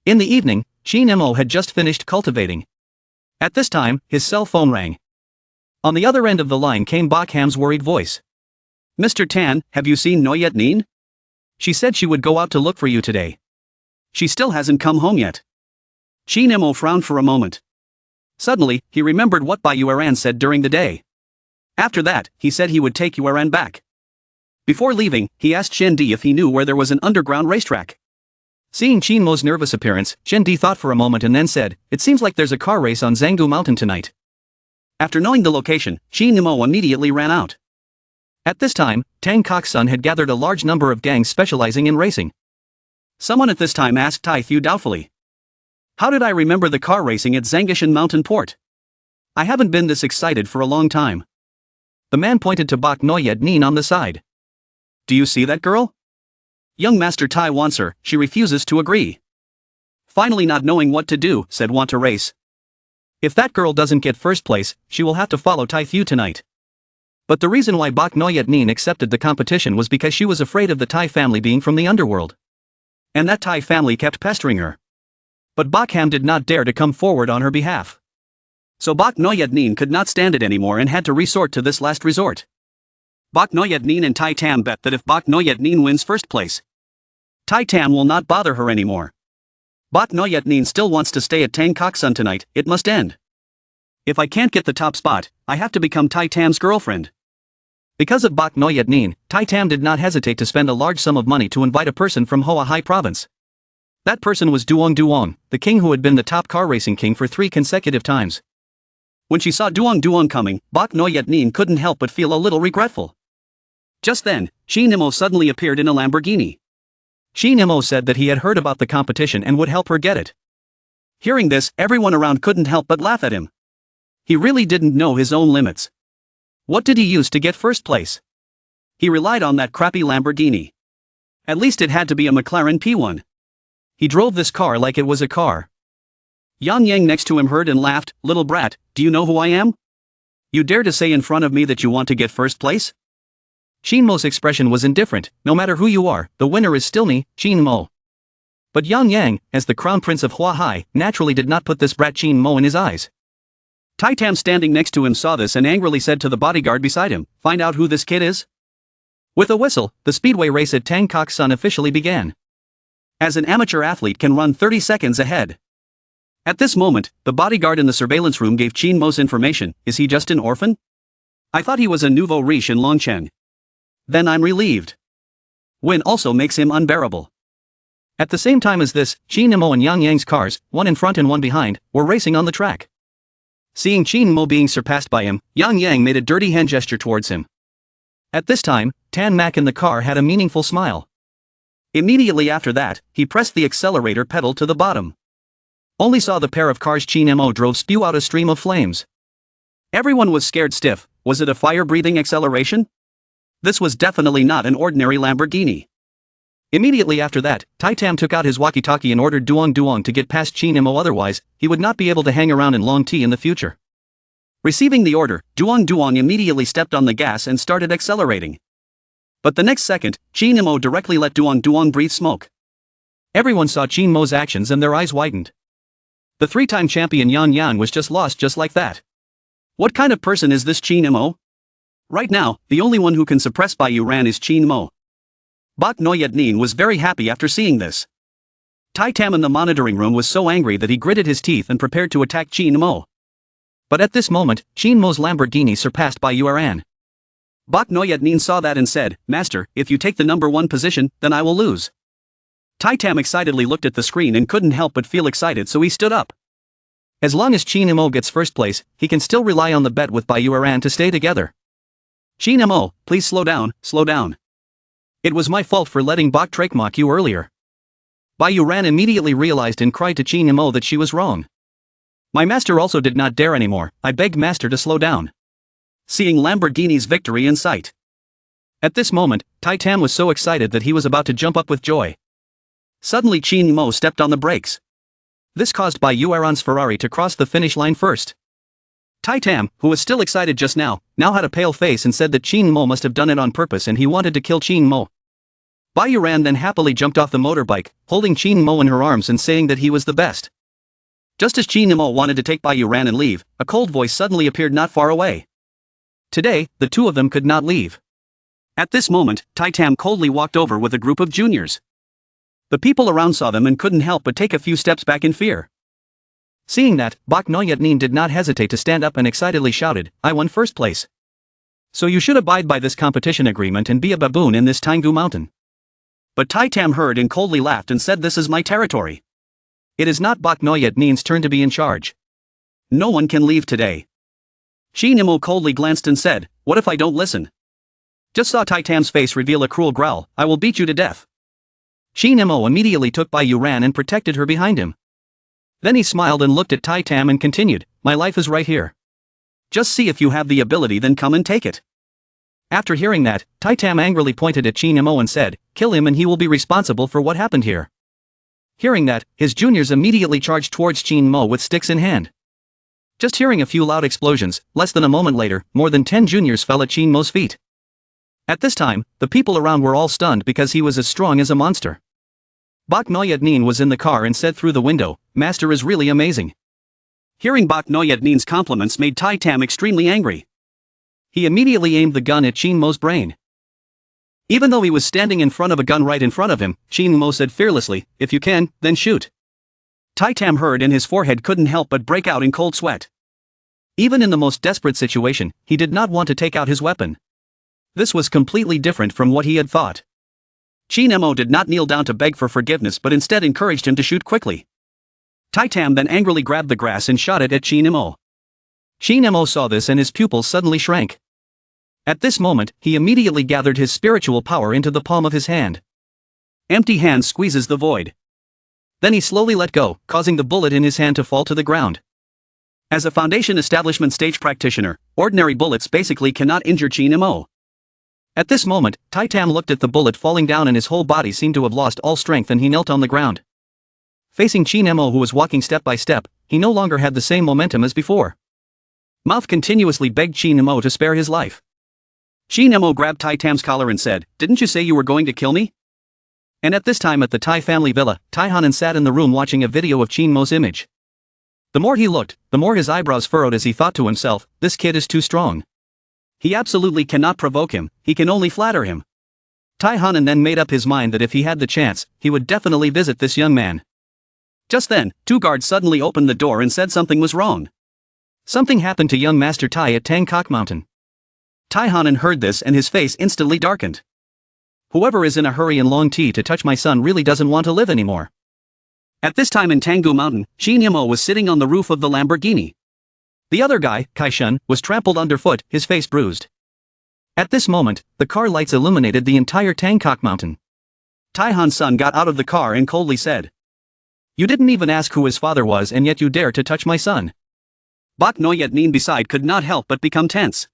In the evening, Chin Mo had just finished cultivating. At this time, his cell phone rang. On the other end of the line came Bok Ham's worried voice. "Mr. Tan, have you seen Noyet Nin? She said she would go out to look for you today. She still hasn't come home yet." Chin Mo frowned for a moment. Suddenly, he remembered what Bai Yuran said during the day. After that, he said he would take Yuran back. Before leaving, he asked Shen Di if he knew where there was an underground racetrack. Seeing Chin Mo's nervous appearance, Shen Di thought for a moment and then said, "It seems like there's a car race on Zanggu Mountain tonight." After knowing the location, Chin Mo immediately ran out. At this time, Tang Kok's son had gathered a large number of gangs specializing in racing. Someone at this time asked Tai Thu doubtfully, "How did I remember the car racing at Zangishan Mountain Port? I haven't been this excited for a long time. The man pointed to Bak Noyed Nin on the side. Do you see that girl? Young Master Tai wants her, she refuses to agree. Finally not knowing what to do, said Want to Race. If that girl doesn't get first place, she will have to follow Tai Fu tonight. But the reason why Bak Noyed Nin accepted the competition was because she was afraid of the Tai family being from the underworld. And that Tai family kept pestering her. But Bak Ham did not dare to come forward on her behalf. So Bak Noyed Nin could not stand it anymore and had to resort to this last resort. Bak Noyed Nin and Tai Tam bet that if Bak Noyed Nin wins first place, Tai Tam will not bother her anymore. Bak Noyed Nin still wants to stay at Tang Kok Sun tonight, it must end. If I can't get the top spot, I have to become Tai Tam's girlfriend. Because of Bak Noyed Nin, Tai Tam did not hesitate to spend a large sum of money to invite a person from Hoa Hai province. That person was Duong Duong, the king who had been the top car racing king for 3 consecutive times. When she saw Duong Duong coming, Bak Noyed Nin couldn't help but feel a little regretful. Just then, Shi Nimo suddenly appeared in a Lamborghini. Shi Nimo said that he had heard about the competition and would help her get it. Hearing this, everyone around couldn't help but laugh at him. He really didn't know his own limits. What did he use to get first place? He relied on that crappy Lamborghini. At least it had to be a McLaren P1. He drove this car like it was a car. Yang Yang next to him heard and laughed, "Little brat, do you know who I am? You dare to say in front of me that you want to get first place?" Shin Mo's expression was indifferent. No matter who you are, the winner is still me, Shin Mo. But Yang Yang, as the crown prince of Hua Hai, naturally did not put this brat Shin Mo in his eyes. Tai Tam standing next to him saw this and angrily said to the bodyguard beside him, "Find out who this kid is?" With a whistle, the speedway race at Tang Kok Sun officially began. As an amateur athlete can run 30 seconds ahead. At this moment, the bodyguard in the surveillance room gave Shin Mo's information. Is he just an orphan? I thought he was a nouveau riche in Longcheng. Then I'm relieved. Win also makes him unbearable. At the same time as this, Shin Mo and Yang Yang's cars, one in front and one behind, were racing on the track. Seeing Shin Mo being surpassed by him, Yang Yang made a dirty hand gesture towards him. At this time, Tan Mak in the car had a meaningful smile. Immediately after that, he pressed the accelerator pedal to the bottom. Only saw the pair of cars Shin Mo drove spew out a stream of flames. Everyone was scared stiff. Was it a fire-breathing acceleration? This was definitely not an ordinary Lamborghini. Immediately after that, Tai Tam took out his walkie-talkie and ordered Duong Duong to get past Shin Mo, otherwise, he would not be able to hang around in Long T in the future. Receiving the order, Duong Duong immediately stepped on the gas and started accelerating. But the next second, Shin Mo directly let Duong Duong breathe smoke. Everyone saw Shin Mo's actions and their eyes widened. The 3-time champion Yan Yan was just lost just like that. What kind of person is this Shin Mo? Right now, the only one who can suppress Bai Yuran is Shin Mo. Bak Noyed Nin was very happy after seeing this. Tai Tam in the monitoring room was so angry that he gritted his teeth and prepared to attack Shin Mo. But at this moment, Shin Mo's Lamborghini surpassed Bai Yuran. Bak Noyed Nin saw that and said, "Master, if you take the number 1 position, then I will lose." Tai Tam excitedly looked at the screen and couldn't help but feel excited, so he stood up. As long as Shin Mo gets first place, he can still rely on the bet with Bai Yuran to stay together. Shin Mo, please slow down, slow down. It was my fault for letting Bak Trake mock you earlier. Bai Yuran immediately realized and cried to Shin Mo that she was wrong. My master also did not dare anymore. I begged master to slow down. Seeing Lamborghini's victory in sight. At this moment, Tai Tam was so excited that he was about to jump up with joy. Suddenly Shin Mo stepped on the brakes. This caused Bai Yuran's Ferrari to cross the finish line first. Tai Tam, who was still excited just now had a pale face and said that Shin Mo must have done it on purpose and he wanted to kill Shin Mo. Bai Yuran then happily jumped off the motorbike, holding Shin Mo in her arms and saying that he was the best. Just as Shin Mo wanted to take Bai Yuran and leave, a cold voice suddenly appeared not far away. Today, the two of them could not leave. At this moment, Tai Tam coldly walked over with a group of juniors. The people around saw them and couldn't help but take a few steps back in fear. Seeing that, Bak Noyed Nin did not hesitate to stand up and excitedly shouted, "I won first place. So you should abide by this competition agreement and be a baboon in this Taingu mountain." But Tai Tam heard and coldly laughed and said, "This is my territory. It is not Bak Noyed Nin's turn to be in charge. No one can leave today." Shin Mo coldly glanced and said, "What if I don't listen?" Just saw Tai Tam's face reveal a cruel growl, "I will beat you to death." Shin Mo immediately took Bai Yuran and protected her behind him. Then he smiled and looked at Tai Tam and continued, "My life is right here. Just see if you have the ability, then come and take it. After hearing that, Tai Tam angrily pointed at Chin Mo and said, kill him and he will be responsible for what happened here. Hearing that, his juniors immediately charged towards Chin Mo with sticks in hand. Just hearing a few loud explosions, less than a moment later, more than 10 juniors fell at Chin Mo's feet. At this time, the people around were all stunned because he was as strong as a monster. Bak Noyadnin was in the car and said through the window, Master is really amazing. Hearing Bak Noyadnin's compliments made Tai Tam extremely angry. He immediately aimed the gun at Chin Mo's brain. Even though he was standing in front of a gun right in front of him, Chin Mo said fearlessly, if you can, then shoot. Tai Tam heard and his forehead couldn't help but break out in cold sweat. Even in the most desperate situation, he did not want to take out his weapon. This was completely different from what he had thought. Chin Mo did not kneel down to beg for forgiveness but instead encouraged him to shoot quickly. Tai Tam then angrily grabbed the grass and shot it at Chin Mo. Chin Mo saw this and his pupils suddenly shrank. At this moment, he immediately gathered his spiritual power into the palm of his hand. Empty hand squeezes the void. Then he slowly let go, causing the bullet in his hand to fall to the ground. As a Foundation Establishment stage practitioner, ordinary bullets basically cannot injure Chin Mo. At this moment, Tai Tam looked at the bullet falling down and his whole body seemed to have lost all strength and he knelt on the ground. Facing Chin Mo who was walking step by step, he no longer had the same momentum as before. Mouth continuously begged Chin Mo to spare his life. Chin Mo grabbed Tai Tam's collar and said, didn't you say you were going to kill me? And at this time at the Tai family villa, Tai Hanan sat in the room watching a video of Chin Mo's image. The more he looked, the more his eyebrows furrowed as he thought to himself, this kid is too strong. He absolutely cannot provoke him, he can only flatter him. Tai Hanan then made up his mind that if he had the chance, he would definitely visit this young man. Just then, two guards suddenly opened the door and said something was wrong. Something happened to young Master Tai at Tangkok Mountain. Tai Hanan heard this and his face instantly darkened. Whoever is in a hurry in long tea to touch my son really doesn't want to live anymore. At this time in Tanggu Mountain, Chin Mo was sitting on the roof of the Lamborghini. The other guy, Kai Shun, was trampled underfoot, his face bruised. At this moment, the car lights illuminated the entire Tangkok Mountain. Tai Han's son got out of the car and coldly said, you didn't even ask who his father was and yet you dare to touch my son. Bak Noyadnin beside could not help but become tense.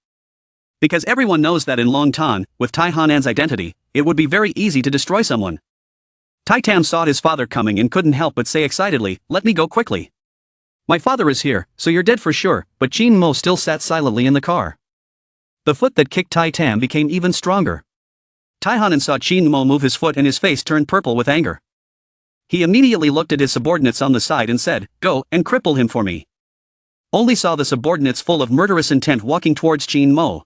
Because everyone knows that in Long Tan, with Tai Hanan's identity, it would be very easy to destroy someone. Tai Tam saw his father coming and couldn't help but say excitedly, let me go quickly. My father is here, so you're dead for sure, but Chin Mo still sat silently in the car. The foot that kicked Tai Tam became even stronger. Tai Hanan saw Chin Mo move his foot and his face turned purple with anger. He immediately looked at his subordinates on the side and said, go and cripple him for me. Only saw the subordinates full of murderous intent walking towards Chin Mo.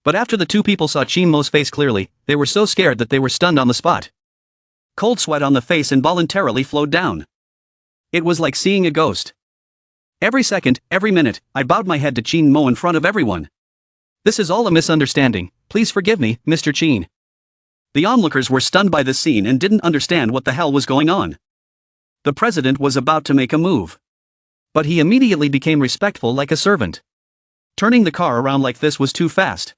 But after the two people saw Chin Mo's face clearly, they were so scared that they were stunned on the spot. Cold sweat on the face involuntarily flowed down. It was like seeing a ghost. Every second, every minute, I bowed my head to Chin Mo in front of everyone. This is all a misunderstanding, please forgive me, Mr. Chin. The onlookers were stunned by the scene and didn't understand what the hell was going on. The president was about to make a move. But he immediately became respectful like a servant. Turning the car around like this was too fast.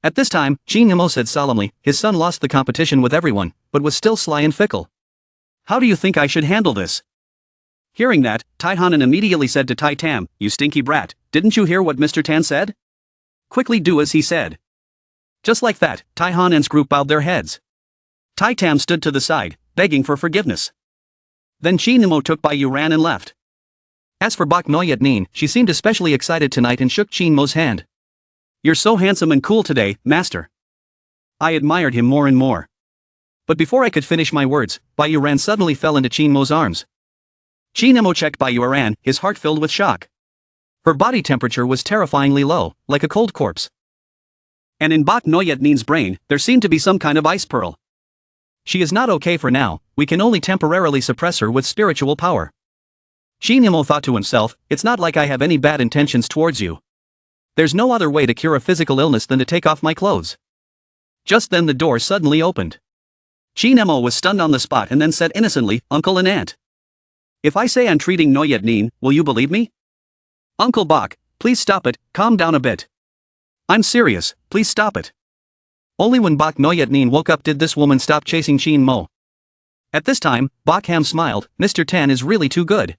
At this time, Chin Mo said solemnly, his son lost the competition with everyone, but was still sly and fickle. How do you think I should handle this? Hearing that, Tai Hanan immediately said to Tai Tam, you stinky brat, didn't you hear what Mr. Tan said? Quickly do as he said. Just like that, Tai Hanan's group bowed their heads. Tai Tam stood to the side, begging for forgiveness. Then Chin Mo took Bai Yu ran and left. As for Bak Noyadnin, she seemed especially excited tonight and shook Chin Mo's hand. You're so handsome and cool today, master. I admired him more and more. But before I could finish my words, Bai Yu ran suddenly fell into Chin Mo's arms. Chin Mo checked Bai Yu ran, his heart filled with shock. Her body temperature was terrifyingly low, like a cold corpse. And in Bak Noyadnin's brain, there seemed to be some kind of ice pearl. She is not okay for now, we can only temporarily suppress her with spiritual power. Chin Mo thought to himself, it's not like I have any bad intentions towards you. There's no other way to cure a physical illness than to take off my clothes. Just then the door suddenly opened. Chin Mo was stunned on the spot and then said innocently, Uncle and Aunt. If I say I'm treating Noyadnin, will you believe me? Uncle Bak, please stop it, calm down a bit. I'm serious, please stop it. Only when Bak Noyadnin woke up did this woman stop chasing Chin Mo. At this time, Bak Ham smiled, Mr. Tan is really too good.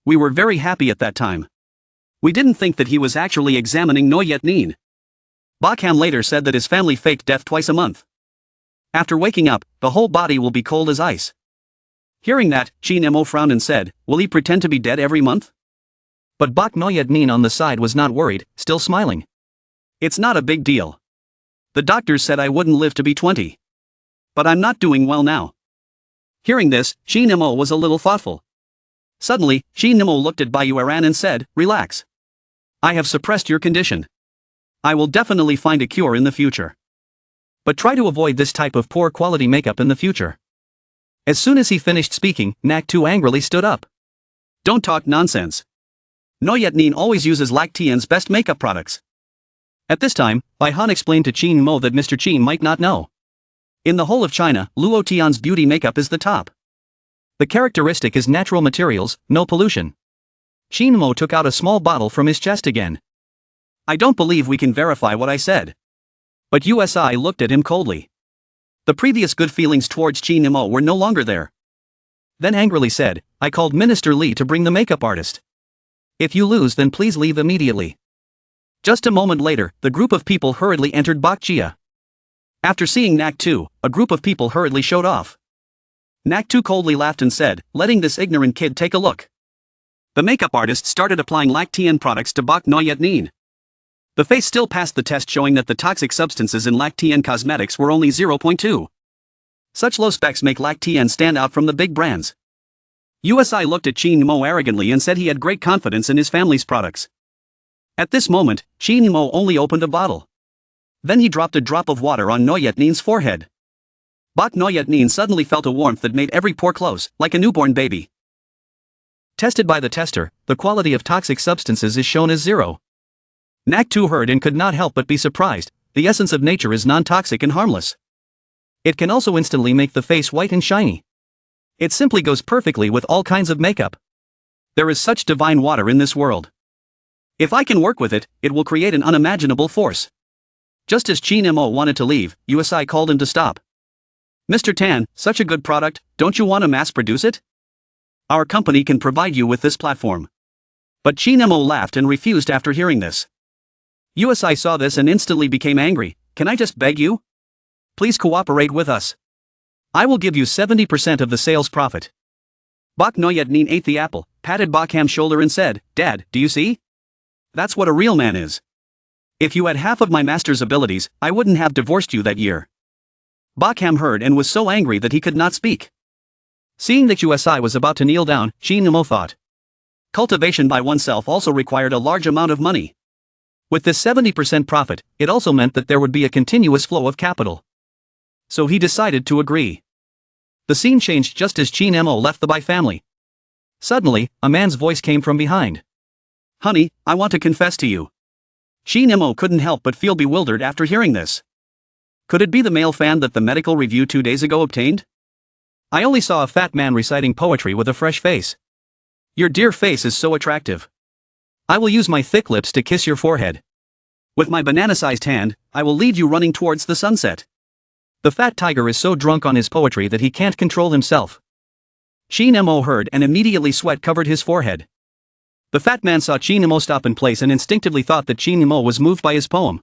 We were very happy at that time. We didn't think that he was actually examining No Yet Neen. Bakham later said that his family faked death twice a month. After waking up, the whole body will be cold as ice. Hearing that, Chi Nemo frowned and said, will he pretend to be dead every month? But Bak No Yet Neen on the side was not worried, still smiling. It's not a big deal. The doctors said I wouldn't live to be 20. But I'm not doing well now. Hearing this, Chi Nemo was a little thoughtful. Suddenly, Chi Nemo looked at Bai Yueran and said, relax. I have suppressed your condition. I will definitely find a cure in the future. But try to avoid this type of poor quality makeup in the future. As soon as he finished speaking, Nak-tu angrily stood up. Don't talk nonsense. No Yet Neen always uses Lac Tian's best makeup products. At this time, Bai Han explained to Qin Mo that Mr. Qin might not know. In the whole of China, Luo Tian's beauty makeup is the top. The characteristic is natural materials, no pollution. Qin Mo took out a small bottle from his chest again. I don't believe we can verify what I said. But USI looked at him coldly. The previous good feelings towards Qin Mo were no longer there. Then angrily said, I called Minister Li to bring the makeup artist. If you lose, then please leave immediately. Just a moment later, the group of people hurriedly entered Bakchia. After seeing Nak-tu, a group of people hurriedly showed off. Nak-tu coldly laughed and said, letting this ignorant kid take a look. The makeup artist started applying Lac Tian products to Bak No Yet Neen. The face still passed the test, showing that the toxic substances in Lac Tian cosmetics were only 0.2. Such low specs make Lac Tian stand out from the big brands. USI looked at Qin Mo arrogantly and said he had great confidence in his family's products. At this moment, Qin Mo only opened a bottle. Then he dropped a drop of water on No Yet Neen's forehead. Bak No Yet Neen suddenly felt a warmth that made every pore close, like a newborn baby. Tested by the tester, the quality of toxic substances is shown as 0. Nak-tu heard and could not help but be surprised. The essence of nature is non-toxic and harmless. It can also instantly make the face white and shiny. It simply goes perfectly with all kinds of makeup. There is such divine water in this world. If I can work with it, it will create an unimaginable force. Just as Qin Mo wanted to leave, USI called him to stop. Mr. Tan, such a good product, don't you want to mass produce it? Our company can provide you with this platform. But Qin Mo laughed and refused after hearing this. USI saw this and instantly became angry. Can I just beg you? Please cooperate with us. I will give you 70% of the sales profit. Bak No Yet Neen ate the apple, patted Bakham's shoulder and said, Dad, do you see? That's what a real man is. If you had half of my master's abilities, I wouldn't have divorced you that year. Bakham heard and was so angry that he could not speak. Seeing that USI was about to kneel down, Qin Mo thought. Cultivation by oneself also required a large amount of money. With this 70% profit, it also meant that there would be a continuous flow of capital. So he decided to agree. The scene changed just as Qin Mo left the Bai family. Suddenly, a man's voice came from behind. Honey, I want to confess to you. Qin Mo couldn't help but feel bewildered after hearing this. Could it be the male fan that the medical review 2 days ago obtained? I only saw a fat man reciting poetry with a fresh face. Your dear face is so attractive. I will use my thick lips to kiss your forehead. With my banana-sized hand, I will lead you running towards the sunset. The fat tiger is so drunk on his poetry that he can't control himself. Qin Mo heard and immediately sweat covered his forehead. The fat man saw Qin Mo stop in place and instinctively thought that Qin Mo was moved by his poem.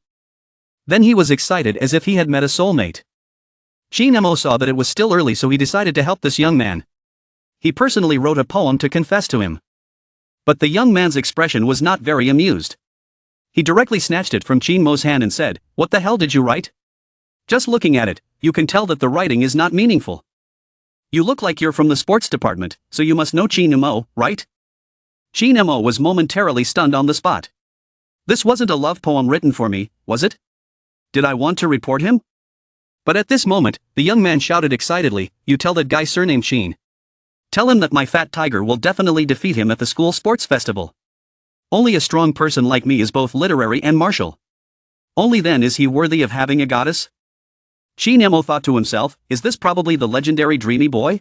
Then he was excited as if he had met a soulmate. Qin Mo saw that it was still early, so he decided to help this young man. He personally wrote a poem to confess to him. But the young man's expression was not very amused. He directly snatched it from Qin Mo's hand and said, What the hell did you write? Just looking at it, you can tell that the writing is not meaningful. You look like you're from the sports department, so you must know Qin Mo, right? Qin Mo was momentarily stunned on the spot. This wasn't a love poem written for me, was it? Did I want to report him? But at this moment, the young man shouted excitedly, You tell that guy surnamed Qin. Tell him that my fat tiger will definitely defeat him at the school sports festival. Only a strong person like me is both literary and martial. Only then is he worthy of having a goddess. Qin Mo thought to himself, is this probably the legendary dreamy boy?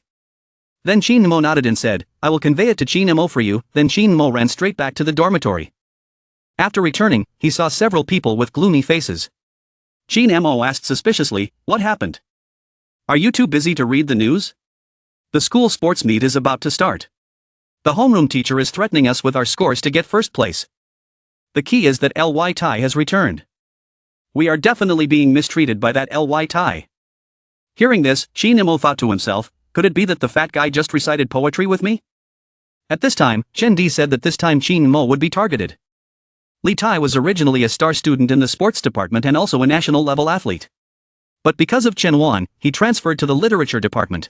Then Qin Mo nodded and said, I will convey it to Qin Mo for you. Then Qin Mo ran straight back to the dormitory. After returning, he saw several people with gloomy faces. Qin Mo asked suspiciously, What happened? Are you too busy to read the news? The school sports meet is about to start. The homeroom teacher is threatening us with our scores to get first place. The key is that Ly Tai has returned. We are definitely being mistreated by that Ly Tai. Hearing this, Chi Nemo thought to himself, could it be that the fat guy just recited poetry with me? At this time, Chen Di said that this time Chi Nemo would be targeted. Li Tai was originally a star student in the sports department and also a national-level athlete. But because of Chen Wan, he transferred to the literature department.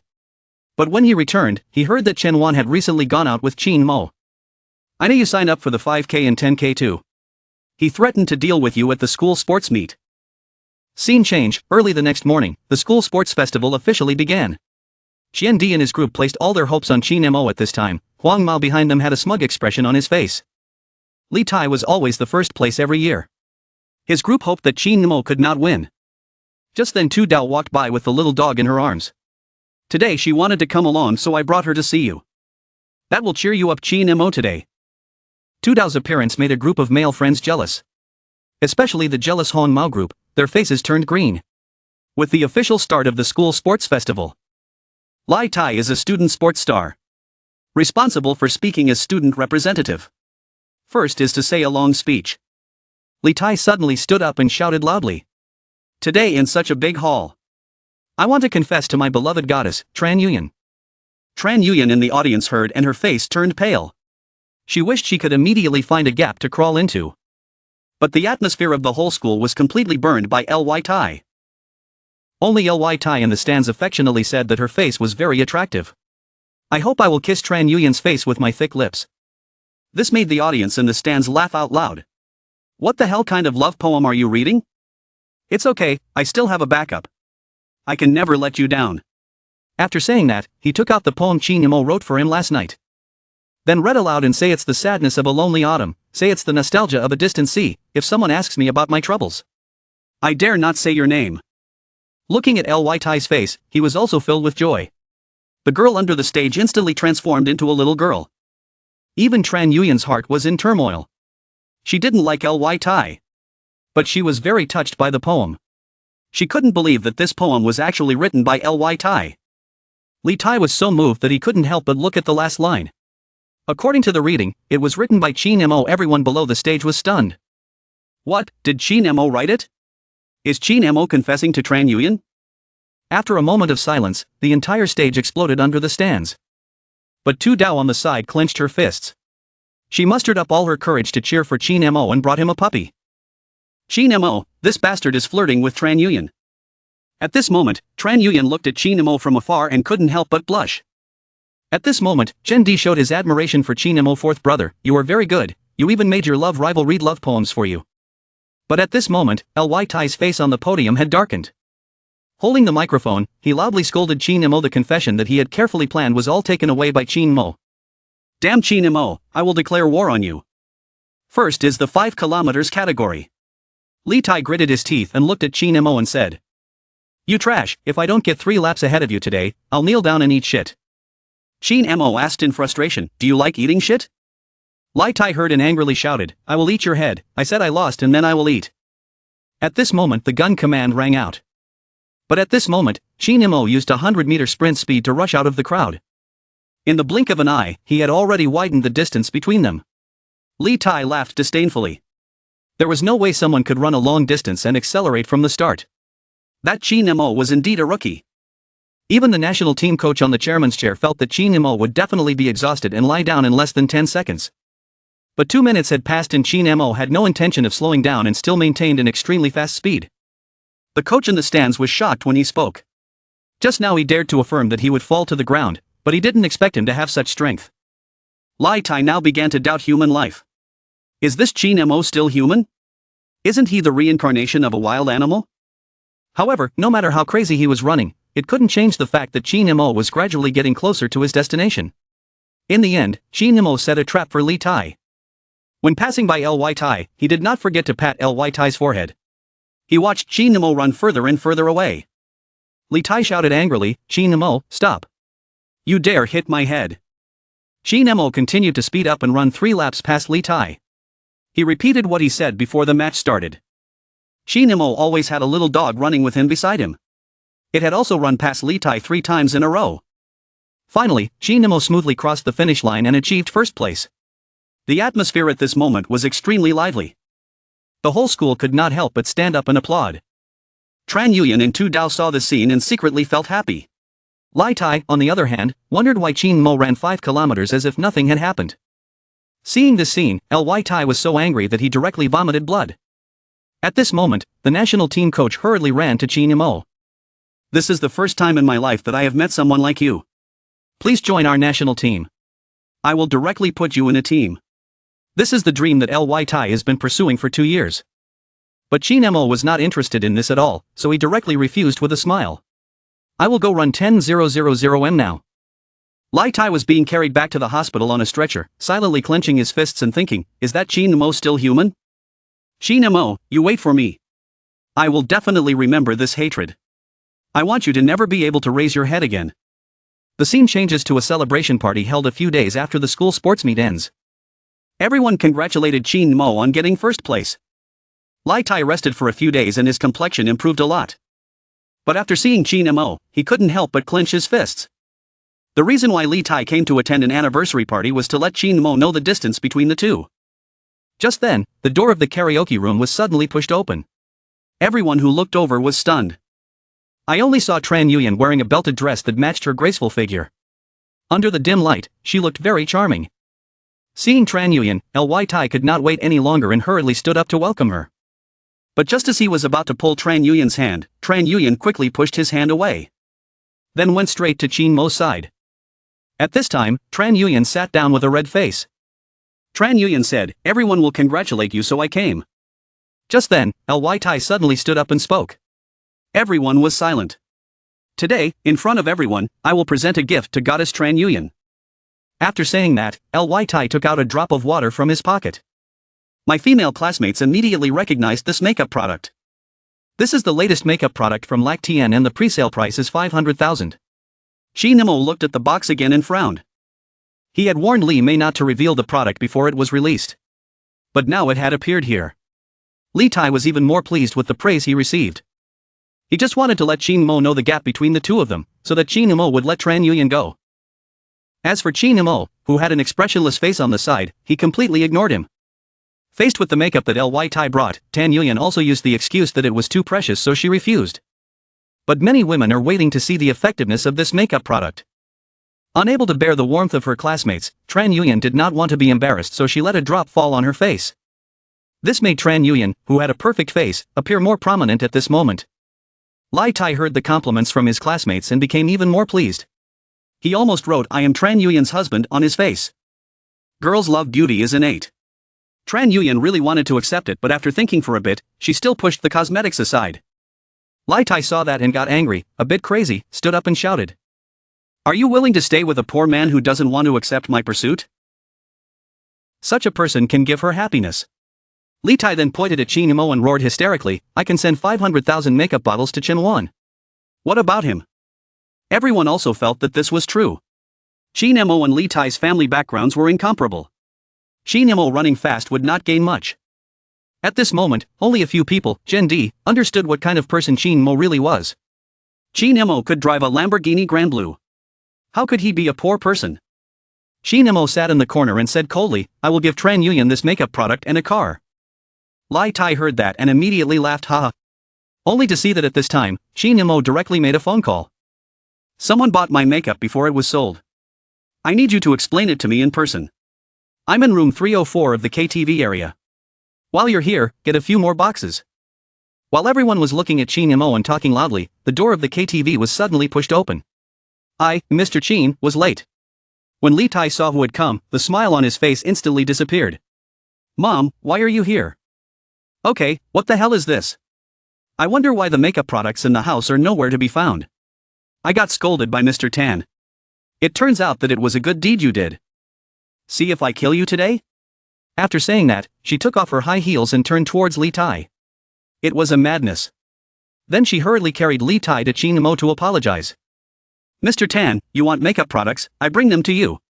But when he returned, he heard that Chen Wan had recently gone out with Qin Mo. I know you signed up for the 5K and 10K too. He threatened to deal with you at the school sports meet. Scene change, early the next morning, the school sports festival officially began. Qian Di and his group placed all their hopes on Qin Mo at this time. Huang Mao behind them had a smug expression on his face. Li Tai was always the first place every year. His group hoped that Qin Mo could not win. Just then Tu Dao walked by with the little dog in her arms. Today she wanted to come along, so I brought her to see you. That will cheer you up, Qin Mo, today. Tu Dao's appearance made a group of male friends jealous. Especially the jealous Huang Mao group, their faces turned green. With the official start of the school sports festival, Li Tai is a student sports star, responsible for speaking as student representative. First is to say a long speech. Li Tai suddenly stood up and shouted loudly. Today in such a big hall, I want to confess to my beloved goddess, Tran Yuyan. Tran Yuyan in the audience heard and her face turned pale. She wished she could immediately find a gap to crawl into. But the atmosphere of the whole school was completely burned by Ly Tai. Only Ly Tai in the stands affectionately said that her face was very attractive. I hope I will kiss Tran Yuyan's face with my thick lips. This made the audience in the stands laugh out loud. What the hell kind of love poem are you reading? It's okay, I still have a backup. I can never let you down. After saying that, he took out the poem Qin Mo wrote for him last night. Then read aloud and say it's the sadness of a lonely autumn, say it's the nostalgia of a distant sea, if someone asks me about my troubles. I dare not say your name. Looking at Ly Tai's face, he was also filled with joy. The girl under the stage instantly transformed into a little girl. Even Tran Yuyan's heart was in turmoil. She didn't like Ly Tai. But she was very touched by the poem. She couldn't believe that this poem was actually written by Ly Tai. Li Tai was so moved that he couldn't help but look at the last line. According to the reading, it was written by Qin Mo. Everyone below the stage was stunned. What, did Qin Mo write it? Is Qin Mo confessing to Tran Yuyan? After a moment of silence, the entire stage exploded under the stands. But Tu Dao on the side clenched her fists. She mustered up all her courage to cheer for Qin Mo and brought him a puppy. Qin Mo, this bastard is flirting with Tran Yuyan. At this moment, Tran Yuyan looked at Qin Mo from afar and couldn't help but blush. At this moment, Chen Di showed his admiration for Qin Mo. Fourth brother, you are very good, you even made your love rival read love poems for you. But at this moment, Ly Tai's face on the podium had darkened. Holding the microphone, he loudly scolded Qin Mo. The confession that he had carefully planned was all taken away by Qin Mo. Damn Qin Mo, I will declare war on you. First is the 5 kilometers category. Li Tai gritted his teeth and looked at Qin Mo and said. You trash, if I don't get 3 laps ahead of you today, I'll kneel down and eat shit. Qin Mo asked in frustration, do you like eating shit? Li Tai heard and angrily shouted, I will eat your head, I said I lost and then I will eat. At this moment the gun command rang out. But at this moment, Qin Mo used a 100-meter sprint speed to rush out of the crowd. In the blink of an eye, he had already widened the distance between them. Li Tai laughed disdainfully. There was no way someone could run a long distance and accelerate from the start. That Qin Mo was indeed a rookie. Even the national team coach on the chairman's chair felt that Qin Mo would definitely be exhausted and lie down in less than 10 seconds. But 2 minutes had passed and Qin Mo had no intention of slowing down and still maintained an extremely fast speed. The coach in the stands was shocked when he spoke. Just now he dared to affirm that he would fall to the ground, but he didn't expect him to have such strength. Li Tai now began to doubt human life. Is this Qin Mo still human? Isn't he the reincarnation of a wild animal? However, no matter how crazy he was running, it couldn't change the fact that Qin Mo was gradually getting closer to his destination. In the end, Qin Mo set a trap for Li Tai. When passing by Ly Tai, he did not forget to pat Ly Tai's forehead. He watched Qin Mo run further and further away. Li Tai shouted angrily, Qin Mo, stop. You dare hit my head. Qin Mo continued to speed up and run 3 laps past Li Tai. He repeated what he said before the match started. Qin Mo always had a little dog running with him beside him. It had also run past Li Tai 3 times in a row. Finally, Qin Mo smoothly crossed the finish line and achieved first place. The atmosphere at this moment was extremely lively. The whole school could not help but stand up and applaud. Tran Yuyan and Tu Dao saw the scene and secretly felt happy. Lai Tai, on the other hand, wondered why Qin Mo ran 5 kilometers as if nothing had happened. Seeing this scene, Ly Tai was so angry that he directly vomited blood. At this moment, the national team coach hurriedly ran to Qin Mo. "This is the first time in my life that I have met someone like you. Please join our national team. I will directly put you in a team." This is the dream that Ly Tai has been pursuing for 2 years. But Qin Mo was not interested in this at all, so he directly refused with a smile. "I will go run 10,000 m now." Lai Tai was being carried back to the hospital on a stretcher, silently clenching his fists and thinking, is that Qin Mo still human? Qin Mo, you wait for me. I will definitely remember this hatred. I want you to never be able to raise your head again. The scene changes to a celebration party held a few days after the school sports meet ends. Everyone congratulated Qin Mo on getting first place. Lai Tai rested for a few days and his complexion improved a lot. But after seeing Qin Mo, he couldn't help but clench his fists. The reason why Li Tai came to attend an anniversary party was to let Qin Mo know the distance between the two. Just then, the door of the karaoke room was suddenly pushed open. Everyone who looked over was stunned. I only saw Tran Yuyan wearing a belted dress that matched her graceful figure. Under the dim light, she looked very charming. Seeing Tran Yuyan, Ly Tai could not wait any longer and hurriedly stood up to welcome her. But just as he was about to pull Tran Yuyan's hand, Tran Yuyan quickly pushed his hand away. Then went straight to Qin Mo's side. At this time, Tran Yuyan sat down with a red face. Tran Yuyan said, "Everyone will congratulate you, so I came." Just then, Ly Tai suddenly stood up and spoke. Everyone was silent. "Today, in front of everyone, I will present a gift to Goddess Tran Yuyan." After saying that, Ly Tai took out a drop of water from his pocket. My female classmates immediately recognized this makeup product. This is the latest makeup product from Lac Tien and the pre-sale price is 500,000. Qin Mo looked at the box again and frowned. He had warned Li Mei not to reveal the product before it was released. But now it had appeared here. Li Tai was even more pleased with the praise he received. He just wanted to let Qin Mo know the gap between the two of them, so that Qin Mo would let Tran Yuyan go. As for Qin Mo, who had an expressionless face on the side, he completely ignored him. Faced with the makeup that Ly Tai brought, Tan Yuyan also used the excuse that it was too precious, so she refused. But many women are waiting to see the effectiveness of this makeup product. Unable to bear the warmth of her classmates, Tran Yuyan did not want to be embarrassed, so she let a drop fall on her face. This made Tran Yuyan, who had a perfect face, appear more prominent at this moment. Lai Tai heard the compliments from his classmates and became even more pleased. He almost wrote "I am Tran Yuyan's husband" on his face. Girls love beauty is innate. Tran Yuyan really wanted to accept it, but after thinking for a bit, she still pushed the cosmetics aside. Lai Tai saw that and got angry, a bit crazy, stood up and shouted. "Are you willing to stay with a poor man who doesn't want to accept my pursuit? Such a person can give her happiness." Li Tai then pointed at Qin Mo and roared hysterically, "I can send 500,000 makeup bottles to Chen Wan. What about him?" Everyone also felt that this was true. Qin Mo and Li Tai's family backgrounds were incomparable. Qin Mo running fast would not gain much. At this moment, only a few people, Gen D, understood what kind of person Qin Mo really was. Qin Mo could drive a Lamborghini Grand Blue. How could he be a poor person? Qin Mo sat in the corner and said coldly, "I will give Tran Yuyan this makeup product and a car." Lai Tai heard that and immediately laughed haha. Only to see that at this time, Qin Mo directly made a phone call. "Someone bought my makeup before it was sold. I need you to explain it to me in person. I'm in room 304 of the KTV area. While you're here, get a few more boxes." While everyone was looking at Qin Mo and talking loudly, the door of the KTV was suddenly pushed open. Mr. Qin, was late. When Li Tai saw who had come, the smile on his face instantly disappeared. "Mom, why are you here?" "Okay, what the hell is this? I wonder why the makeup products in the house are nowhere to be found. I got scolded by Mr. Tan. It turns out that it was a good deed you did. See if I kill you today?" After saying that, she took off her high heels and turned towards Li Tai. It was a madness. Then she hurriedly carried Li Tai to Qin Mo to apologize. "Mr. Tan, you want makeup products, I bring them to you."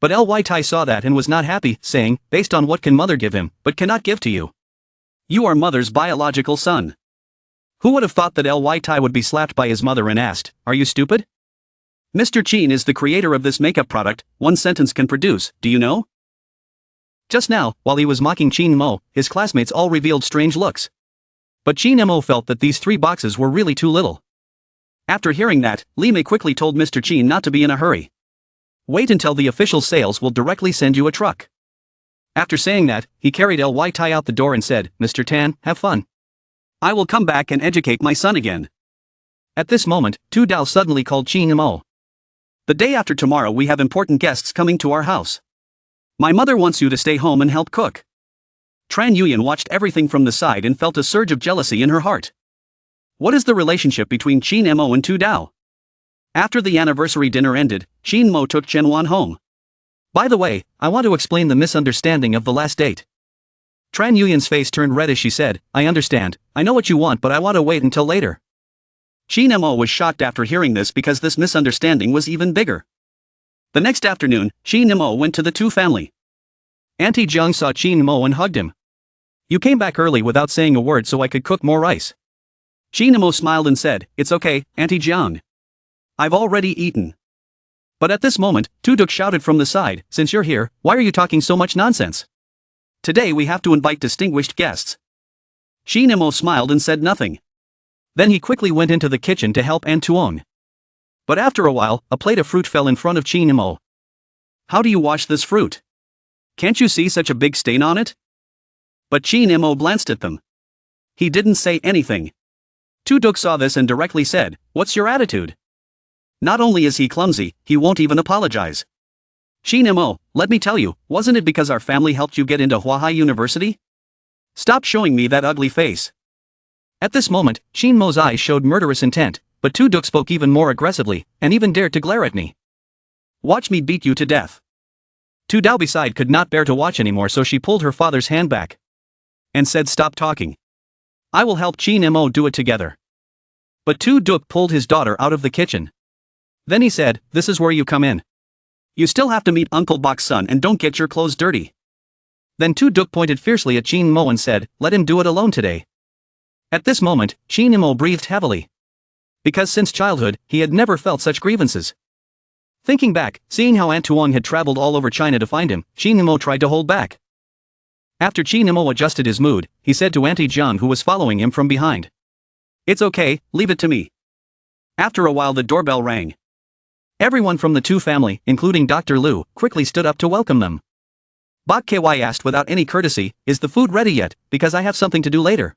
But Ly Tai saw that and was not happy, saying, "Based on what can mother give him, but cannot give to you? You are mother's biological son." Who would have thought that Ly Tai would be slapped by his mother and asked, "Are you stupid? Mr. Qin is the creator of this makeup product, one sentence can produce, do you know?" Just now, while he was mocking Chin Mo, his classmates all revealed strange looks. But Chin Mo felt that these 3 boxes were really too little. After hearing that, Li Mei quickly told Mr. Chin not to be in a hurry. Wait until the official sales will directly send you a truck. After saying that, he carried Ly Tai out the door and said, Mr. Tan, have fun. I will come back and educate my son again. At this moment, Tu Dao suddenly called Chin Mo. The day after tomorrow we have important guests coming to our house. My mother wants you to stay home and help cook. Tran Yuyan watched everything from the side and felt a surge of jealousy in her heart. What is the relationship between Chin Mo and Tu Dao? After the anniversary dinner ended, Chin Mo took Chen Wan home. By the way, I want to explain the misunderstanding of the last date. Tran Yuyan's face turned red as she said, I understand, I know what you want but I want to wait until later. Chin Mo was shocked after hearing this because this misunderstanding was even bigger. The next afternoon, Chin Mo went to the Tu family. Auntie Jiang saw Chin Mo and hugged him. You came back early without saying a word so I could cook more rice. Chin Mo smiled and said, it's okay, Auntie Jiang. I've already eaten. But at this moment, Tu Duk shouted from the side, since you're here, why are you talking so much nonsense? Today we have to invite distinguished guests. Chin Mo smiled and said nothing. Then he quickly went into the kitchen to help An Tuong. But after a while, a plate of fruit fell in front of Chin Mo. How do you wash this fruit? Can't you see such a big stain on it? But Chin Mo glanced at them. He didn't say anything. Tu Duk saw this and directly said, what's your attitude? Not only is he clumsy, he won't even apologize. Chin Mo, let me tell you, wasn't it because our family helped you get into Huahai University? Stop showing me that ugly face. At this moment, Chin Mo's eyes showed murderous intent, but Tu Duk spoke even more aggressively, and even dared to glare at me. Watch me beat you to death. Tu Dao beside could not bear to watch anymore so she pulled her father's hand back. And said stop talking. I will help Chin Mo do it together. But Tu Duk pulled his daughter out of the kitchen. Then he said, this is where you come in. You still have to meet Uncle Bok's son and don't get your clothes dirty. Then Tu Duk pointed fiercely at Chin Mo and said, let him do it alone today. At this moment, Chin Mo breathed heavily. Because since childhood, he had never felt such grievances. Thinking back, seeing how An Tuong had traveled all over China to find him, Chin Mo tried to hold back. After Chin Mo adjusted his mood, he said to Auntie Jiang who was following him from behind. It's okay, leave it to me. After a while the doorbell rang. Everyone from the Tu family, including Dr. Liu, quickly stood up to welcome them. Bok Ky asked without any courtesy, is the food ready yet, because I have something to do later.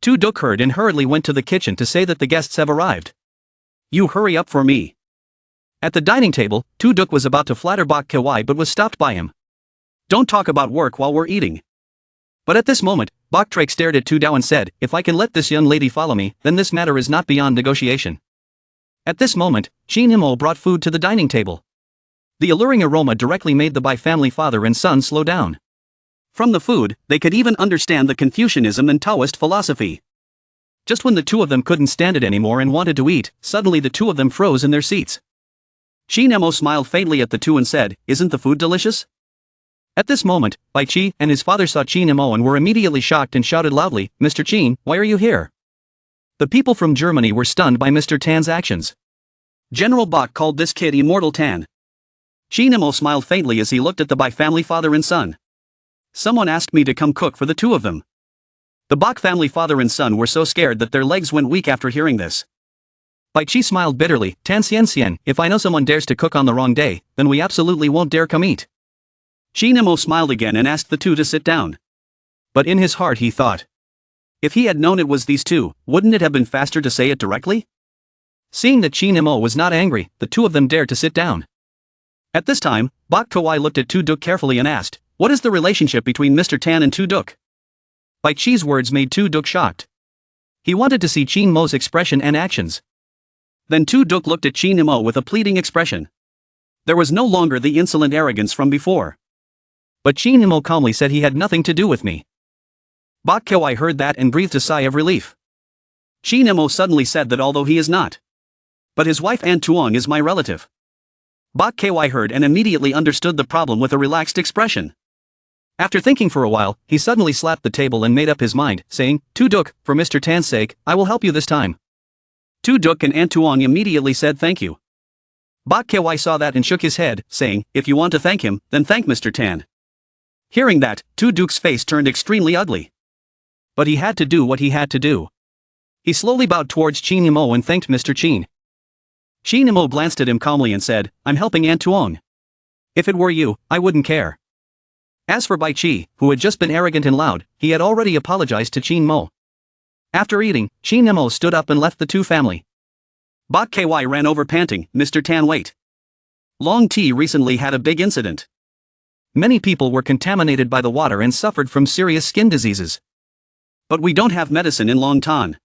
Tu Duk heard and hurriedly went to the kitchen to say that the guests have arrived. You hurry up for me. At the dining table, Tu Duk was about to flatter Bok Ky but was stopped by him. Don't talk about work while we're eating. But at this moment, Bok Drake stared at Tu Dao and said, if I can let this young lady follow me, then this matter is not beyond negotiation. At this moment, Chin Mo brought food to the dining table. The alluring aroma directly made the Bai family father and son slow down. From the food, they could even understand the Confucianism and Taoist philosophy. Just when the two of them couldn't stand it anymore and wanted to eat, suddenly the two of them froze in their seats. Chin Mo smiled faintly at the two and said, isn't the food delicious? At this moment, Bai Chi and his father saw Chin Mo and were immediately shocked and shouted loudly, Mr. Chin, why are you here? The people from Germany were stunned by Mr. Tan's actions. General Bok called this kid Immortal Tan. Chin Mo smiled faintly as he looked at the Bai family father and son. Someone asked me to come cook for the two of them. The Bok family father and son were so scared that their legs went weak after hearing this. Bai Chi smiled bitterly, Tan Xian Xian, if I know someone dares to cook on the wrong day, then we absolutely won't dare come eat. Chin Mo smiled again and asked the two to sit down. But in his heart he thought. If he had known it was these two, wouldn't it have been faster to say it directly? Seeing that Chin Mo was not angry, the two of them dared to sit down. At this time, Bok Kawai looked at Tu Duk carefully and asked, what is the relationship between Mr. Tan and Tu Duk? Bai Chi's words made Tu Duk shocked. He wanted to see Chin Mo's expression and actions. Then Tu Duk looked at Chin Mo with a pleading expression. There was no longer the insolent arrogance from before. But Chin Mo calmly said he had nothing to do with me. Bok Kawai heard that and breathed a sigh of relief. Chin Mo suddenly said that although he is not. But his wife An Tuong is my relative. Bok Kawai heard and immediately understood the problem with a relaxed expression. After thinking for a while, he suddenly slapped the table and made up his mind, saying, Tu Duk, for Mr. Tan's sake, I will help you this time. Tu Duk and An Tuong immediately said thank you. Bok Kawai saw that and shook his head, saying, if you want to thank him, then thank Mr. Tan. Hearing that, Tu Duke's face turned extremely ugly. But he had to do what he had to do. He slowly bowed towards Qin Nemo and thanked Mr. Qin. Qin Nemo glanced at him calmly and said, I'm helping Aunt Tuong. If it were you, I wouldn't care. As for Bai Qi, who had just been arrogant and loud, he had already apologized to Qin Mo. After eating, Qin Nemo stood up and left the two family. Bok Ky ran over panting, Mr. Tan wait. Long T recently had a big incident. Many people were contaminated by the water and suffered from serious skin diseases. But we don't have medicine in Long Tan.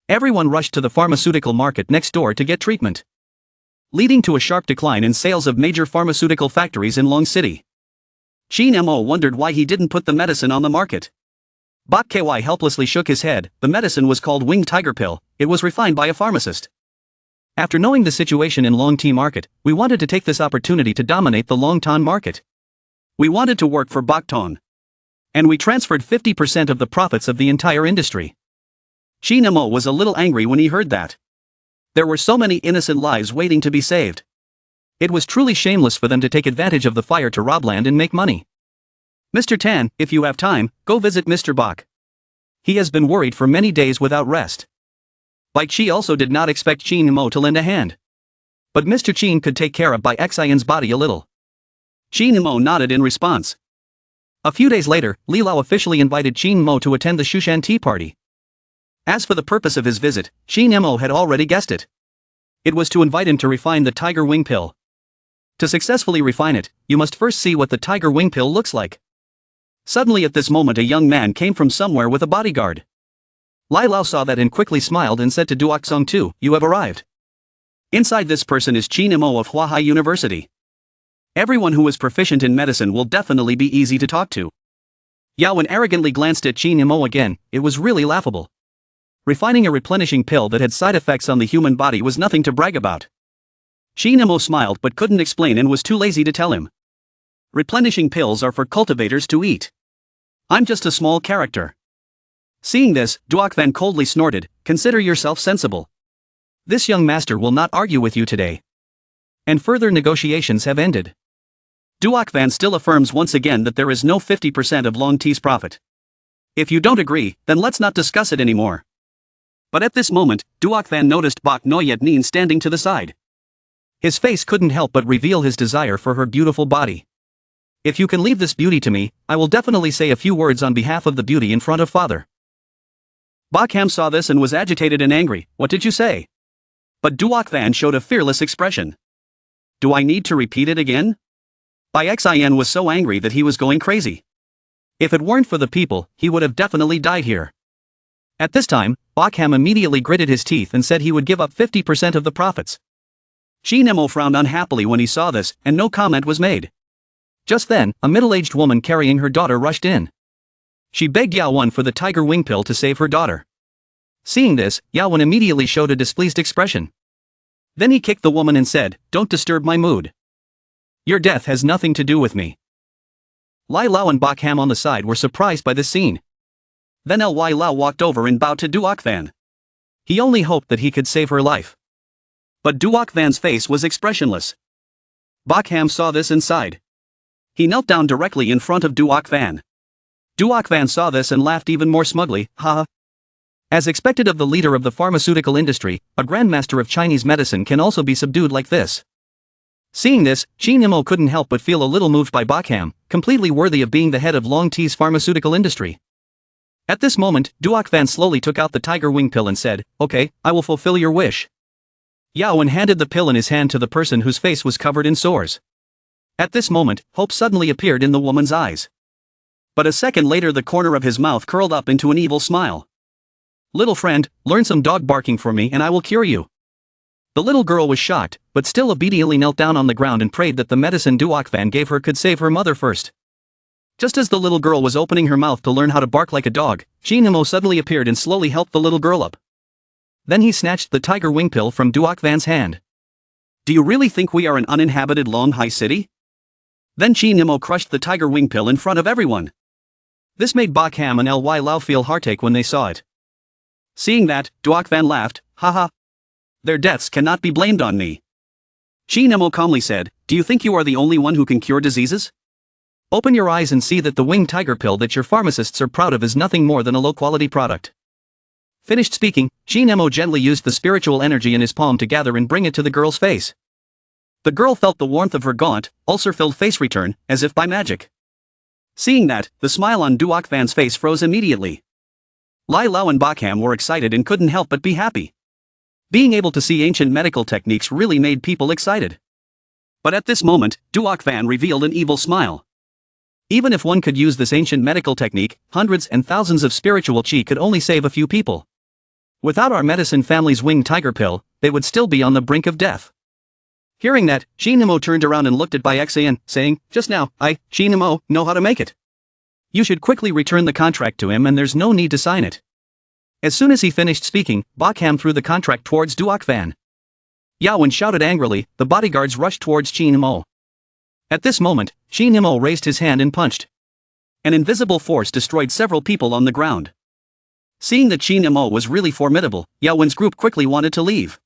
Everyone rushed to the pharmaceutical market next door to get treatment, leading to a sharp decline in sales of major pharmaceutical factories in Long City. Qin Mo wondered why he didn't put the medicine on the market. Bok Ky helplessly shook his head. The medicine was called Winged Tiger Pill. It was refined by a pharmacist. After knowing the situation in Long Tea market, we wanted to take this opportunity to dominate the Long Tan market. We wanted to work for Bok Ton. And we transferred 50% of the profits of the entire industry. Qin Mo was a little angry when he heard that. There were so many innocent lives waiting to be saved. It was truly shameless for them to take advantage of the fire to rob land and make money. Mr. Tan, if you have time, go visit Mr. Bok. He has been worried for many days without rest. Bai Qi also did not expect Qin Mo to lend a hand. But Mr. Qin could take care of Bai Xian's body a little. Qin Mo nodded in response. A few days later, Li Lao officially invited Qin Mo to attend the Shushan tea party. As for the purpose of his visit, Qin Mo had already guessed it. It was to invite him to refine the Tiger Wing Pill. To successfully refine it, you must first see what the Tiger Wing Pill looks like. Suddenly at this moment a young man came from somewhere with a bodyguard. Lai Lao saw that and quickly smiled and said to Duok Song Tu, you have arrived. Inside this person is Qin Mo of Huahai University. Everyone who is proficient in medicine will definitely be easy to talk to. Yao Wen arrogantly glanced at Qin Mo again. It was really laughable. Refining a replenishing pill that had side effects on the human body was nothing to brag about. Qin Mo smiled but couldn't explain and was too lazy to tell him. Replenishing pills are for cultivators to eat. I'm just a small character. Seeing this, Duok Van coldly snorted, consider yourself sensible. This young master will not argue with you today. And further negotiations have ended. Duok Van still affirms once again that there is no 50% of Long Tea's profit. If you don't agree, then let's not discuss it anymore. But at this moment, Duok Van noticed Bok Noyet Nin standing to the side. His face couldn't help but reveal his desire for her beautiful body. If you can leave this beauty to me, I will definitely say a few words on behalf of the beauty in front of father. Bok Ham saw this and was agitated and angry. What did you say? But Duok Van showed a fearless expression. Do I need to repeat it again? Bai Xian was so angry that he was going crazy. If it weren't for the people, he would have definitely died here. At this time, Bok Ham immediately gritted his teeth and said he would give up 50% of the profits. Qin Mo frowned unhappily when he saw this, and no comment was made. Just then, a middle-aged woman carrying her daughter rushed in. She begged Yao Wen for the Tiger Wing Pill to save her daughter. Seeing this, Yao Wen immediately showed a displeased expression. Then he kicked the woman and said, don't disturb my mood. Your death has nothing to do with me. Lai Lao and Bok Ham on the side were surprised by this scene. Then Ly Lao walked over and bowed to Duok Van. He only hoped that he could save her life. But Duok Van's face was expressionless. Bok Ham saw this and sighed. He knelt down directly in front of Duok Van. Duok Van saw this and laughed even more smugly, haha. As expected of the leader of the pharmaceutical industry, a grandmaster of Chinese medicine can also be subdued like this. Seeing this, Qin Mo couldn't help but feel a little moved by Bok Ham, completely worthy of being the head of Long Tea's pharmaceutical industry. At this moment, Duok Van slowly took out the Tiger Wing Pill and said, okay, I will fulfill your wish. Yao Wen handed the pill in his hand to the person whose face was covered in sores. At this moment, hope suddenly appeared in the woman's eyes. But a second later the corner of his mouth curled up into an evil smile. Little friend, learn some dog barking for me and I will cure you. The little girl was shocked, but still obediently knelt down on the ground and prayed that the medicine Duok Van gave her could save her mother first. Just as the little girl was opening her mouth to learn how to bark like a dog, Qin Mo suddenly appeared and slowly helped the little girl up. Then he snatched the Tiger Wing Pill from Duok Van's hand. Do you really think we are an uninhabited Long Hai city? Then Qin Mo crushed the Tiger Wing Pill in front of everyone. This made Bok Ham and Ly Lao feel heartache when they saw it. Seeing that, Duok Van laughed, haha. Their deaths cannot be blamed on me. Qin Mo calmly said, do you think you are the only one who can cure diseases? Open your eyes and see that the winged tiger pill that your pharmacists are proud of is nothing more than a low-quality product. Finished speaking, Shin Mo gently used the spiritual energy in his palm to gather and bring it to the girl's face. The girl felt the warmth of her gaunt, ulcer-filled face return, as if by magic. Seeing that, the smile on Duok Van's face froze immediately. Lai Lao and Bakham were excited and couldn't help but be happy. Being able to see ancient medical techniques really made people excited. But at this moment, Duok Van revealed an evil smile. Even if one could use this ancient medical technique, hundreds and thousands of spiritual chi could only save a few people. Without our medicine family's winged tiger pill, they would still be on the brink of death. Hearing that, Shin Mo turned around and looked at Bai Xian, saying, "Just now, Shin Mo, know how to make it. You should quickly return the contract to him and there's no need to sign it." As soon as he finished speaking, Bakham threw the contract towards Duok Van. Yawen shouted angrily, the bodyguards rushed towards Shin Mo. At this moment, Shin Mo raised his hand and punched. An invisible force destroyed several people on the ground. Seeing that Shin Mo was really formidable, Yawen's group quickly wanted to leave.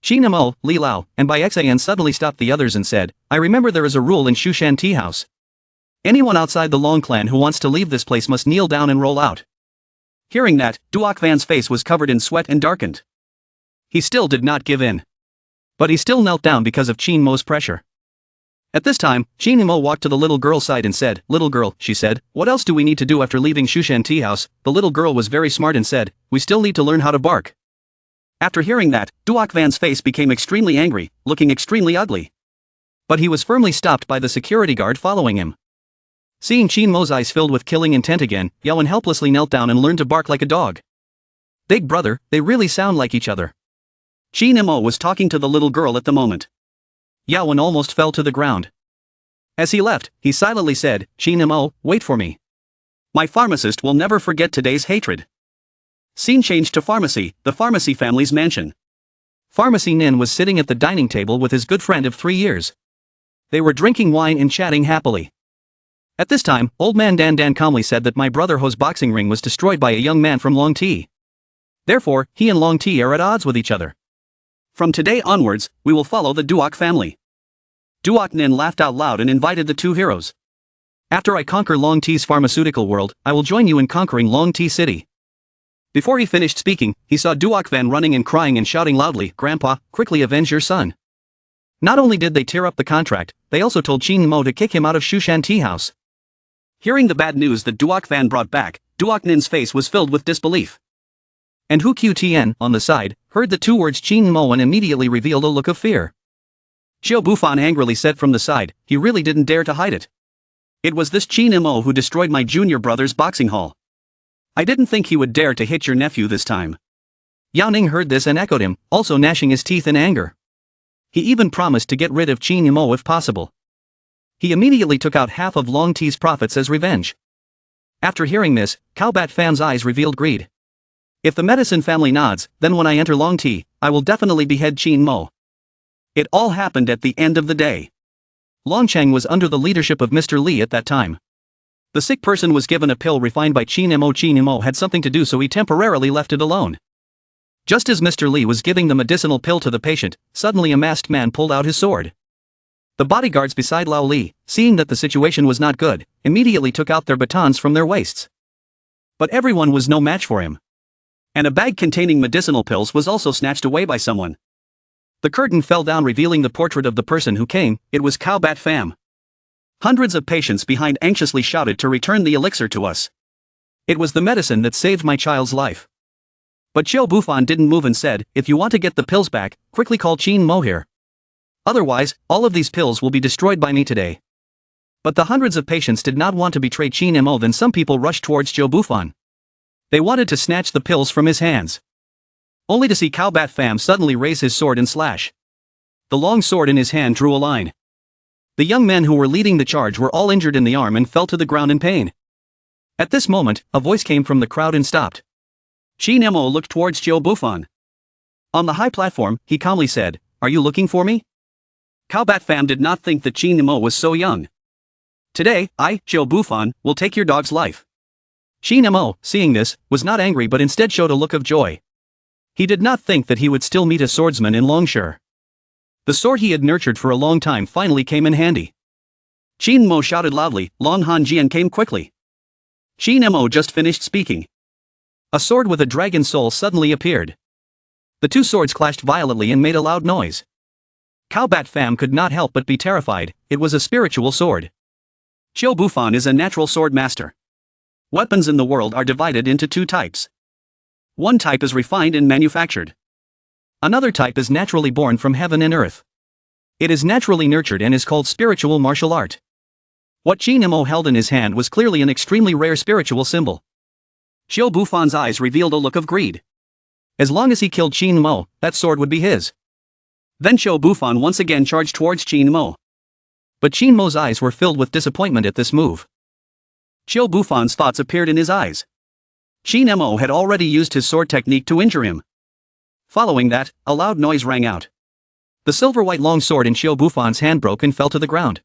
Shin Mo, Li Lao, and Bai Xian suddenly stopped the others and said, "I remember there is a rule in Shushan Tea House. Anyone outside the Long clan who wants to leave this place must kneel down and roll out." Hearing that, Duok Van's face was covered in sweat and darkened. He still did not give in. But he still knelt down because of Shin Mo's pressure. At this time, Shin Mo walked to the little girl's side and said, "Little girl," she said, "what else do we need to do after leaving Shushan Tea House?" The little girl was very smart and said, "We still need to learn how to bark." After hearing that, Duok Van's face became extremely angry, looking extremely ugly. But he was firmly stopped by the security guard following him. Seeing Shin Mo's eyes filled with killing intent again, Yawen helplessly knelt down and learned to bark like a dog. "Big brother, they really sound like each other." Shin Mo was talking to the little girl at the moment. Yawen almost fell to the ground. As he left, he silently said, "Shin Mo, wait for me. My pharmacist will never forget today's hatred." Scene changed to pharmacy, the pharmacy family's mansion. Pharmacy Nin was sitting at the dining table with his good friend of 3 years. They were drinking wine and chatting happily. At this time, old man Dan Dan calmly said that my brother Ho's boxing ring was destroyed by a young man from Long Ti. Therefore, he and Long Ti are at odds with each other. From today onwards, we will follow the Duok family. Duok Nin laughed out loud and invited the two heroes. "After I conquer Long Ti's pharmaceutical world, I will join you in conquering Long Ti City." Before he finished speaking, he saw Duok Van running and crying and shouting loudly, "Grandpa, quickly avenge your son." Not only did they tear up the contract, they also told Shin Mo to kick him out of Shushan Tea House. Hearing the bad news that Duok Van brought back, Duok Nin's face was filled with disbelief. And Hu Qtn, on the side, heard the two words Shin Mo and immediately revealed a look of fear. Xiao Bufan angrily said from the side, he really didn't dare to hide it. "It was this Shin Mo who destroyed my junior brother's boxing hall. I didn't think he would dare to hit your nephew this time." Yao Ning heard this and echoed him, also gnashing his teeth in anger. He even promised to get rid of Shin Mo if possible. He immediately took out half of Long Ti's profits as revenge. After hearing this, Cowbat Fam's eyes revealed greed. "If the medicine family nods, then when I enter Long Ti, I will definitely behead Shin Mo." It all happened at the end of the day. Longcheng was under the leadership of Mr. Li at that time. The sick person was given a pill refined by Shin Mo. Shin Mo had something to do, so he temporarily left it alone. Just as Mr. Li was giving the medicinal pill to the patient, suddenly a masked man pulled out his sword. The bodyguards beside Lao Li, seeing that the situation was not good, immediately took out their batons from their waists. But everyone was no match for him. And a bag containing medicinal pills was also snatched away by someone. The curtain fell down, revealing the portrait of the person who came. It was Cowbat Fam. Hundreds of patients behind anxiously shouted to return the elixir to us. It was the medicine that saved my child's life. But Xiao Bufan didn't move and said, "If you want to get the pills back, quickly call Shin Mo here. Otherwise, all of these pills will be destroyed by me today." But the hundreds of patients did not want to betray Shin Mo. Then some people rushed towards Xiao Bufan. They wanted to snatch the pills from his hands. Only to see Cowbat Fam suddenly raise his sword and slash. The long sword in his hand drew a line. The young men who were leading the charge were all injured in the arm and fell to the ground in pain. At this moment, a voice came from the crowd and stopped. Shin Mo looked towards Xiao Bufan. On the high platform, he calmly said, "Are you looking for me?" Cowbat Fam did not think that Shin Mo was so young. "Today, I, Xiao Bufan, will take your dog's life." Shin Mo, seeing this, was not angry but instead showed a look of joy. He did not think that he would still meet a swordsman in Longshire. The sword he had nurtured for a long time finally came in handy. Qin Mo shouted loudly. Long Han Jian came quickly. Qin Mo just finished speaking. A sword with a dragon soul suddenly appeared. The two swords clashed violently and made a loud noise. Cowbat Pham could not help but be terrified. It was a spiritual sword. Qiu Bufan is a natural sword master. Weapons in the world are divided into two types. One type is refined and manufactured. Another type is naturally born from heaven and earth. It is naturally nurtured and is called spiritual martial art. What Qin Mo held in his hand was clearly an extremely rare spiritual symbol. Qiu Bufan's eyes revealed a look of greed. As long as he killed Qin Mo, that sword would be his. Then Qiu Bufan once again charged towards Qin Mo. But Qin Mo's eyes were filled with disappointment at this move. Qiu Bufan's thoughts appeared in his eyes. Qin Mo had already used his sword technique to injure him. Following that, a loud noise rang out. The silver-white long sword in Qiu Bufan's hand broke and fell to the ground.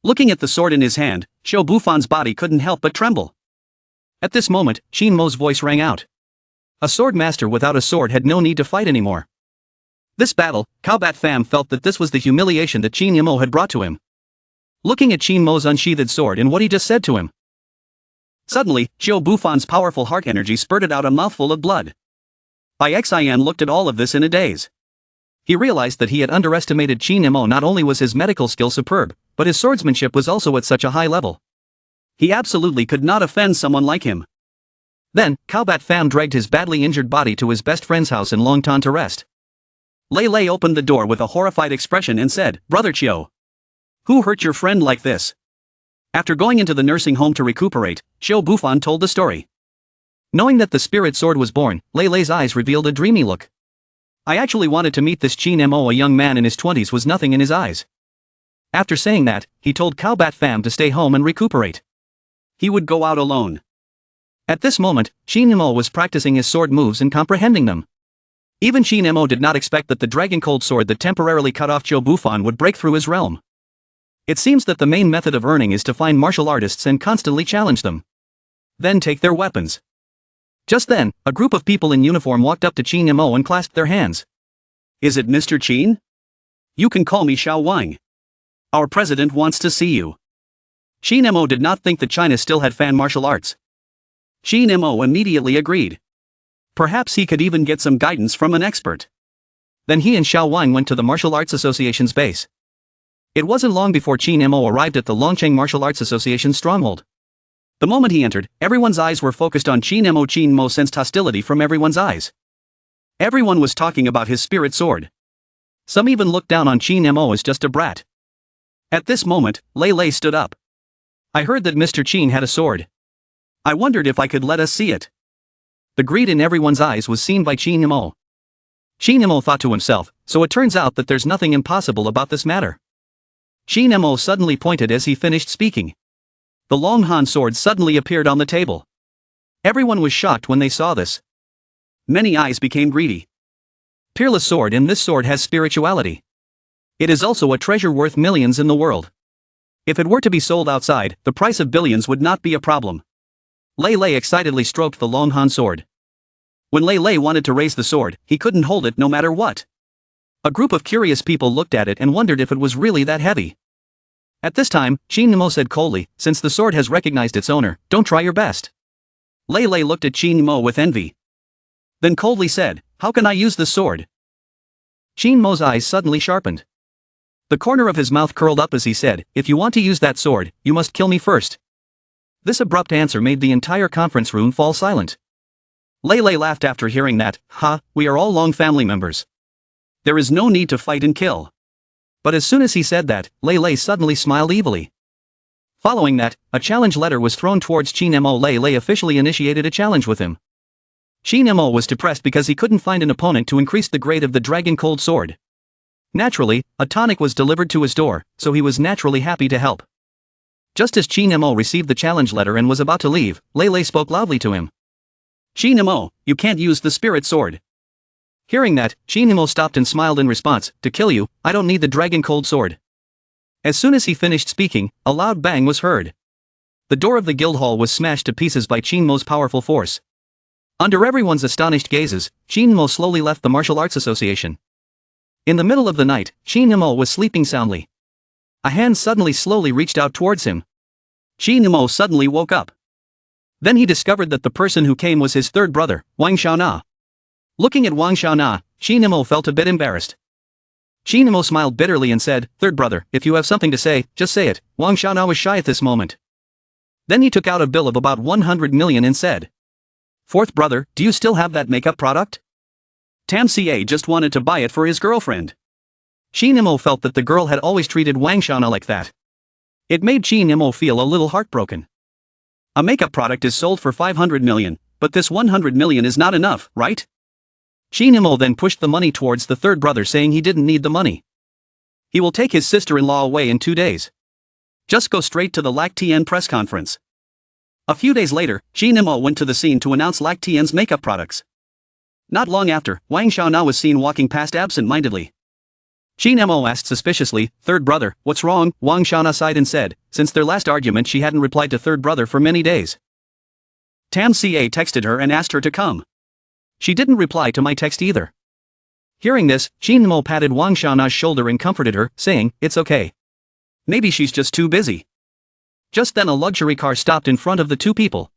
Looking at the sword in his hand, Qiu Bufan's body couldn't help but tremble. At this moment, Qin Mo's voice rang out. A sword master without a sword had no need to fight anymore. This battle, Cowbat Pham felt that this was the humiliation that Qin Mo had brought to him. Looking at Qin Mo's unsheathed sword and what he just said to him. Suddenly, Qiu Bufan's powerful heart energy spurted out a mouthful of blood. Bai Xian looked at all of this in a daze. He realized that he had underestimated Qin Mo. Not only was his medical skill superb, but his swordsmanship was also at such a high level. He absolutely could not offend someone like him. Then, Cowbat Pham dragged his badly injured body to his best friend's house in Longtan to rest. Lei Lei opened the door with a horrified expression and said, "Brother Qiu, who hurt your friend like this?" After going into the nursing home to recuperate, Qiu Bufan told the story. Knowing that the spirit sword was born, Lei Lei's eyes revealed a dreamy look. I actually wanted to meet this Qin Mo. A young man in his 20s was nothing in his eyes. After saying that, he told Cowbat Pham to stay home and recuperate. He would go out alone. At this moment, Qin Mo was practicing his sword moves and comprehending them. Even Qin Mo did not expect that the dragon cold sword that temporarily cut off Qiu Bufan would break through his realm. It seems that the main method of earning is to find martial artists and constantly challenge them. Then take their weapons. Just then, a group of people in uniform walked up to Qin Mo and clasped their hands. "Is it Mr. Qin? You can call me Xiao Wang. Our president wants to see you." Qin Mo did not think that China still had fan martial arts. Qin Mo immediately agreed. Perhaps he could even get some guidance from an expert. Then he and Xiao Wang went to the Martial Arts Association's base. It wasn't long before Qin Mo arrived at the Longcheng Martial Arts Association's stronghold. The moment he entered, everyone's eyes were focused on Qin Mo. Qin Mo sensed hostility from everyone's eyes. Everyone was talking about his spirit sword. Some even looked down on Qin Mo as just a brat. At this moment, Lei Lei stood up. "I heard that Mr. Qin had a sword. I wondered if I could let us see it." The greed in everyone's eyes was seen by Qin Mo. Qin Mo thought to himself, so it turns out that there's nothing impossible about this matter. Qin Mo suddenly pointed as he finished speaking. The Long Han sword suddenly appeared on the table. Everyone was shocked when they saw this. Many eyes became greedy. Peerless sword, and this sword has spirituality. It is also a treasure worth millions in the world. If it were to be sold outside, the price of billions would not be a problem. Lei Lei excitedly stroked the Long Han sword. When Lei Lei wanted to raise the sword, he couldn't hold it no matter what. A group of curious people looked at it and wondered if it was really that heavy. At this time, Qin Mo said coldly, "Since the sword has recognized its owner, don't try your best." Lei Lei looked at Qin Mo with envy. Then coldly said, "How can I use this sword?" Qin Mo's eyes suddenly sharpened. The corner of his mouth curled up as he said, "If you want to use that sword, you must kill me first." This abrupt answer made the entire conference room fall silent. Lei Lei laughed after hearing that. We are all Long family members. There is no need to fight and kill." But as soon as he said that, Lei Lei suddenly smiled evilly. Following that, a challenge letter was thrown towards Qin Mo. Lei Lei officially initiated a challenge with him. Qin Mo was depressed because he couldn't find an opponent to increase the grade of the dragon cold sword. Naturally, a tonic was delivered to his door, so he was naturally happy to help. Just as Qin Mo received the challenge letter and was about to leave, Lei Lei spoke loudly to him. "Qin Mo, you can't use the spirit sword." Hearing that, Qin Mo stopped and smiled in response. "To kill you, I don't need the dragon cold sword." As soon as he finished speaking, a loud bang was heard. The door of the guild hall was smashed to pieces by Qin Mo's powerful force. Under everyone's astonished gazes, Qin Mo slowly left the Martial Arts Association. In the middle of the night, Qin Mo was sleeping soundly. A hand suddenly slowly reached out towards him. Qi Nemo suddenly woke up. Then he discovered that the person who came was his third brother, Wang Xiaona. Looking at Wang Xiaona, Qi Nemo felt a bit embarrassed. Qi Nemo smiled bitterly and said, "Third brother, if you have something to say, just say it." Wang Xiaona was shy at this moment. Then he took out a bill of about 100 million and said, "Fourth brother, do you still have that makeup product?" Tam Xie just wanted to buy it for his girlfriend. Qi Nemo felt that the girl had always treated Wang Xiaona like that. It made Qi Nemo feel a little heartbroken. A makeup product is sold for 500 million, but this 100 million is not enough, right? Qi Nemo then pushed the money towards the third brother, saying he didn't need the money. He will take his sister-in-law away in 2 days. Just go straight to the Lac Tien press conference. A few days later, Qi Nemo went to the scene to announce Lac Tien's makeup products. Not long after, Wang Xiaona was seen walking past absent-mindedly. Qi Nemo asked suspiciously, "Third brother, what's wrong?" Wang Xiaona sighed and said, since their last argument she hadn't replied to third brother for many days. Tam Xie texted her and asked her to come. She didn't reply to my text either. Hearing this, Qi Nemo patted Wang Xiaona's shoulder and comforted her, saying, "It's okay. Maybe she's just too busy." Just then a luxury car stopped in front of the two people.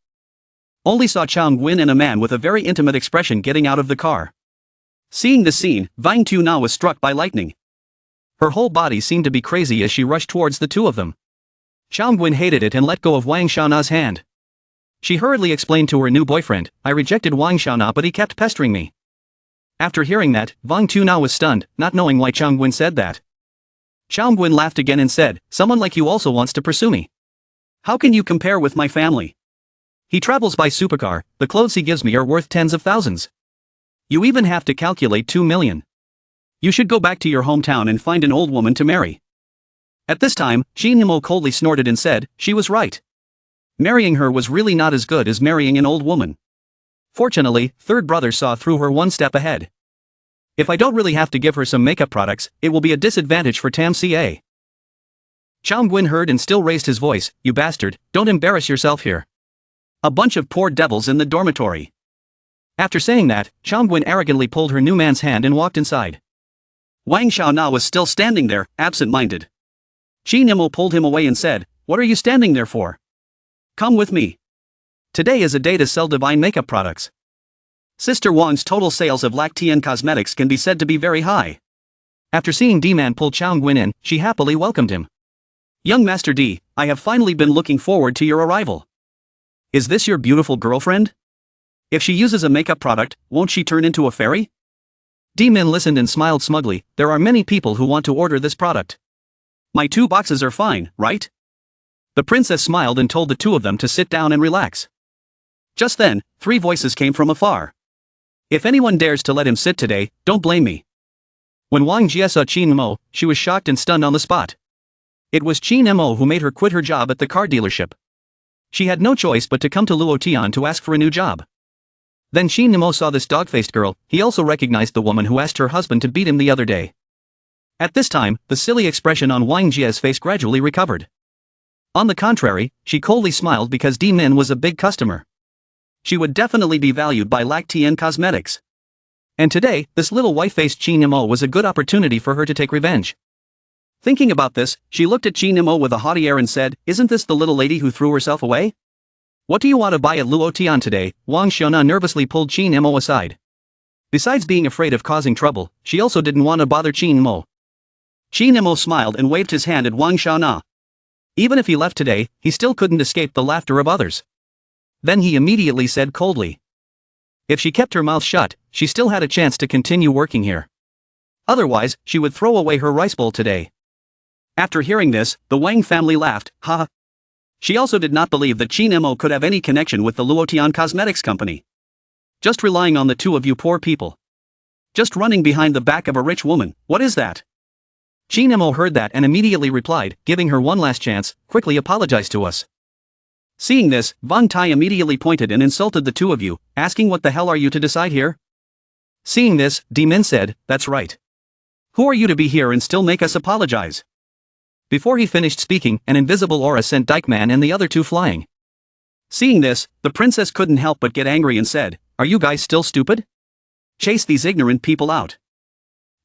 Only saw Chang Guin and a man with a very intimate expression getting out of the car. Seeing the scene, Vang Tu-na was struck by lightning. Her whole body seemed to be crazy as she rushed towards the two of them. Chang Guin hated it and let go of Wang Xiaona's hand. She hurriedly explained to her new boyfriend, "I rejected Wang Xiaona but he kept pestering me." After hearing that, Vang Tu-na was stunned, not knowing why Chang Guin said that. Chang Guin laughed again and said, "Someone like you also wants to pursue me. How can you compare with my family? He travels by supercar, the clothes he gives me are worth tens of thousands. You even have to calculate 2 million. You should go back to your hometown and find an old woman to marry." At this time, Qi Nemo coldly snorted and said, she was right. Marrying her was really not as good as marrying an old woman. Fortunately, third brother saw through her one step ahead. If I don't really have to give her some makeup products, it will be a disadvantage for Tam Xie. Chang Guin heard and still raised his voice, "You bastard, don't embarrass yourself here. A bunch of poor devils in the dormitory." After saying that, Chang Guin arrogantly pulled her new man's hand and walked inside. Wang Xiaona was still standing there, absent-minded. Qi Nemo pulled him away and said, "What are you standing there for? Come with me. Today is a day to sell divine makeup products. Sister Wang's total sales of Lac Tien cosmetics can be said to be very high." After seeing D-Man pull Chang Guin in, she happily welcomed him. "Young Master D, I have finally been looking forward to your arrival. Is this your beautiful girlfriend? If she uses a makeup product, won't she turn into a fairy?" D-Min listened and smiled smugly, "There are many people who want to order this product. My 2 boxes are fine, right?" The princess smiled and told the two of them to sit down and relax. Just then, 3 voices came from afar. "If anyone dares to let him sit today, don't blame me." When Wang Jie saw Qi Nemo, she was shocked and stunned on the spot. It was Qi Nemo who made her quit her job at the car dealership. She had no choice but to come to Luotian to ask for a new job. Then Qi Nemo saw this dog-faced girl. He also recognized the woman who asked her husband to beat him the other day. At this time, the silly expression on Wang Jie's face gradually recovered. On the contrary, she coldly smiled because D-Min was a big customer. She would definitely be valued by Lac Tien Cosmetics. And today, this little white-faced Qi Nemo was a good opportunity for her to take revenge. Thinking about this, she looked at Qi Nemo with a haughty air and said, "Isn't this the little lady who threw herself away? What do you want to buy at Luotian today?" Wang Xiaona nervously pulled Qi Nemo aside. Besides being afraid of causing trouble, she also didn't want to bother Qi Nemo. Qi Nemo smiled and waved his hand at Wang Xiaona. Even if he left today, he still couldn't escape the laughter of others. Then he immediately said coldly, if she kept her mouth shut, she still had a chance to continue working here. Otherwise, she would throw away her rice bowl today. After hearing this, the Wang family laughed, ha. She also did not believe that Qi Nemo could have any connection with the Luotian Cosmetics Company. Just relying on the two of you poor people. Just running behind the back of a rich woman, what is that? Qi Nemo heard that and immediately replied, giving her one last chance, quickly apologize to us. Seeing this, Vang Tai immediately pointed and insulted the two of you, asking what the hell are you to decide here? Seeing this, D-Min said, that's right. Who are you to be here and still make us apologize? Before he finished speaking, an invisible aura sent Dykeman and the other two flying. Seeing this, the princess couldn't help but get angry and said, are you guys still stupid? Chase these ignorant people out.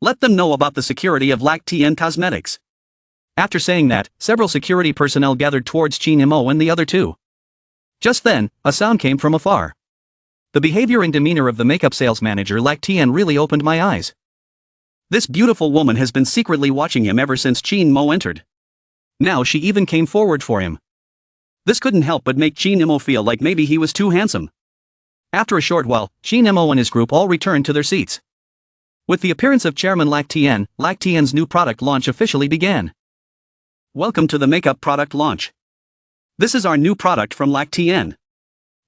Let them know about the security of Lac Tien Cosmetics. After saying that, several security personnel gathered towards Chin Imo and the other two. Just then, a sound came from afar. The behavior and demeanor of the makeup sales manager Lak Tien really opened my eyes. This beautiful woman has been secretly watching him ever since Chin Mo entered. Now she even came forward for him. This couldn't help but make Chin Imo feel like maybe he was too handsome. After a short while, Chin Imo and his group all returned to their seats. With the appearance of Chairman Lak Tien's new product launch officially began. Welcome to the makeup product launch. This is our new product from Lak Tien.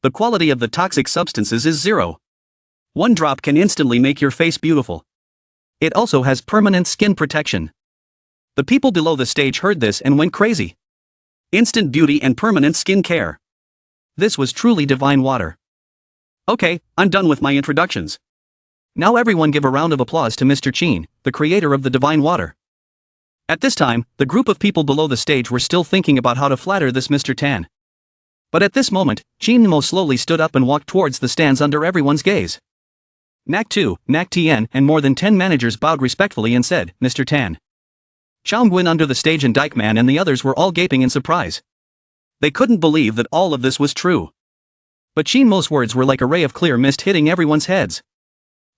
The quality of the toxic substances is 0. 1 drop can instantly make your face beautiful. It also has permanent skin protection. The people below the stage heard this and went crazy. Instant beauty and permanent skin care. This was truly divine water. Okay, I'm done with my introductions. Now everyone give a round of applause to Mr. Chin, the creator of the divine water. At this time, the group of people below the stage were still thinking about how to flatter this Mr. Tan. But at this moment, Chin Mo slowly stood up and walked towards the stands under everyone's gaze. Nak Tien, and more than 10 managers bowed respectfully and said, Mr. Tan. Chaungwin under the stage and Dykeman and the others were all gaping in surprise. They couldn't believe that all of this was true. But Chin Mo's words were like a ray of clear mist hitting everyone's heads.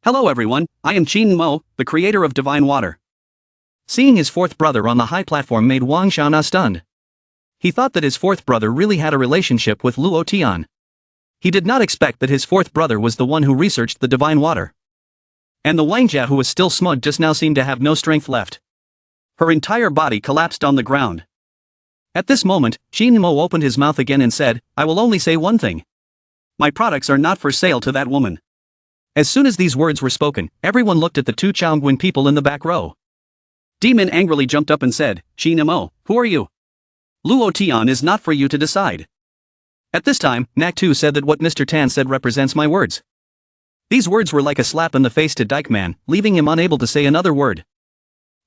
Hello everyone, I am Chin Mo, the creator of divine water. Seeing his fourth brother on the high platform made Wang Xiaona stunned. He thought that his fourth brother really had a relationship with Luo Tian. He did not expect that his fourth brother was the one who researched the divine water. And the Wangjia who was still smug just now seemed to have no strength left. Her entire body collapsed on the ground. At this moment, Chin Mo opened his mouth again and said, I will only say one thing. My products are not for sale to that woman. As soon as these words were spoken, everyone looked at the two Chaungwin people in the back row. Demon angrily jumped up and said, Chin Mo, who are you? Luo Tian is not for you to decide. At this time, Nak Tu said that what Mr. Tan said represents my words. These words were like a slap in the face to Dykeman, leaving him unable to say another word.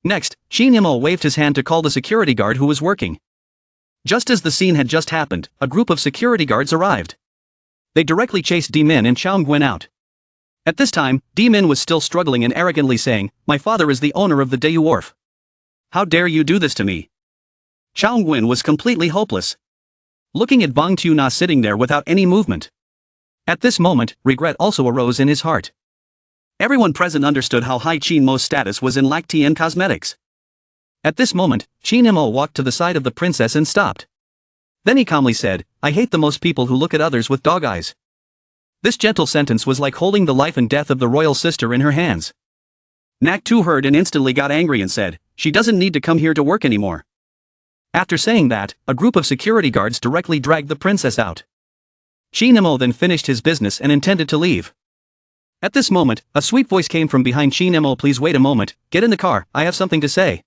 Next, Chin Mo waved his hand to call the security guard who was working. Just as the scene had just happened, a group of security guards arrived. They directly chased Di-min and Chaungwin out. At this time, Di-min was still struggling and arrogantly saying, my father is the owner of the Dayu Wharf. How dare you do this to me? Chaungwin was completely hopeless. Looking at Bang Tu-na sitting there without any movement. At this moment, regret also arose in his heart. Everyone present understood how high Chin Mo's status was in Lak Tien Cosmetics. At this moment, Chin Mo walked to the side of the princess and stopped. Then he calmly said, I hate the most people who look at others with dog eyes. This gentle sentence was like holding the life and death of the royal sister in her hands. Nak Tu heard and instantly got angry and said, she doesn't need to come here to work anymore. After saying that, a group of security guards directly dragged the princess out. Chin Mo then finished his business and intended to leave. At this moment, a sweet voice came from behind Chin Mo. Please wait a moment, get in the car, I have something to say.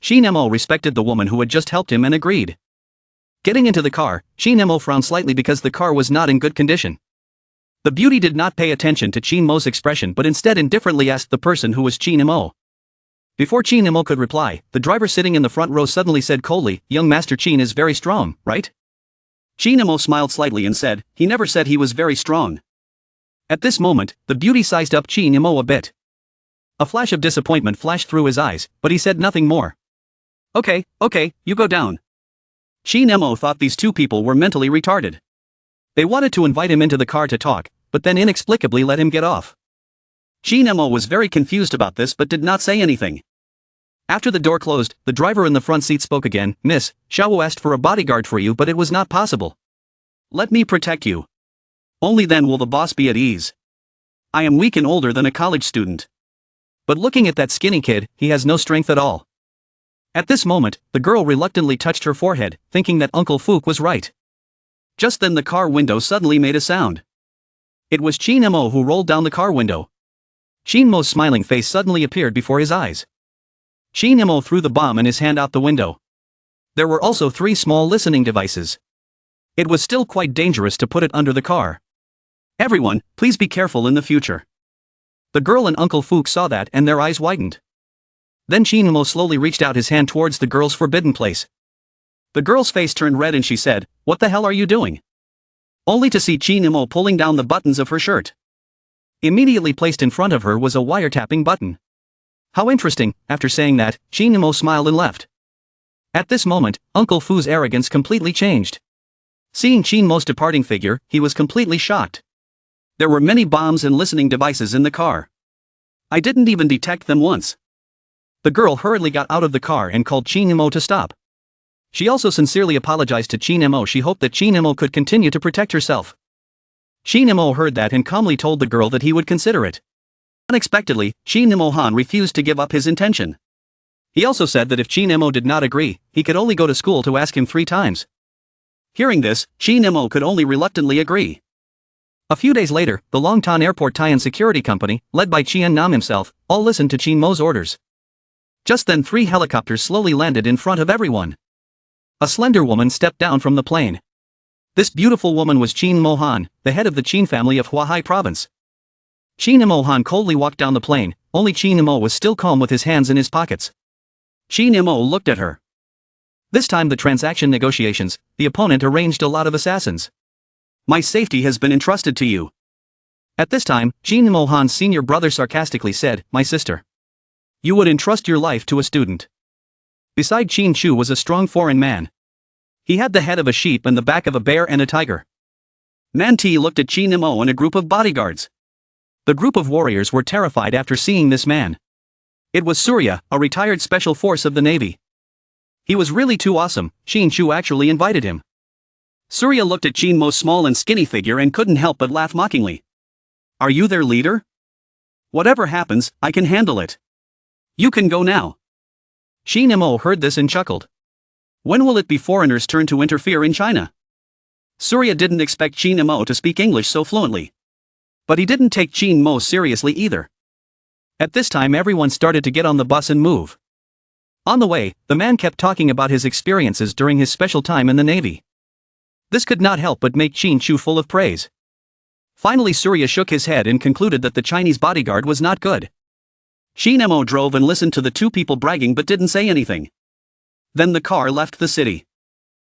Chin Mo respected the woman who had just helped him and agreed. Getting into the car, Chin Mo frowned slightly because the car was not in good condition. The beauty did not pay attention to Chin Mo's expression but instead indifferently asked the person who was Chin Mo. Before Chin Mo could reply, the driver sitting in the front row suddenly said coldly, young Master Chin is very strong, right? Chin Mo smiled slightly and said, he never said he was very strong. At this moment, the beauty sized up Chin Mo a bit. A flash of disappointment flashed through his eyes, but he said nothing more. Okay, you go down. Chin Mo thought these two people were mentally retarded. They wanted to invite him into the car to talk, but then inexplicably let him get off. Chin Mo was very confused about this but did not say anything. After the door closed, the driver in the front seat spoke again, Miss, Xiao asked for a bodyguard for you but it was not possible. Let me protect you. Only then will the boss be at ease. I am weak and older than a college student. But looking at that skinny kid, he has no strength at all. At this moment, the girl reluctantly touched her forehead, thinking that Uncle Fook was right. Just then the car window suddenly made a sound. It was Chin Mo who rolled down the car window. Chin Mo's smiling face suddenly appeared before his eyes. Chin Mo threw the bomb in his hand out the window. There were also 3 small listening devices. It was still quite dangerous to put it under the car. Everyone, please be careful in the future. The girl and Uncle Fook saw that and their eyes widened. Then Chin Mo slowly reached out his hand towards the girl's forbidden place. The girl's face turned red and she said, what the hell are you doing? Only to see Chin Mo pulling down the buttons of her shirt. Immediately placed in front of her was a wiretapping button. How interesting, after saying that, Chin Mo smiled and left. At this moment, Uncle Fu's arrogance completely changed. Seeing Qin Mo's departing figure, he was completely shocked. There were many bombs and listening devices in the car. I didn't even detect them once. The girl hurriedly got out of the car and called Qin Mo to stop. She also sincerely apologized to Qin Mo. She hoped that Qin Mo could continue to protect herself. Qin Mo heard that and calmly told the girl that he would consider it. Unexpectedly, Qin Mo Han refused to give up his intention. He also said that if Qin Mo did not agree, he could only go to school to ask him 3 times. Hearing this, Qin Mo could only reluctantly agree. A few days later, the Longtan Airport Tian Security Company, led by Qian Nam himself, all listened to Qin Mo's orders. Just then 3 helicopters slowly landed in front of everyone. A slender woman stepped down from the plane. This beautiful woman was Qin Mo Han, the head of the Qin family of Huahai province. Qin Mo Han coldly walked down the plane, only Qin Mo was still calm with his hands in his pockets. Qin Mo looked at her. This time the transaction negotiations, the opponent arranged a lot of assassins. My safety has been entrusted to you. At this time, Qin Mo Han's senior brother sarcastically said, my sister. You would entrust your life to a student. Beside Qin Chu was a strong foreign man. He had the head of a sheep and the back of a bear and a tiger. Man Ti looked at Qin Mo and a group of bodyguards. The group of warriors were terrified after seeing this man. It was Surya, a retired special force of the Navy. He was really too awesome. Qin Chu actually invited him. Surya looked at Qin Mo's small and skinny figure and couldn't help but laugh mockingly. Are you their leader? Whatever happens, I can handle it. You can go now. Qin Mo heard this and chuckled. When will it be foreigners' turn to interfere in China? Surya didn't expect Qin Mo to speak English so fluently. But he didn't take Qin Mo seriously either. At this time everyone started to get on the bus and move. On the way, the man kept talking about his experiences during his special time in the Navy. This could not help but make Qin Chu full of praise. Finally Surya shook his head and concluded that the Chinese bodyguard was not good. Qin Mo drove and listened to the 2 people bragging but didn't say anything. Then the car left the city.